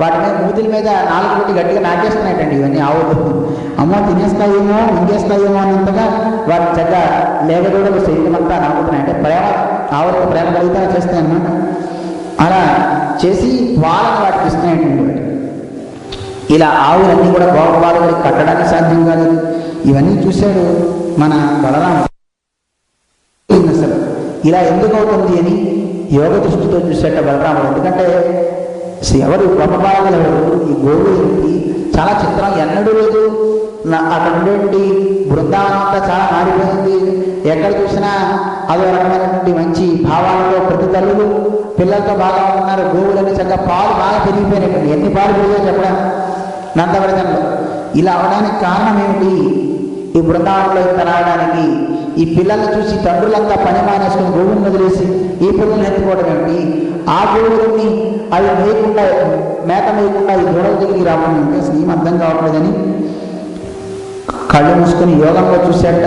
వాటి మీద మూతుల మీద 4 పెట్టి గట్టిగా నాకేస్తున్నాయటండి. ఇవన్నీ ఆవులు అమ్మో తినేస్తాయేమో మింగేస్తాయేమో అన్నంతగా వాటి చక్కగా లేగదూడలు శరీరం అంతా నాకుతున్నాయి. అంటే ప్రేమ, ఆవులకు ప్రేమ కలిగితే చేస్తాయి అన్నమాట. అలా చేసి వాళ్ళని వాటికి ఇస్తున్నాయండి. వాటి ఇలా ఆవులన్నీ కూడా బాగుబాలుగా కట్టడానికి సాధ్యం కాదు. ఇవన్నీ చూశాడు మన బలరాముడు. అసలు ఇలా ఎందుకు అవుతుంది అని యోగ దృష్టితో చూసేట బలరాముడు. ఎందుకంటే ఎవరు గొప్పబాలులు ఎవరు, ఈ గోవులు ఏంటి చాలా చిత్రం, ఎన్నడూ లేదు. అక్కడ ఉండేటి బృందావనం అంతా చాలా మారిపోయింది. ఎక్కడ చూసినా అదో రకమైనటువంటి మంచి భావాలలో ప్రతి తల్లులు పిల్లలతో బాగా ఉన్నారు. గోవులని చక్కగా పాలు బాగా పెరిగిపోయినట్టు, ఎన్ని పాలు పెరిగాయో చెప్పడం నందవర్ధనలో. ఇలా అవడానికి కారణం ఏమిటి, ఈ బృందావనంలో ఇంత రావడానికి ఈ పిల్లల్ని చూసి తండ్రులంతా పని మానేసుకుని గోవులను వదిలేసి ఈ పిల్లల్ని ఎత్తుకోవడం ఏమిటి, ఆ గోవులని అవి మేయకుండా మేత మేయకుండా ఈ గోడల దగ్గరికి రావడం అంటే అసలు ఏం అర్థం కావట్లేదని కళ్ళు మూసుకొని యోగంలో చూసేట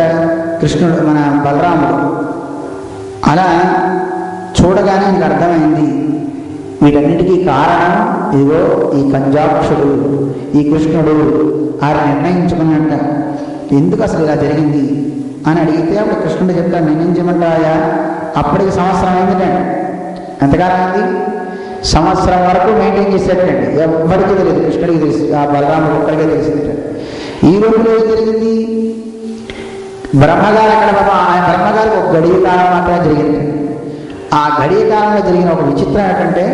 కృష్ణుడు మన బలరాముడు. అలా చూడగానే ఆయనకు అర్థమైంది వీటన్నిటికీ కారణం ఇదిగో ఈ కంజాక్షుడు, ఈ కృష్ణుడు. ఆయన నిర్ణయించుకున్నట్ట ఎందుకు అసలు ఇలా జరిగింది అని అడిగితే అప్పుడు కృష్ణుడు చెప్తాడు, నిర్ణయించమంటాయా. అప్పటికి సంవత్సరం అయిందండి. ఎంతకాలం అయింది, సంవత్సరం వరకు మెయింటైన్ చేసేటండి. ఎవరికి తెలియదు, కృష్ణుడికి తెలిసి ఆ బలరాముడు ఒక్కడికే తెలిసిందట. ఈ రోజులో ఏం జరిగింది, బ్రహ్మగారు అక్కడ ఆయన బ్రహ్మగారికి ఒక గడియ కాలం మాత్రమే జరిగింది. ఆ గడియ కాలంలో జరిగిన ఒక విచిత్రం ఏంటంటే,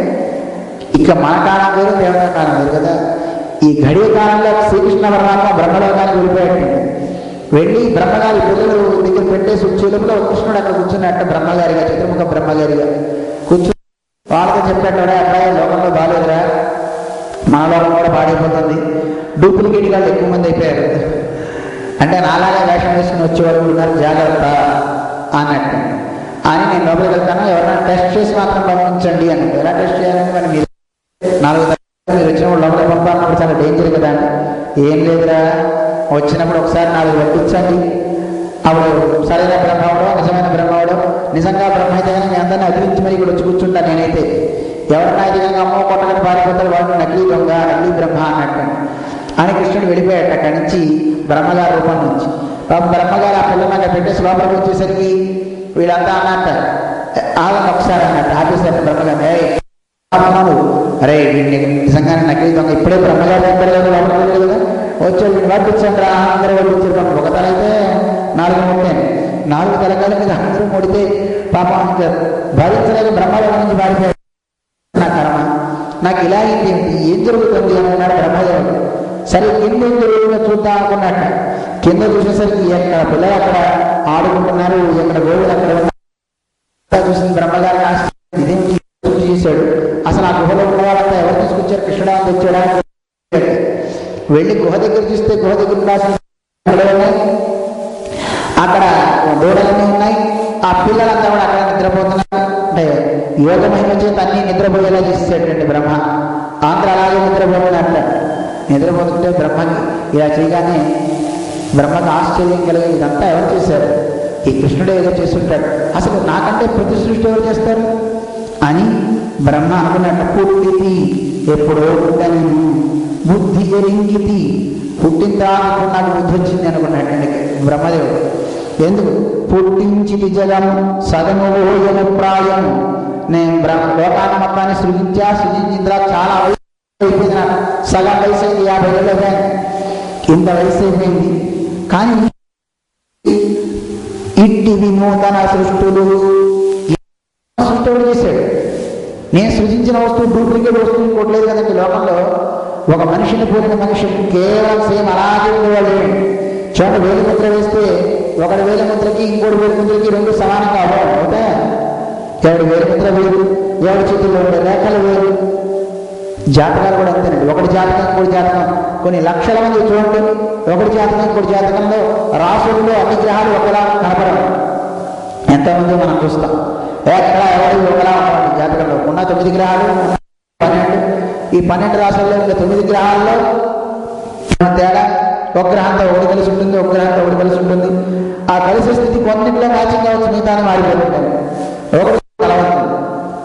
ఇక మన కాలం వేరు దేవతా కాలం వేరు కదా. ఈ గడియ కాలంలో శ్రీకృష్ణ పరమాత్మ బ్రహ్మలోకానికి వెళ్ళిపోయాడు. వెళ్ళి బ్రహ్మగారి పిల్లలు దగ్గర పెట్టేసి ఉచ్చేలోపల కృష్ణుడు అక్కడ కూర్చున్నట్ట బ్రహ్మగారిగా, చతుర్ముఖ బ్రహ్మగారిగా కూర్చుని వాళ్ళతో చెప్పాడు, అబ్బాయి లోకంలో బాగాలేదురా, మన లోకం కూడా పాడైపోతుంది, డూప్లికేట్ వాళ్ళు ఎక్కువ మంది అయిపోయారు, అంటే నాలాగా వేషం వేసుకుని వచ్చేవాళ్ళు ఉన్నారు, జాగ్రత్త అన్నట్టు అని నేను లోపలికి వెళ్తాను, ఎవరైనా టెస్ట్ చేసి మాత్రం పంపించండి అన్నట్టు. ఎలా టెస్ట్ చేయాలంటే మరి మీరు 4 మీరు వచ్చినప్పుడు లోపలికి పంపాలన్నప్పుడు చాలా డేంజర్ కదా అంటే, ఏం లేదురా వచ్చినప్పుడు ఒకసారి 4 పంపించండి, అప్పుడు సరైన బ్రహ్మవుడో నిజమైన బ్రహ్మవుడో, నిజంగా బ్రహ్మ అయితే కానీ మీ అందరినీ అభివృద్ధి మరి ఇక్కడ వచ్చి కూర్చుంటాను. నేనైతే ఎవరన్నా అయితే కనుక అమ్మో కొట్టని పారిపోతారు, వాళ్ళు నకిలీ దొంగ నకిలీ బ్రహ్మ అన్నట్టు అని కృష్ణుడు వెళ్ళిపోయాడు అక్కడి నుంచి బ్రహ్మగారి రూపం నుంచి. బ్రహ్మగారు ఆ పిల్లలు అక్కడ పెట్టేసి లోపలికి వచ్చేసరికి వీళ్ళంతా అన్నట్ట ఆగండి ఒకసారి అన్నట్టు ఆపేశారు బ్రహ్మగారు. అరే వీడిని నిజంగానే నకిలీ దొంగ, ఇప్పుడే బ్రహ్మగారు చెప్పారు కదా లోపలికి వెళ్ళదు కదా, వచ్చాడు వడ్డించండి రా అందరూ వడ్డించారు. ఒక తల అయితే 4 ముట్టాను, 4 తలకాయల మీద అందరూ ముడితే పాపం భరించలేక బ్రహ్మదేవుడి నుంచి పారిపోయాడు. నా కర్మ, నాకు ఇలా అయింది, ఏం జరుగుతుంది అనుకున్నాడు బ్రహ్మదేవుడు. సరే కింద ఏం జరుగుతుందో చూద్దాం అనుకున్నట్ట. కింద చూసేసరికి ఎక్కడ పిల్లలు అక్కడ ఆడుకుంటున్నారు, ఎక్కడ గోవులు అక్కడ ఉన్నారు. చూసింది బ్రహ్మగారిని ఇదేంటి చేశాడు. అసలు ఆ గుహలో ఉన్న వాళ్ళంతా ఎవరు తీసుకొచ్చారు, కృష్ణుడా అని తెచ్చాడా? వెళ్ళి గుహ దగ్గర చూస్తే గుహ దగ్గర అక్కడ గోడలన్నీ ఉన్నాయి. ఆ పిల్లలంతా కూడా అక్కడ నిద్రపోతున్నారు. అంటే యోగ మహిమ చేత అన్ని నిద్రపోయేలా చేసేటండి బ్రహ్మ. ఆంధ్ర అలాగే నిద్రపోతున్నట్ట. నిద్రపోతుంటే బ్రహ్మకి ఇలా చేయగానే బ్రహ్మకు ఆశ్చర్యం కలిగి ఇదంతా ఎవరు చేశారు? ఈ కృష్ణుడే ఏదో చేస్తుంటాడు, అసలు నాకంటే ప్రతి సృష్టి ఎవరు చేస్తారు అని బ్రహ్మ అనుకున్నట్టు. పుట్టిది ఎప్పుడో పుట్టని బుద్ధి ఎరింగితి, పుట్టిన తర్వాత నాకు బుద్ధి వచ్చింది అనుకున్నట్టండి బ్రహ్మదేవుడు. ఎందుకు? పుట్టించిది జగం సగమున ప్రాయం, నేను లోకాన్ని మొత్తాన్ని సృజించిన తర్వాత చాలా వయసు అయిపోయింది, సగం వయసు అయింది, 50 ఏళ్ళు అయ్యాను, ఇంత వయసు అయిపోయింది. కానీ ఇట్టి వినూతన సృష్టులు సృష్టి చేశాడు. నేను సృజించిన వస్తువు డూప్లికేట్ వస్తువు ఇంకోట్లేదు కదండి లోకంలో. ఒక మనిషిని పోలిన మనిషి కేవలం సేమ్ అలాగే ఉండేవాళ్ళు. చోట వేలి ముద్ర వేస్తే ఒకటి వేలి ముద్రకి ఇంకోటి వేలి ముద్రకి 2 సమానంగా అవుతా. ఎవడి వేలి ముద్ర వేరు, ఎవడి చేతుల్లో ఉండే రేఖలు వేరు. జాతకాలు కూడా అంతేనండి. ఒకటి జాతకం ఇంకోటి జాతకం, కొన్ని లక్షల మంది చూడండి, ఒకటి జాతకం ఇంకోటి జాతకంలో రాసుల్లో అన్ని గ్రహాలు ఒకలా కనపడవు. ఎంతమంది మనం చూస్తాం, ఎక్కడ ఎవరు ఒకలా ఉంటారు జాతకంలో. ఉన్న 9 గ్రహాలు 12, ఈ 12 రాసుల్లో ఉన్న 9 గ్రహాల్లో తేడా. ఒక గ్రహంతో ఒకటి కలిసి ఉంటుంది, ఒక గ్రహంతో ఒకటి కలిసి ఉంటుంది. ఆ కలిసే స్థితి కొన్నింటిలో మ్యాచింగ్ కావచ్చు, మిగతానే మారిపోతుంటారు. ఒకటి కలవతుంది.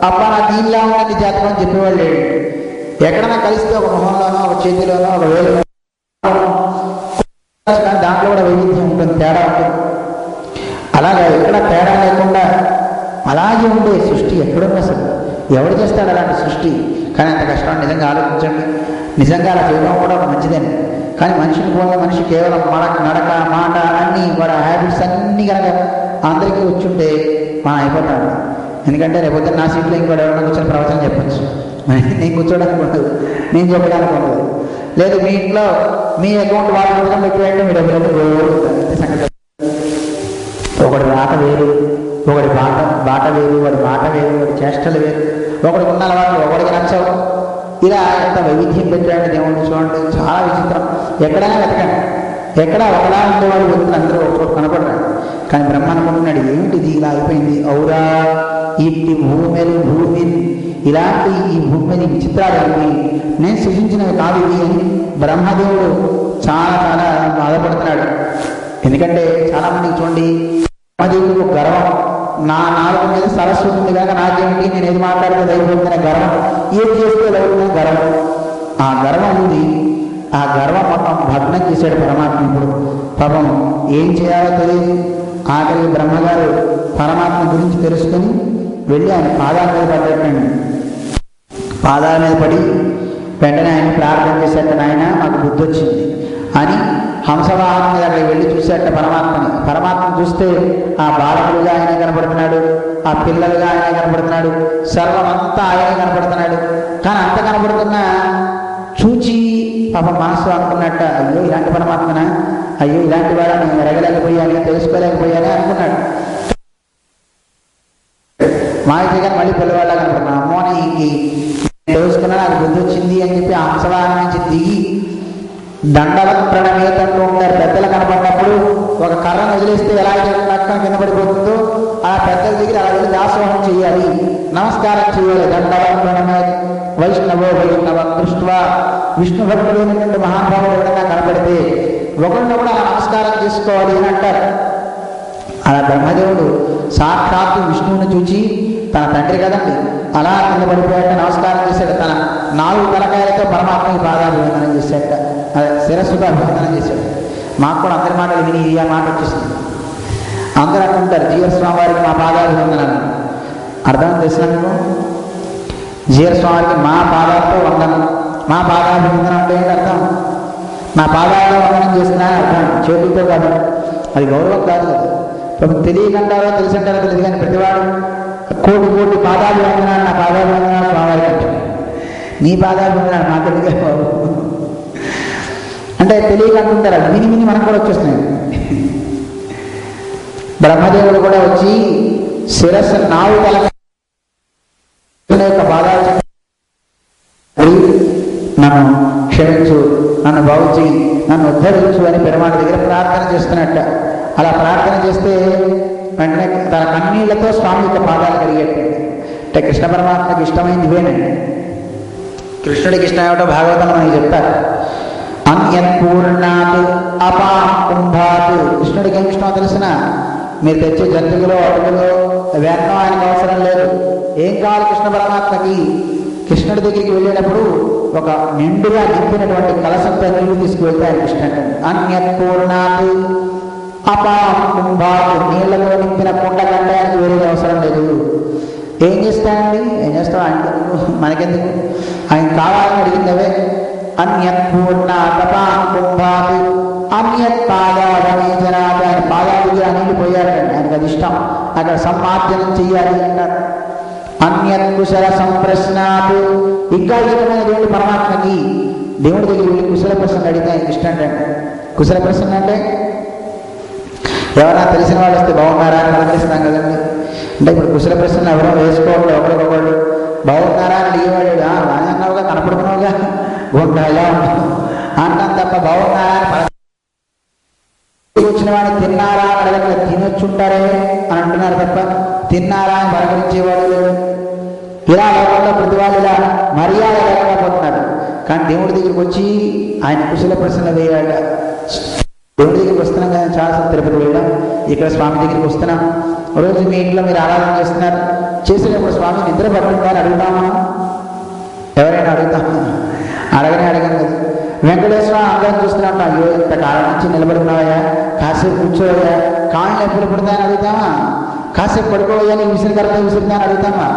అప్ప నాకు దీనిలా ఉందండి జాతకం అని చెప్పేవాళ్ళు లేడు. ఎక్కడైనా కలిస్తే ఒక మొహంలోనో ఒక చేతిలోనో ఒక వేలులో, దాంట్లో కూడా వైవిధ్యం ఉంటుంది, తేడా ఉంటుంది. అలాగా ఎక్కడ తేడా లేకుండా అలాగే ఉండే సృష్టి ఎక్కడున్నా అసలు ఎవడు చేస్తాడు అలాంటి సృష్టి? కానీ అంత కష్టం నిజంగా ఆలోచించండి. నిజంగా అలా చేయడం కూడా ఒక మంచిదేనే. కానీ మనిషిని పోయిన మనిషి కేవలం నడక మాట అన్నీ వాడు హ్యాబిట్స్ అన్నీ కనుక అందరికీ వచ్చుంటే మనం అయిపోతాడు. ఎందుకంటే రేపొద్దు నా సీట్లో ఇంకోటి ఎవరైనా కూర్చొని ప్రవచనం చెప్పచ్చు, నేను కూర్చోడానికి ఉండదు, నేను చెప్పడానికి ఉండదు. లేదు మీ ఇంట్లో మీ అకౌంట్ వాళ్ళ కోసం పెట్టేయంటే మీ డబ్బులు సంగతి. ఒకటి రాత వేరు, ఒకటి బాట వేరు, వాడి మాట వేరు, వాడి చేష్టలు వేరు, ఒకడికి ఉన్న వాళ్ళు ఒకడికి నచ్చవు. ఇలా ఎంత వైవిధ్యం పెట్టాడు దేవుడు చూడండి. చాలా విచిత్రం. ఎక్కడైనా వెతకండి, ఎక్కడ ఒకలా ఉండేవాడు వ్యక్తులు అందరూ ఒకచోట కనపడ్డాడు. కానీ బ్రహ్మ అనుకుంటున్నాడు, ఏమిటిది ఇలా అయిపోయింది? ఔరా ఇట్టి భూమి ఇలాంటి ఈ భూమి మీద విచిత్రాలు ఏమి నేను సృష్టించినవి కాదు ఇది అని బ్రహ్మదేవుడు చాలా చాలా బాధపడుతున్నాడు. ఎందుకంటే చాలా మందికి చూడండి, బ్రహ్మదేవుడికి గర్వం. నా నాలుగు మీద సరస్వతి ఉంది కనుక నాకేమిటి, నేను ఏది మాట్లాడితే దైవమైన గర్వం, ఏది చేస్తే దైవమైన గర్వం. ఆ గర్వం ఉంది. ఆ గర్వం మొత్తం భగ్నం చేశాడు పరమాత్మ. ఇప్పుడు పాపం ఏం చేయాలో తెలియదు. ఆఖరికి బ్రహ్మగారు పరమాత్మ గురించి తెలుసుకొని వెళ్ళి ఆయన పాదాల మీద పడ్డట్టండి. పాదాల మీద పడి వెంటనే ఆయన ప్రార్థన చేసేట, నాయన మాకు బుద్ధి వచ్చింది అని హంసవాహనం మీద అక్కడికి వెళ్ళి చూసేట పరమాత్మని. పరమాత్మను చూస్తే ఆ బాలకులుగా ఆయనే కనపడుతున్నాడు, ఆ పిల్లలుగా ఆయనే కనపడుతున్నాడు, సర్వం అంతా ఆయనే కనపడుతున్నాడు. కానీ అంత కనపడుతున్నా చూచి పాప మనసు అనుకున్నట్ట, అయ్యో ఇలాంటి పరమాత్మనా, అయ్యో ఇలాంటి వాడని ఎరగలేకపోయాను, తెలుసుకోలేకపోయాను అనుకున్నాడు. మాయకి కానీ మళ్ళీ పిల్లవాళ్ళ కనపడుతున్నా, అమ్మో నీకు తెలుసుకున్నా నాకు బుద్ధి వచ్చింది అని చెప్పి ఆ హంసవాహనం నుంచి దిగి దండవత్ ప్రణమేతంటూ ఉంటారు. పెద్దలు కనపడినప్పుడు ఒక కర్రను వదిలేస్తే ఎలా అయితే నక్కం కింద పడిపోతుందో అలా పెద్దల దగ్గర అలా వెళ్ళి దాసోహం చేయాలి, నమస్కారం చేయాలి. దండవత్ ప్రణమే వైష్ణవో వైష్ణవ దృష్ట్వా, విష్ణు భక్తులైనటువంటి మహానుభావుడు ఎవరైనా కనపడితే ఒకరిని కూడా అలా నమస్కారం చేసుకోవాలి అని అంటారు. అలా బ్రహ్మదేవుడు సాక్షాత్తు విష్ణువుని చూచి తన తండ్రి కదండి అలా కింద పడిపోయాక నమస్కారం చేశాడు. తన 4 తలకాయలతో పరమాత్మకి పాదాభివందనం చేశాక, అదే శిరస్సుతో అభివందనం చేశాడు. మాకు కూడా అందరి మాటలు విని ఈ మాట వచ్చేసింది. అందరూ అనుకుంటారు జీవస్వామి వారికి మా పాదాభివందనాలు. అర్థం తెలిసినందుకు జీవస్వామి వారికి మా పాదాలతో వందనం, మా పాదాభివందనం అంటే ఏంటి అర్థం? నా పాదాలను వందనం చేస్తున్నా అర్థం, చేతులతో కాదు. అది గౌరవం కాదు కదా. ఇప్పుడు తెలియకంటారో తెలిసింటారో తెలియదు కానీ ప్రతివాడు కోటి కోటి పాదాలు వందనాలు, నా పాదాలు వందనాలు స్వామివారికి అంటే నీ పాదాలు వందనాలు మాకెందుకే బాబు అంటే తెలియకంటుంటారు. అది విని విని మనకు కూడా వచ్చేస్తున్నాయి. బ్రహ్మదేవుడు కూడా వచ్చి శిరస్సు నావు తల యొక్క పాదాలు నన్ను క్షమించు, నన్ను బాగు చేయి, నన్ను ఉద్ధరించు అని పెరుమాళ్ దగ్గర ప్రార్థన చేస్తున్నట్ట. అలా ప్రార్థన చేస్తే వెంటనే తన కన్నీళ్లతో స్వామి యొక్క పాదాలు కడిగేట. అంటే కృష్ణ పరమాత్మకి ఇష్టమైంది ఇవేనండి. కృష్ణుడికి ఇష్టం ఏమిటో భాగవతంలో మనకి చెప్తారు. అన్యత్పూర్ణాత్ అపాం కుంభాత్. కృష్ణుడికి ఏమి ఇష్టమో తెలిసిన, మీరు తెచ్చే జంతువులో అడుగులో వేరణం ఆయనకు అవసరం లేదు. ఏం కావాలి కృష్ణ పరమాత్మకి? కృష్ణుడి దగ్గరికి వెళ్ళేటప్పుడు ఒక నిండుగా నింపినటువంటి కలసంతో నీళ్లు తీసుకువెళ్తే ఆయన కృష్ణ అంటే. అన్యత్పూర్ణాత్ అపాం కుంభాత్. నీళ్లతో నింపిన కుండ కంటే ఆయనకు వేరేది అవసరం లేదు. ఏం చేస్తానండి? ఏం చేస్తాం? ఆయన మనకెందుకు? ఆయన కావాలని అడిగిందవే. అన్యత్పూర్ణాత్ అపాం కుంభాత్ అన్యత్ పాదావనేజనాథ్. ఆయన పాదాలు ఆ నీళ్ళు పోయాడండి, ఆయనకు అది ఇష్టం. అక్కడ సమార్జనం చెయ్యాలి అన్నారు. అన్యత్ కుశల సంప్రశ్నాత్. ఇంకా ఇష్టమైన దేవుడు పరమాత్మకి. దేవుడి దగ్గర వెళ్ళి కుశల ప్రశ్నలు అడిగితే ఆయనకి ఇష్టం అంటే. కుశల ప్రశ్న అంటే ఎవరైనా తెలిసిన వాళ్ళు వస్తే బాగున్నారా అని పలకరిస్తాం కదండి. అంటే ఇప్పుడు కుశల ప్రశ్నలు ఎవరో వేసుకోవాలి, ఒకరికొకళ్ళు బాగున్నారా అని అడిగేవాడు. బాగా అన్నావుగా, కనపడుకున్నావుగా, గుండాలా అంటాం తప్ప బాగున్నారా అని వచ్చిన వాడిని తిన్నారా అని అడగట్లేదు. తినొచ్చుంటారే అని అంటున్నారు తప్ప తిన్నారా అని పలకరించేవాడు లేదు. ఇలా లోకంలో ప్రతి వాళ్ళు ఇలా మర్యాద లేకపోతున్నారు. కానీ దేవుడి దగ్గరికి వచ్చి ఆయన కుశల ప్రశ్నలు వేయాడ. దేవుడి దగ్గరికి వస్తున్నాం కదా, చాలాసార్లు తిరుపతి వెళ్ళాం, ఇక్కడ స్వామి దగ్గరికి వస్తున్నాం. రోజు మీ ఇంట్లో మీరు ఆరాధన చేస్తున్నారు, చేసేటప్పుడు స్వామి నిద్ర పట్టిందా అని అడుగుతామా? ఎవరైనా అడుగుతామా? అడగనే అడగను కదా. వెంకటేశ్వర అందరం చూస్తూనే ఉంటాం. అయ్యో ఇంత కాలం నుంచి నిలబడుకున్నావయ్యా, కాసేపు కూర్చోవయ్యా, కాళ్ళు ఎప్పుడు పుడతాయని అడుగుతామా? కాసేపు పడుకోవయ్యా, నీకు విసిరికరతో విసిరిదా అని అడుగుతామా?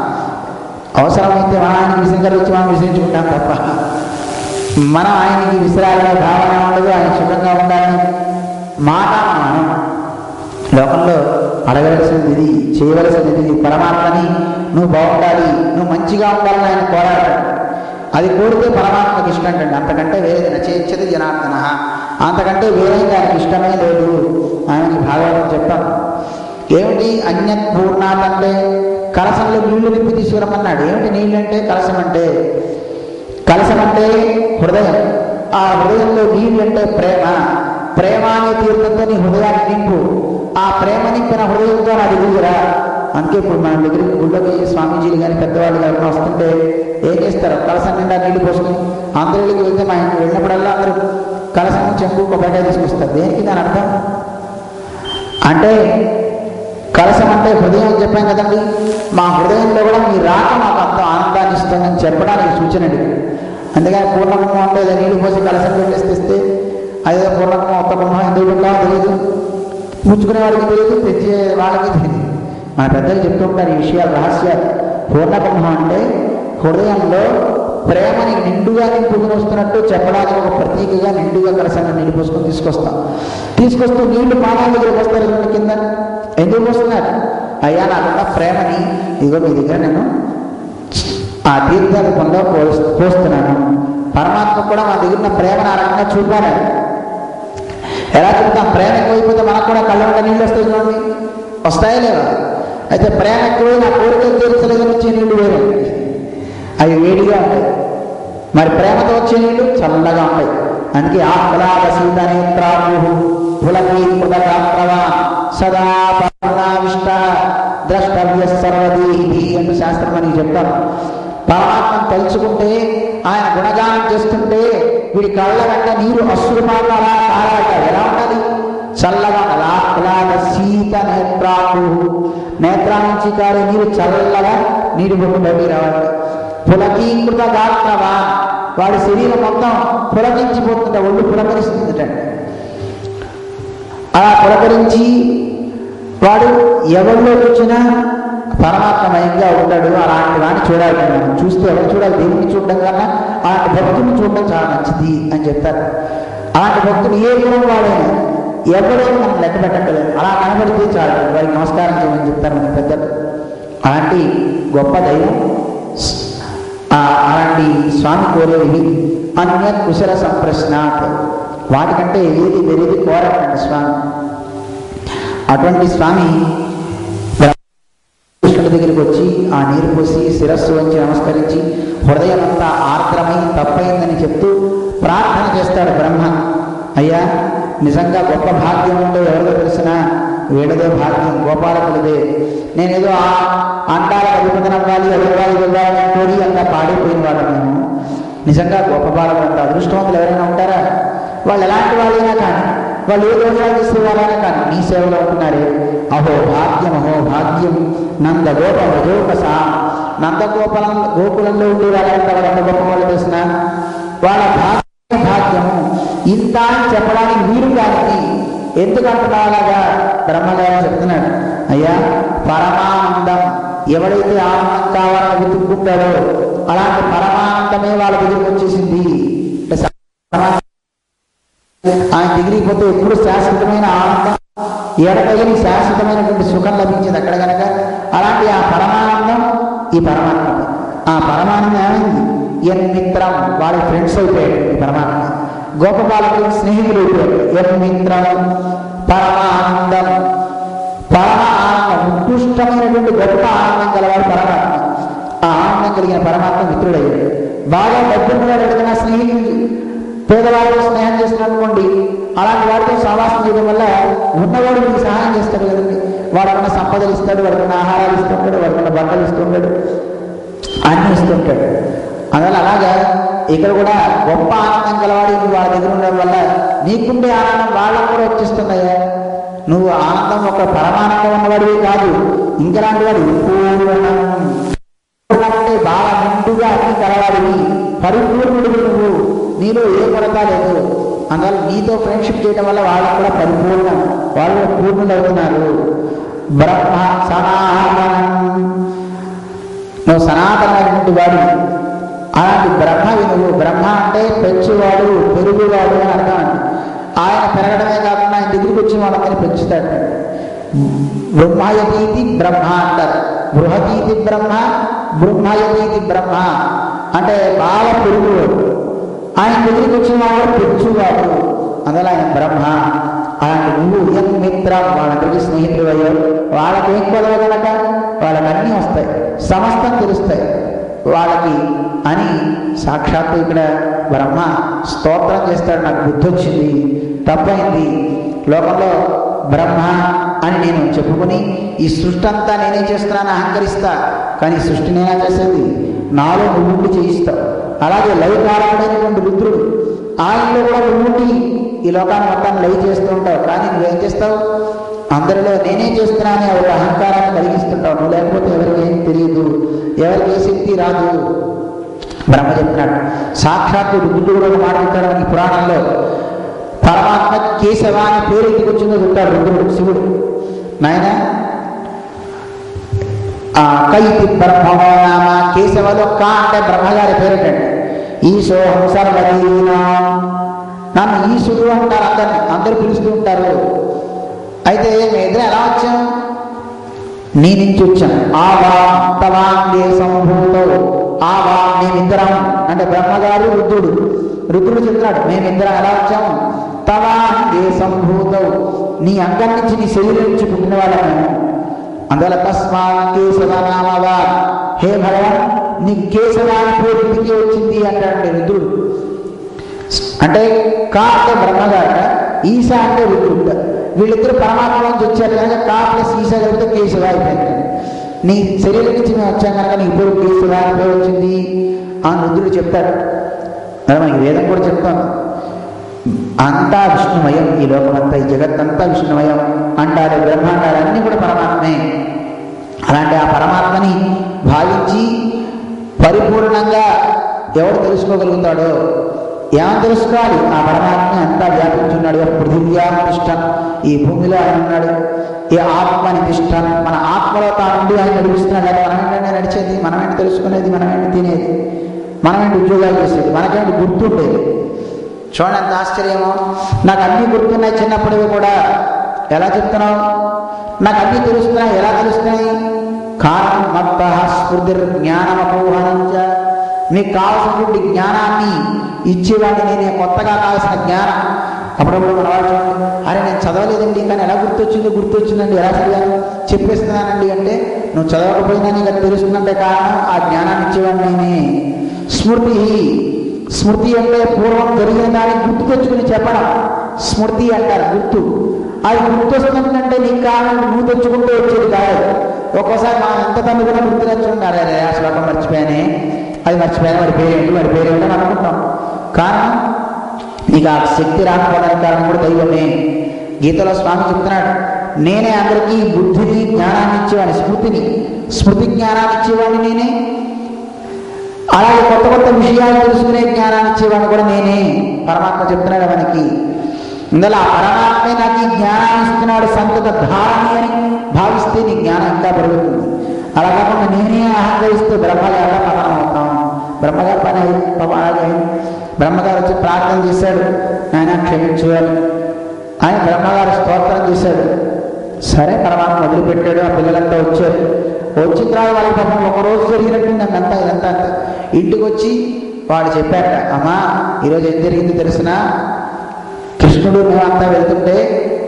అవసరమైతే ఆయనకి విసిరికర వచ్చి మనం విసిరించుకుంటాం తప్ప మనం ఆయనకి విసిరాలని భావన ఉండదు. ఆయన సుఖంగా ఉండాలని మాట. మనం లోకంలో అడగవలసింది ఇది, చేయవలసింది ఇది. పరమాత్మని నువ్వు బాగుండాలి, నువ్వు మంచిగా ఉండాలని ఆయన కోరాడు. అది కోరితే పరమాత్మకి ఇష్టం అంటండి. అంతకంటే వేరే నచేచ్చది జనార్దన. అంతకంటే వేరే ఆయనకి ఇష్టమే లేదు. ఆయనకి భాగవతం చెప్పాం. ఏమిటి అన్యత్ పూర్ణాత్ అంటే? కలసంలో నీళ్లు నింపి తీసుకురమ్మన్నాడు. ఏమిటి నీళ్ళు అంటే? కలసం అంటే. కలసం అంటే హృదయం. ఆ హృదయంలో నీళ్ళు అంటే ప్రేమ. ప్రేమ అనే తీర్థంతో నీ హృదయాన్ని నింపు. ఆ ప్రేమ నింపిన హృదయంతో నా దిగురా. అందుకే ఇప్పుడు మన దగ్గరికి గుళ్ళకి స్వామీజీలు కానీ పెద్దవాళ్ళు కానీ వస్తుంటే ఏం చేస్తారు? కలసం నిండా నీళ్లు పోసుకుని ఆంధ్రులకి వెళ్తే మా ఇంటికి వెళ్ళినప్పుడల్లా అందరూ కలసం చెంపు కొబ్బరికాయ తీసుకొస్తారు. దేనికి దాని అర్థం? అంటే కలసం అంటే హృదయం చెప్పాం కదండి. మా హృదయంలో కూడా మీ రాక మాకు అంత ఆనందాన్ని ఇస్తుందని చెప్పడానికి సూచనది. అందుకని పూర్ణకుంభం అంటే నీళ్లు పోసి కలసం పెట్టేస్తే అదే పూర్ణకుంభం ఒక్క కుంభం ఎందుకు ఉంటామో తెలియదు, పుచ్చుకునే వాడికి తెలియదు, తెచ్చే వాళ్ళకి తెలియదు. మన పెద్దలు చెప్తూ ఉంటారు ఈ విషయాలు, రహస్యాలు. పూర్ణకుంభం అంటే హృదయంలో ప్రేమని నిండుగా నింపుకుని వస్తున్నట్టు చెప్పడానికి ఒక ప్రతీకగా నిండుగా కలసంగా నీళ్ళు పోసుకొని తీసుకొస్తూ నీళ్లు పాదాల దగ్గరకు వస్తారు కింద. ఎందుకు వస్తున్నారు? అయ్యా నాకున్న ప్రేమని ఇదిగో మీ దగ్గర నేను ఆ తీర్థాల పొందా పోస్తున్నాను. పరమాత్మ కూడా మా దగ్గర ఉన్న ప్రేమను ఆ రకంగా చూపాలి. ఎలా చూపుతాం? ప్రేమ ఎక్కువైపోతే మనకు కూడా కళ్ళ నీళ్ళు వస్తాయి చూడండి, వస్తాయా లేవా? అయితే ప్రేమ ఎక్కువై నా కోరికలు తీర్చలేదని వచ్చే నీళ్ళు వేరే, అవి వేడిగా ఉంటాయి. మరి ప్రేమతో వచ్చే నీళ్ళు చల్లగా ఉంటాయి. అందుకే ఆహ్లాద సీత నేత్రాభు పులకీకృతగాత్రవా సదా పర్ణావిష్ట ద్రష్టవ్య సర్వదేహి అని శాస్త్రం అని చెప్తారు. పరమాత్మను తలుచుకుంటే, ఆయన గుణగానం చేస్తుంటే వీడి కళ్ళ వెంట నీరు అశ్రుపాలు అలా కారాట. ఎలా ఉండాలి? చల్లగా ఉండాలి. ఆహ్లాద సీత నేత్రాభు. నేత్రా నుంచి కారే నీరు చల్లగా నీరు బొట్టు బయటికి రావాలి. పులకీకృత గాత్రవా, వాడి శరీరం మొత్తం పులకించిపోతుంట, ఒళ్ళు పులకరిస్తుందట. అలా పులకరించి వాడు ఎవరిలో వచ్చినా పరమాత్మమయంగా ఉంటాడు. అలాంటి వాడిని చూడాలి. చూస్తే ఎవరు చూడాలి? దేవుడిని చూడడం కన్నా అలాంటి భక్తుని చూడడం చాలా మంచిది అని చెప్తారు. అలాంటి భక్తుడు ఏ గుణం వాడైనా ఎవరైనా మనం లెక్క పెట్టక్కలేదు. అలా కనబడితే చాలు వారికి నమస్కారం చేయమని చెప్తారు మన పెద్దలు. అలాంటి గొప్ప దైవం, అలాంటి స్వామి కోరేవి అన్య కుశల సంప్రశ్నాత్, వాటికంటే ఏది వెరేది కోరటండి స్వామి. అటువంటి స్వామి కృష్ణుడి దగ్గరికి వచ్చి ఆ నీరు పోసి శిరస్సు వంచి నమస్కరించి హృదయం అంతా ఆర్ద్రమై తప్పైందని చెప్తూ ప్రార్థన చేస్తాడు బ్రహ్మ. అయ్యా, నిజంగా గొప్ప భాగ్యం ఉంటే ఎవరిదో తెలిసినా వీడదే భాగ్యం, గోపాలకుడిదే. నేనేదో ఆ అంటాల అధిపతి అవ్వాలి, అవ్వాలి కోరి అంతా పాడైపోయిన వాడు నేను. నిజంగా గొప్ప బాలకుడు అంత అదృష్టవంతులు ఎవరైనా ఉంటారా? వాళ్ళు ఎలాంటి వాళ్ళైనా కానీ, వాళ్ళు ఏ దోషాలు చేసే వాళ్ళైనా కానీ నీ సేవలో ఉంటున్నారే. అహో భాగ్యం నందగోప వజోపస. గోకులంలో ఉండే వాళ్ళంతా వాళ్ళ గొప్ప వాళ్ళు తెలిసిన వాళ్ళ భాగ్యము ఇంత అని చెప్పడానికి వీలు కానీ ఎందుకంటున్నా అలాగా బ్రహ్మగారు చెప్తున్నాడు. అయ్యా, పరమానందం ఎవడైతే ఆనందం కావాలని వెతుక్కుంటాడో అలాంటి పరమానందమే వాళ్ళ దగ్గరికి వచ్చేసింది. ఆయన దగ్గరికి పోతే ఎప్పుడు శాశ్వతమైన ఆనందం, ఎడతగిన శాశ్వతమైనటువంటి సుఖం లభించింది అక్కడ కనుక. అలాంటి ఆ పరమానందం ఈ పరమాత్మ. ఆ పరమానందం ఏమైంది? ఎన్మిత్రం, వాళ్ళ ఫ్రెండ్స్ అయిపోయాడు ఈ పరమాత్మ. గోప బాలకులకు స్నేహితులు అయిపోయాడు. ఎన్మిత్రం పరమానందం, పరమ ఆనందం, ఉత్కృష్టమైనటువంటి గొప్ప ఆనందం గలవాడు పరమాత్మ. ఆ ఆనందం కలిగిన పరమాత్మ మిత్రుడయ్యాడు. బాగా డబ్బున్నవాడు ఎక్కడైనా స్నేహితులు పేదవాడితో స్నేహం చేస్తున్నాడు అనుకోండి, అలాంటి వాడితో సహవాసం చేయడం వల్ల ఉన్నవాడు మీకు సహాయం చేస్తాడు కదండి. వాడికన్నా సంపదలు ఇస్తాడు, వాడికన్నా ఆహారాలు ఇస్తుంటాడు, వాడికన్నా బట్టలు ఇస్తుంటాడు, అన్ని ఇస్తుంటాడు. అందువల్ల అలాగా ఇక్కడ కూడా గొప్ప ఆనందం గలవాడి వాళ్ళ దగ్గర ఉండడం వల్ల నీకుండే ఆనందం వాళ్ళకు కూడా వచ్చేస్తుందయ్యా. నువ్వు ఆనందం ఒక పరమానందం ఉన్నవాడివి కాదు, ఇంకలాంటి వాడు అంటే బాగా నిండుగా అన్ని కలవాడివి, పరిపూర్ణుడివి నువ్వు, నీలో ఏ కొరత లేదు. అందువల్ల నీతో ఫ్రెండ్షిప్ చేయడం వల్ల వాళ్ళకు కూడా పరిపూర్ణం, వాళ్ళు పూర్ణులు అవుతున్నారు. బ్రహ్మ సనాతనం, నువ్వు సనాతనమైనటువంటి వాడు. అలాంటి బ్రహ్మవి నువ్వు. బ్రహ్మ అంటే పెంచువాడు, పెరుగువాడు అని అర్థం అండి. ఆయన పెరగడమే కాకుండా ఆయన దగ్గరికి వచ్చి వాళ్ళందరినీ పెంచుతాడు. బ్రహ్మయతీతి బ్రహ్మ అంటారు. బృహతీతి బ్రహ్మ, బ్రహ్మయతీతి బ్రహ్మ అంటే బాగా పెరుగువాడు. ఆయన దగ్గరికి వచ్చిన వాడు పెంచువాడు, అందువల్ల ఆయన బ్రహ్మ. అలాంటి నువ్వు ఎన్ మిత్రం, వాళ్ళందరికీ స్నేహితులు అయ్యావు. వాళ్ళకి ఏం కొదవ కనుక వాళ్ళకి అన్నీ వస్తాయి, సమస్తం తెలుస్తాయి వాళ్ళకి అని సాక్షాత్తు ఇక్కడ బ్రహ్మ స్తోత్రం చేస్తాడు. నాకు బుద్ధి వచ్చింది, తప్పైంది, లోకంలో బ్రహ్మ అని నేను చెప్పుకొని ఈ సృష్టి అంతా నేనే చేస్తున్నాను అహంకరిస్తా, కానీ సృష్టి నేనా చేసేది, నాలో నువ్వుండి చేయిస్తావు. అలాగే లయకారకుడైనటువంటి రుద్రుడు, ఆయనలో కూడా నువ్వుండి ఈ లోకాన్ని మొత్తాన్ని లయ చేస్తూ ఉంటావు, కానీ నువ్వేం చేస్తావు? అందరిలో నేనే చేస్తున్నానే ఒక అహంకారాన్ని కలిగిస్తుంటావు. నువ్వు లేకపోతే ఎవరికి ఏం తెలియదు, ఎవరికి ఏ శక్తి రాదు. బ్రహ్మ చెప్తున్నాడు. సాక్షాత్తు రుద్రుడు కూడా మాట్లాడతాడు ఈ పురాణంలో. పరమాత్మ కేశవ అనే పేరు ఎందుకు వచ్చిందో చెప్తాడు రుద్రుడు, శివుడు. నాయన కైతి బ్రహ్మనామ, కేశవలో కా అంటే బ్రహ్మగారి పేరుటండి. ఈశోహం సర్వదీనా, నన్ను ఈశుడు అంటారు, అందరూ పిలుస్తూ ఉంటారు. అయితే మేము ఇద్దరు ఎలా వచ్చాం? నీ నుంచి వచ్చాం. ఆవాంగే సంభూతో, ఆవా మేమిద్దరం అంటే బ్రహ్మగారు రుద్రుడు. రుద్రుడు చెప్తున్నాడు మేమిద్దరం ఎలా వచ్చాము? తవాంగే సంభూతో, నీ అంగం నుంచి నీ శరీరం నుంచి పుట్టిన వాళ్ళము. అందువల్ల తస్మాత్ కేశవనామవా, హే భగవాన్ నీ కేశవాని పేరు ఇంటికి వచ్చింది అంటాడు రుద్రుడు. అంటే కా అంటే బ్రహ్మగారు, ఈశా అంటే రుద్రుడు. వీళ్ళిద్దరు పరమాత్మ నుంచి వచ్చారు కనుక కా ప్లస్ ఈశా కలిపితే కేశవ అయిపోయింది. నీ శరీరం నుంచి మేము వచ్చాం కనుక నీ పేరు కేశవ అని పేరు వచ్చింది అని రుద్రుడు చెప్తాడు. అదే మనకి వేదం కూడా చెప్తాను, అంతా విష్ణుమయం, ఈ లోకమంతా ఈ జగత్తంతా విష్ణుమయం అంటారు. బ్రహ్మాండాలు అన్నీ కూడా పరమాత్మే. అలాంటి ఆ పరమాత్మని భావించి పరిపూర్ణంగా ఎవరు తెలుసుకోగలుగుతాడో, ఏమని తెలుసుకోవాలి? ఆ పరమాత్మ అంతా వ్యాపించున్నాడు. పృథివ్యాం తిష్టన్, ఈ భూమిలో ఆయన ఉన్నాడు. ఏ ఆత్మని తిష్టన్, మన ఆత్మలో తానుండి ఆయన నడిపిస్తున్నాడు. అది మనమేంటనే నడిచేది, మనమేంటి తెలుసుకునేది, మనమేంటి తినేది, మనమేంటి ఉద్యోగాలు చేసేది, మనకేంటి గుర్తుండేది. చూడండి ఎంత ఆశ్చర్యమో. నాకు అన్నీ గుర్తున్నాయి చిన్నప్పటివి కూడా. ఎలా చెప్తున్నావు? నాకు అన్నీ తెలుస్తున్నాయి. ఎలా తెలుస్తున్నాయి? కారణం మత్త స్ఫూర్తిర్ జ్ఞానమపోహనంచ. నీకు కావాల్సినటువంటి జ్ఞానాన్ని ఇచ్చేవాడిని నేనే. కొత్తగా కావాల్సిన జ్ఞానం. అప్పుడప్పుడు మన వాళ్ళు చూడండి, అరే నేను చదవలేదండి కానీ ఎలా గుర్తొచ్చిందండి, ఎలా చదివాను చెప్పేస్తున్నానండి అంటే, నువ్వు చదవకపోయినా నీకు అది తెలుస్తుందంటే కారణం ఆ జ్ఞానాన్ని ఇచ్చేవాడిని నేనే. స్మృతి. స్మృతి అంటే పూర్వం జరిగిన దాన్ని గుర్తు తెచ్చుకుని చెప్పడం స్మృతి అంటారు. గుర్తు. అది గుర్తు వస్తుందంటే నీకు కారణం నువ్వు తెచ్చుకుంటూ వచ్చేది కాదు. ఒక్కోసారి మా ఎంత తమ్మి కూడా గుర్తు తెచ్చుకుంటారు. అరే ఆ శ్లోకం మర్చిపోయానే, అది మర్చిపోయాను, వాడి పేరేంటి అని అనుకుంటాం. కారణం నీకు ఆ శక్తి రాకపోవడానికి కారణం కూడా దైవమే. గీతలో స్వామి చెప్తున్నాడు, నేనే అందరికీ బుద్ధిని జ్ఞానాన్ని ఇచ్చేవాడిని. స్మృతి జ్ఞానాన్ని ఇచ్చేవాడిని నేనే. అలాగే కొత్త కొత్త విషయాలు తెలుసుకునే జ్ఞానాన్ని ఇచ్చేవాడిని కూడా నేనే. పరమాత్మ చెప్తున్నాడు మనకి. ఇందులో ఆ పరమాత్మే నాకు ఈ జ్ఞానాన్ని ఇస్తున్నాడు సంతత ధారణి అని భావిస్తే నీ జ్ఞానం ఇంకా పెరుగుతుంది. అలా కాకుండా నేనే అహంకరిస్తే బ్రహ్మగారు పతనం అవుతాం. బ్రహ్మగారు పని అలాగే బ్రహ్మగారు వచ్చి ప్రార్థన చేశాడు, ఆయన క్షమించు అని. ఆయన బ్రహ్మగారు స్తోత్రం చేశాడు. సరే పరమాత్మ వదిలిపెట్టాడు. ఆ పిల్లలంతా వచ్చారు. వచ్చిన తర్వాత వాళ్ళ పాపం ఒకరోజు జరిగినట్టుంది అంతా ఇదంతా. ఇంటికి వచ్చి వాడు చెప్పాట, అమ్మా ఈరోజు ఏం జరిగింది తెలిసిన? కృష్ణుడు మేమంతా వెళ్తుంటే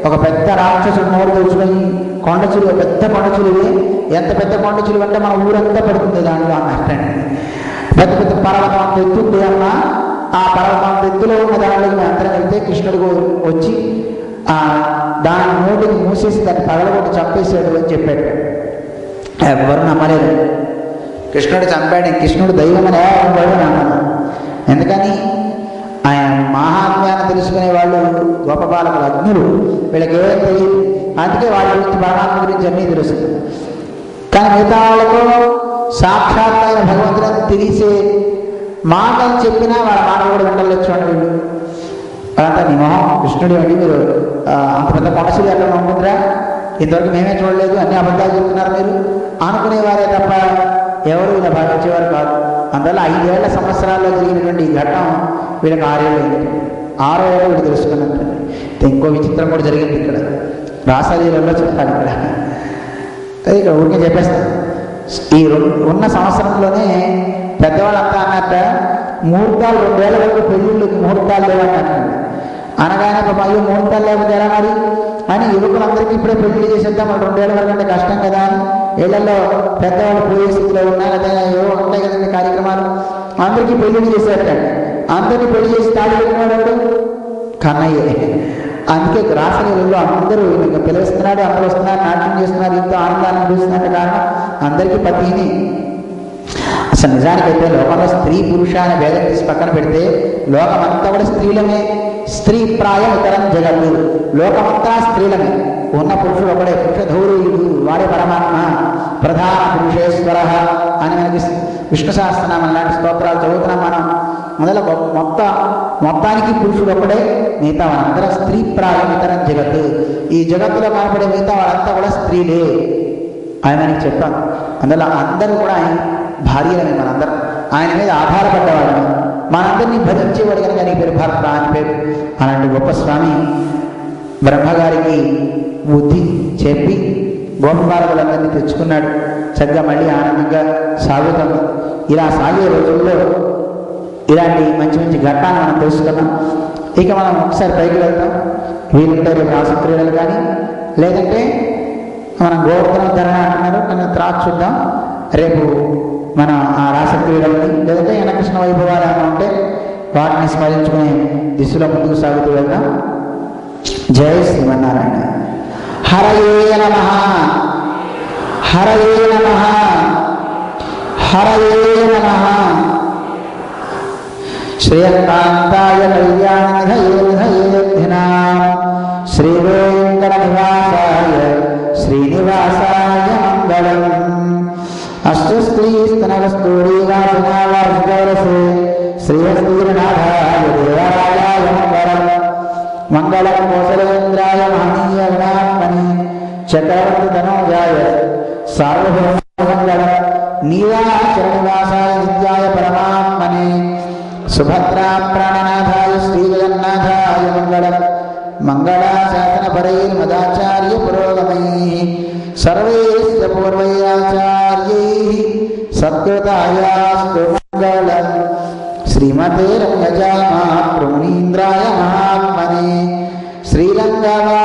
ఒక పెద్ద రాక్షసుడు నోరు తెచ్చుకొని కొండ చిలువ, పెద్ద కొండ చిలువే. ఎంత పెద్ద కొండ చిలువ అంటే మన ఊరంతా పడుతుంది దాంట్లో అన్నట్టండి. పెద్ద పెద్ద పర్వతం అంత ఎత్తుంది అన్న. ఆ పర్వతం ఎత్తులో ఉన్న దాంట్లోకి మేము అందరం వెళ్తే కృష్ణుడు వచ్చి దాని నోటిని మూసేసి దాన్ని పగలగొట్టి చంపేశాడు అని చెప్పాడు. ఎవరు నమ్మలేదు. కృష్ణుడు చంపాడు, కృష్ణుడు దైవం అని ఎవరు నమ్మరు. ఎందుకని? ఆయన మహాత్మ్యాన్ని తెలుసుకునే వాళ్ళు గొప్ప బాలకులు, అజ్ఞులు. వీళ్ళకి ఏం తెలియదు. అందుకే వాళ్ళ గురించి పరమాత్మ గురించి అన్నీ తెలుస్తుంది. కానీ మిగతా వాళ్ళకు సాక్షాత్ అయిన భగవంతుడిని తెలిసే మాటలు చెప్పినా వాళ్ళ మాటలు కూడా వింటలేదు. చూడండి వీళ్ళు అదంతా నీ మొహం కృష్ణుడు అండి, మీరు అంత పెద్ద కొండశీలు ఎక్కడ ఉంటుందిరా, ఇంతవరకు మేమే చూడలేదు, అన్ని అబద్ధాలు చెప్తున్నారు మీరు అనుకునేవారే తప్ప ఎవరు ఇలా భావించేవారు కాదు. అందువల్ల 5 ఏళ్ల సంవత్సరాల్లో జరిగినటువంటి ఈ ఘట్టం వీళ్ళకి 6 ఏళ్ళు అయింది. 6వ ఏళ్ళు వీళ్ళు తెలుసుకున్నట్టు. ఇంకో విచిత్రం కూడా జరిగింది ఇక్కడ రాసాలీలలో చెప్తాను. ఇక్కడ ఊరికే చెప్పేస్తాను. ఈ ఉన్న సంవత్సరంలోనే పెద్దవాళ్ళంతా అన్నట్ట ముహూర్తాలు 2 ఏళ్ల వరకు పెళ్ళిళ్ళకి ముహూర్తాలు లేవన్నట్టు. అనగానే అయ్యో ముహూర్తాలు లేకపోతే ఎలా మరి అని యువకులందరికీ ఇప్పుడే పెళ్లి చేసేద్దాం, వాళ్ళు 2 ఏళ్ల వరకు అంటే కష్టం కదా అని ఏళ్లలో పెద్దవాళ్ళు పోయే స్థితిలో ఉన్నా లేదా ఏవో ఉంటాయి కదండి కార్యక్రమాలు, అందరికీ పెళ్లి చేసేటండి. అందరినీ పెళ్లి చేసి తాళి పెట్టినవాడు కన్నయ్యే. అందుకే రాసలీలలో అందరూ ఇంకా పిలుస్తున్నాడు, అందరూ వస్తున్నారు, నాట్యం చేస్తున్నారు, ఎంతో ఆనందాన్ని అనుభవిస్తున్నట్టు కారణం అందరికీ పతిని. అసలు నిజానికైతే లోకంలో స్త్రీ పురుష అనే భేదం తీసి పక్కన పెడితే లోకమంతా కూడా స్త్రీలమే. స్త్రీ ప్రాయం ఇతరం జగత్తు. లోకమంతా స్త్రీలమే. ఉన్న పురుషుడు ఒకడే, పురుషధౌరుడు, వాడే పరమాత్మ. ప్రధాన పురుషేశ్వర అని మనకి విష్ణు సహస్రనామం లాంటి స్తోత్రాలు చదువుతున్నాం మనం. మొదలు మొత్తానికి పురుషుడు ఒకడే, మిగతా వాళ్ళందరూ స్త్రీ ప్రాయం ఇతరం జగత్తు. ఈ జగత్తులో కనపడే మిగతా వాళ్ళంతా కూడా స్త్రీలే అని మనకి చెప్పాం. అందులో అందరూ కూడా ఆయన భార్యలమే. మనందరం ఆయన మీద ఆధారపడ్డవాళ్ళని, మనందరినీ భరించేవాడు కనుక నీ పేరు భర్త అని పేరు. అలాంటి గొప్ప స్వామి బ్రహ్మగారికి బుద్ధి చెప్పి గోపబాలకులందరినీ తెచ్చుకున్నాడు. చక్కగా మళ్ళీ ఆనందంగా సాగుతాం. ఇలా సాగే రోజుల్లో ఇలాంటి మంచి మంచి ఘట్టాన్ని మనం తెలుసుకున్నాం. ఇక మనం ఒకసారి పైకి వెళ్తాం. వీలుంటే రేపు రాసక్రీడలు కానీ, లేదంటే మనం గోవర్ధన ధరణ అంటున్నారు కానీ తర్వాత చూద్దాం. రేపు మనం ఆ రాసక్రీడల్ని లేదంటే యనకృష్ణ వైభవాలు ఏమైనా ఉంటే వాటిని స్మరించుకునే దిశలో ముందుకు సాగుతూ వెళ్దాం. జై శ్రీమన్నారాయణ. హరయే నమః, హరయే నమః, హరయే నమః. శ్రేయకాంతాయ కళ్యాణనిధయేధినాం శ్రీవేంకటనివాసాయ శ్రీనివాసాయ మంగళం. అష్ట స్త్రీస్తనవస్తూరీవాసనావాసుగౌరసే శ్రీహస్తీర్నాథాయ దేవాలయాయ మంగళం. మంగళం కోసలేంద్రాయ మహనీయ గుణాత్మని చక్రవర్తి ధనోజాయ సార్వభౌమ మంగళం. నీరాచరణనివాసాయ నిత్యాయ పరమాత్మనే సుభద్రా ప్రాణనాథాయ శ్రీజగన్నాథాయ మంగళం. మంగళాశాసనపరైర్మదాచార్య పురోగమైః సర్వైశ్చ పూర్వైరాచార్యైః సత్కృతాయాస్తు మంగళం. శ్రీమతే రంగజామాతృమునీంద్రాయ మహాత్మనే శ్రీరంగవా